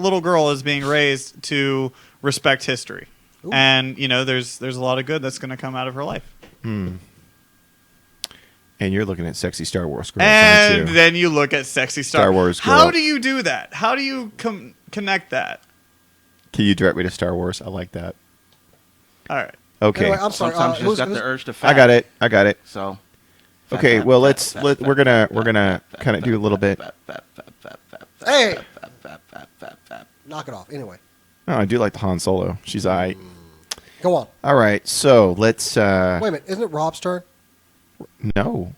little girl is being raised to respect history, Ooh. and there's a lot of good that's going to come out of her life. And you're looking at sexy Star Wars girls, And aren't you? then you look at sexy Star Wars How girl. do you do that? How do you connect that? Can you direct me to Star Wars? I like that. All right. Okay. Anyway, I'm sorry. Sometimes you just got who's- the urge to I fap. got it. So. Okay. Well, we're gonna kind of do a little bit. Hey! Knock it off. Anyway, Oh, I do like the Han Solo. She's aight. go on. All right. So let's. Wait a minute. Isn't it Rob's turn? No.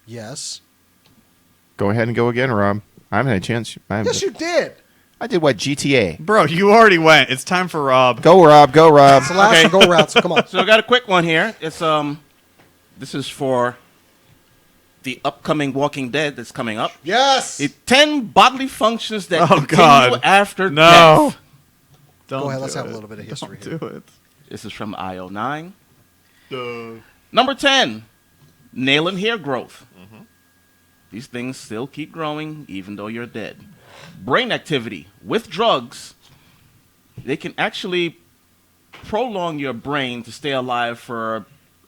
Yes. Go ahead and go again, Rob. I haven't had a chance. Yes, you did. I did what? GTA. Bro, you already went. It's time for Rob. Go, Rob. Go, Rob. It's the last Okay. go round, so come on. So I got a quick one here. It's this is for the upcoming Walking Dead that's coming up. Yes. 10 bodily functions that Oh, continue God. after No. death. Don't Go ahead. do Let's have a it. little bit of history Don't here. do it. This is from IO9. Number 10, nail and hair growth. These things still keep growing even though you're dead. Brain activity with drugs, they can actually prolong your brain to stay alive for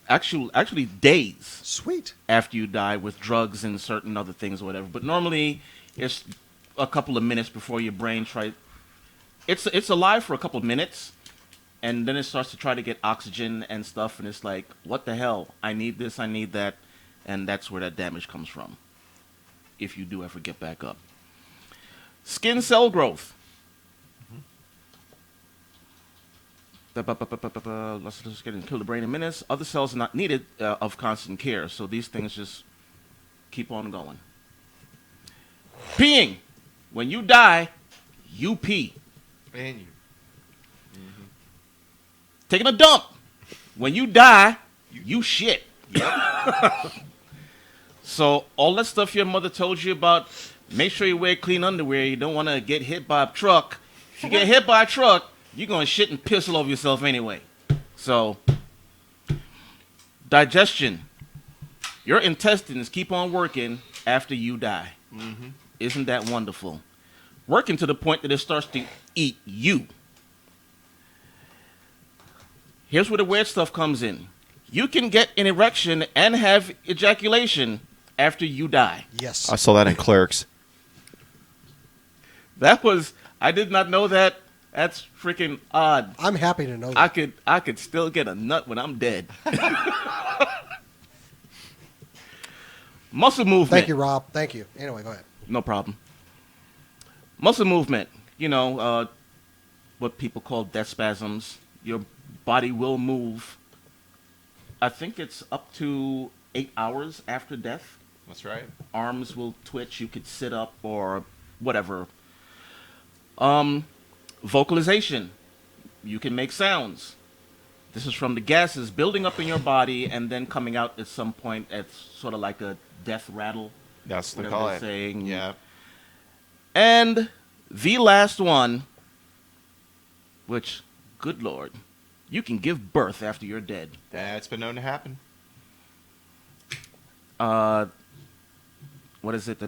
actually days Sweet. after you die with drugs and certain other things or whatever. But normally it's a couple of minutes before your brain tries. It's alive for a couple of minutes, and then it starts to try to get oxygen and stuff, and it's like, what the hell? I need this, I need that, and that's where that damage comes from, if you do ever get back up. Skin cell growth. Let's just get and kill the brain in minutes. Other cells are not needed of constant care, so these things just keep on going. Peeing. When you die, you pee. And you. Taking a dump. When you die, you shit. So all that stuff your mother told you about, make sure you wear clean underwear. You don't want to get hit by a truck. If you get hit by a truck, you're going to shit and piss all over yourself anyway. So, digestion. Your intestines keep on working after you die. Isn't that wonderful? Working to the point that it starts to eat you. Here's where the weird stuff comes in. You can get an erection and have ejaculation after you die. Yes. I saw that in Clerks. I did not know that. That's freaking odd. I'm happy to know that. I could still get a nut when I'm dead. Muscle movement. Thank you, Rob. Thank you. Anyway, go ahead. No problem. Muscle movement. You know, what people call death spasms. Your body will move. I think it's up to 8 hours after death. That's right. Arms will twitch. You could sit up or whatever. Vocalization. You can make sounds. This is from the gases building up in your body and then coming out at some point. It's sort of like a death rattle. That's what they whatever call they're it. saying. Yeah. And the last one, which, good Lord, you can give birth after you're dead. That's been known to happen. What is it?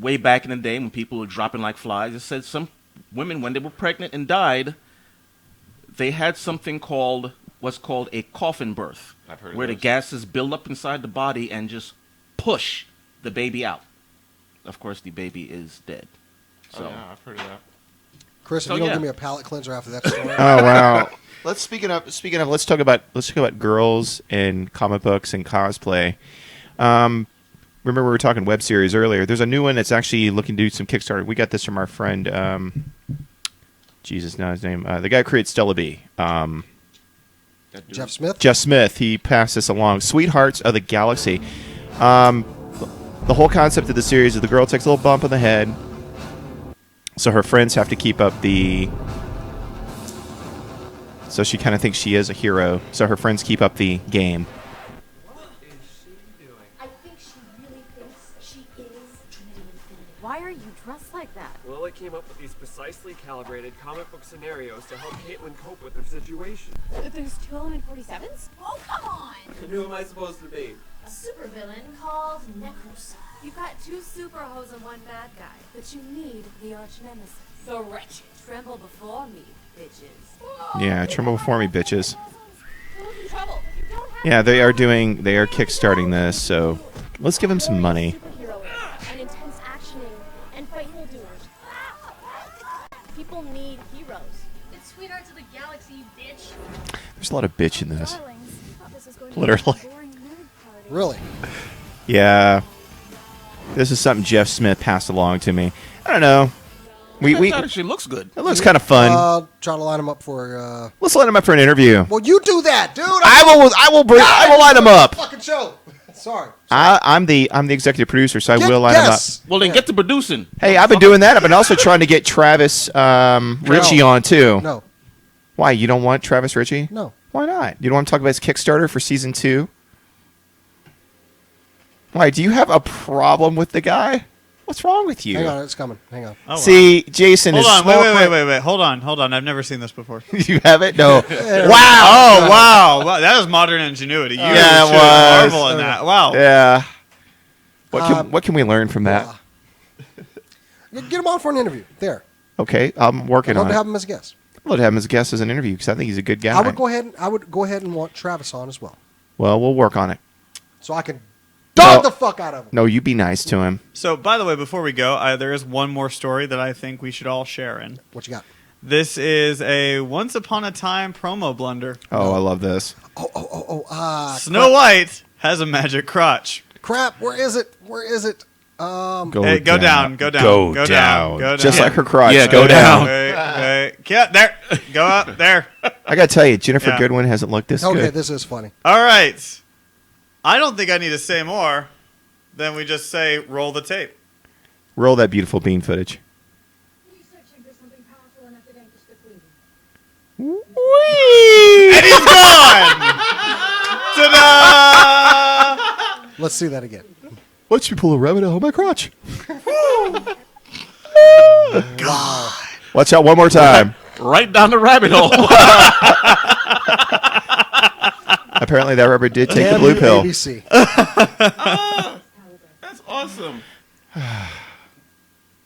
Way back in the day when people were dropping like flies, it said some women, when they were pregnant and died, they had something called what's called a coffin birth, I've heard of where the those. gases build up inside the body and just push the baby out. Of course, the baby is dead. So, Oh, yeah, I've heard of that. Chris, if So, you don't yeah. give me a palate cleanser after that story. Oh wow. Speaking of, let's talk about girls and comic books and cosplay. Remember we were talking web series earlier. There's a new one that's actually looking to do some Kickstarter. We got this from our friend, Jesus, now his name, the guy who created Stella B. Jeff Smith? Jeff Smith. He passed this along. Sweethearts of the Galaxy. The whole concept of the series is the girl takes a little bump on the head, so her friends have to keep up the... So she kind of thinks she is a hero, so her friends keep up the game. I think she really thinks she is Trinity Infinity. Why are you dressed like that? Well, I came up with these precisely calibrated comic book scenarios to help Caitlin cope with her situation. There's 2 element 47s? Oh, come on! And who am I supposed to be? A supervillain called Necrocide. You've got 2 super hoes and 1 bad guy, but you need the arch nemesis. The wretched. Tremble before me, bitches. Yeah, tremble before me, bitches. Who's in trouble? Yeah, they are kickstarting this, so let's give them some money. Superheroism and intense actioning and fightful doers. People need heroes. It's There's a lot of bitch in this. Darlings, thought this was going to be Literally. a boring nerd party. Really? Yeah. This is something Jeff Smith passed along to me. I don't know. That actually looks good. It looks kind of fun. Try to line him up for. Let's line him up for an interview. Well, you do that, dude. I will line him up. Fucking show. Sorry. I'm the executive producer, so I will line him up. Well, then get to producing. Hey, I've been doing that. I've been also trying to get Travis Ritchie on too. No. Why? You don't want Travis Ritchie? No. Why not? You don't want to talk about his Kickstarter for season 2? Why? Do you have a problem with the guy? What's wrong with you? Hang on, it's coming. Hang on. Oh, See, Jason Hold is on, small wait. Hold on. I've never seen this before. You haven't? No. Wow. Oh, wow. That was modern ingenuity. You Yeah, it should was. marvel in that. Wow. Yeah. What can we learn from that? Get him on for an interview. There. Okay, I'm working I'd love on to it. have him as a guest. I'd love to have him as a guest as an interview because I think he's a good guy. I would go ahead and want Travis on as well, Well, we'll work on it. so I can dog No. the fuck out of him. No, you be nice to him. So, by the way, before we go, there is one more story that I think we should all share in. What you got? This is a Once Upon a Time promo blunder. Oh, I love this. Snow White has a magic crotch. Crap. Where is it? Hey, go down. Just like her crotch. Yeah, go down. Yeah, there. Go up there. I got to tell you, Jennifer Yeah. Goodwin hasn't looked this Okay, good. this is funny. All right. I don't think I need to say more than we just say roll the tape. Roll that beautiful bean footage. And he's gone. Ta-da! Let's see that again. Watch me pull a rabbit out of my crotch. God. Watch out one more time. Right down the rabbit hole. Apparently that rubber did take the Damn blue you, pill. ABC. That's awesome.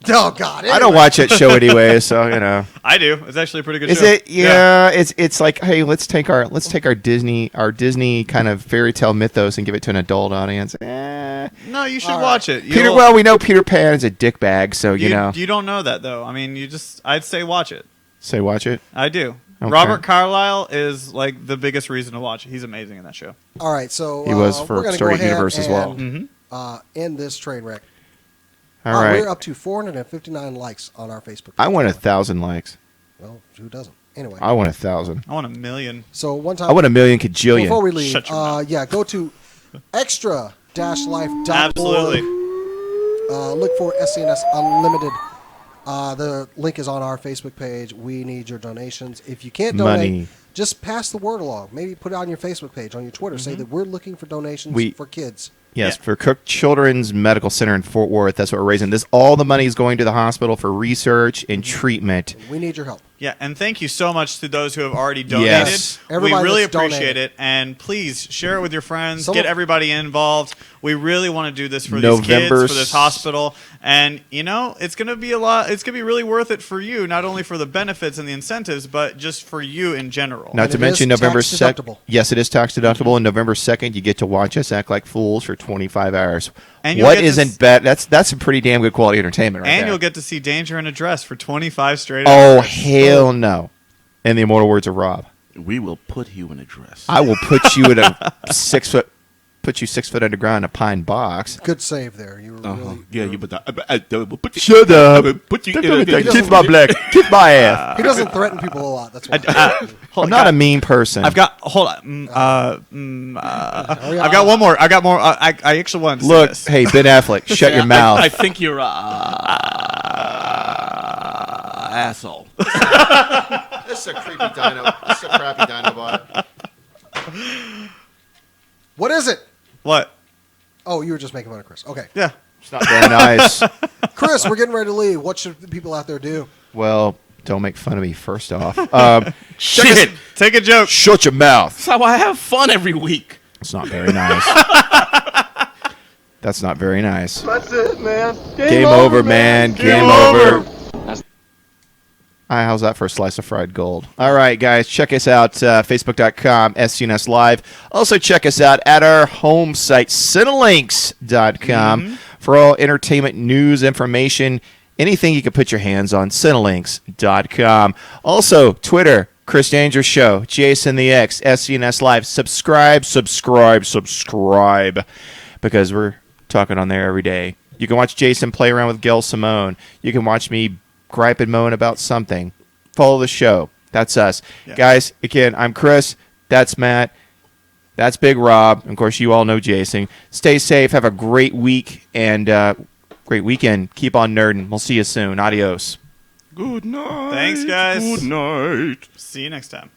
Oh God! I don't watch that show anyway, so you know. I do. It's actually a pretty good Is show. it? Yeah, it's like, hey, let's take our Disney kind of fairy tale mythos and give it to an adult audience. No, you should All watch it. Well, we know Peter Pan is a dickbag, so you know. You don't know that though. I mean, I'd say watch it. Say watch it. I do. Okay. Robert Carlyle is like the biggest reason to watch it. He's amazing in that show. All right, so He was for we're gonna Story go ahead Universe as well. and, end this train wreck. All right. We're up to 459 likes on our Facebook page. I want 1,000 likes. Well, who doesn't? Anyway. I want 1,000. I want 1 million. So one time. I want 1 million cajillion. Before we leave, Shut your mouth. go to extra-life.org. Absolutely. Look for SCNS Unlimited. The link is on our Facebook page. We need your donations. If you can't donate, Money. just pass the word along. Maybe put it on your Facebook page, on your Twitter. Say that we're looking for donations for kids. Yes, for Cook Children's Medical Center in Fort Worth. That's what we're raising. All the money is going to the hospital for research and treatment. We need your help. Yeah, and thank you so much to those who have already donated. Yes. We Everybody really that's appreciate donated. it. And please share it with your friends. Some Get of- everybody involved. We really want to do this for these November kids, for this hospital. And, it's going to be a lot. It's going to be really worth it for you, not only for the benefits and the incentives, but just for you in general. Not And to it mention is November tax 2nd. deductible. Yes, it is tax deductible. And November 2nd, you get to watch us act like fools for 25 hours. And you'll What get to isn't bad? That's a pretty damn good quality entertainment right And there. you'll get to see Danger and Address for 25 straight Oh, hours. hell no. In the immortal words of Rob. We will put you in a dress. I will put you in a 6 foot underground in a pine box. Good save there. You were really. Yeah, you but put you, Shut up. Put you Kiss my black. Kiss my ass. He doesn't threaten people a lot. That's why. I'm not a mean person. I've got I've got one more. I got more. I actually wanted to say Look, this. hey, Ben Affleck, shut your mouth. I think you're asshole. This is a creepy dino. This is a crappy Dinobot. What is it? What? Oh, you were just making fun of Chris. Okay. Yeah. It's not very nice. Chris, we're getting ready to leave. What should the people out there do? Well, don't make fun of me, first off. Shit. Take a joke. Shut your mouth. That's how I have fun every week. It's not very nice. That's not very nice. That's it, man. Game over, man. Game over. How's that for a slice of fried gold? All right, guys, check us out, facebook.com, SCNS Live. Also, check us out at our home site, Cinelinks.com, for all entertainment news, information, anything you can put your hands on, Cinelinks.com. Also, Twitter, Chris Danger Show, Jason the X, SCNS Live. Subscribe, because we're talking on there every day. You can watch Jason play around with Gail Simone. You can watch me gripe and moan about something. Follow the show. That's us. Yeah. Guys, again, I'm Chris. That's Matt. That's Big Rob. Of course, you all know Jason. Stay safe. Have a great week and great weekend. Keep on nerding. We'll see you soon. Adios. Good night. Thanks, guys. Good night. See you next time.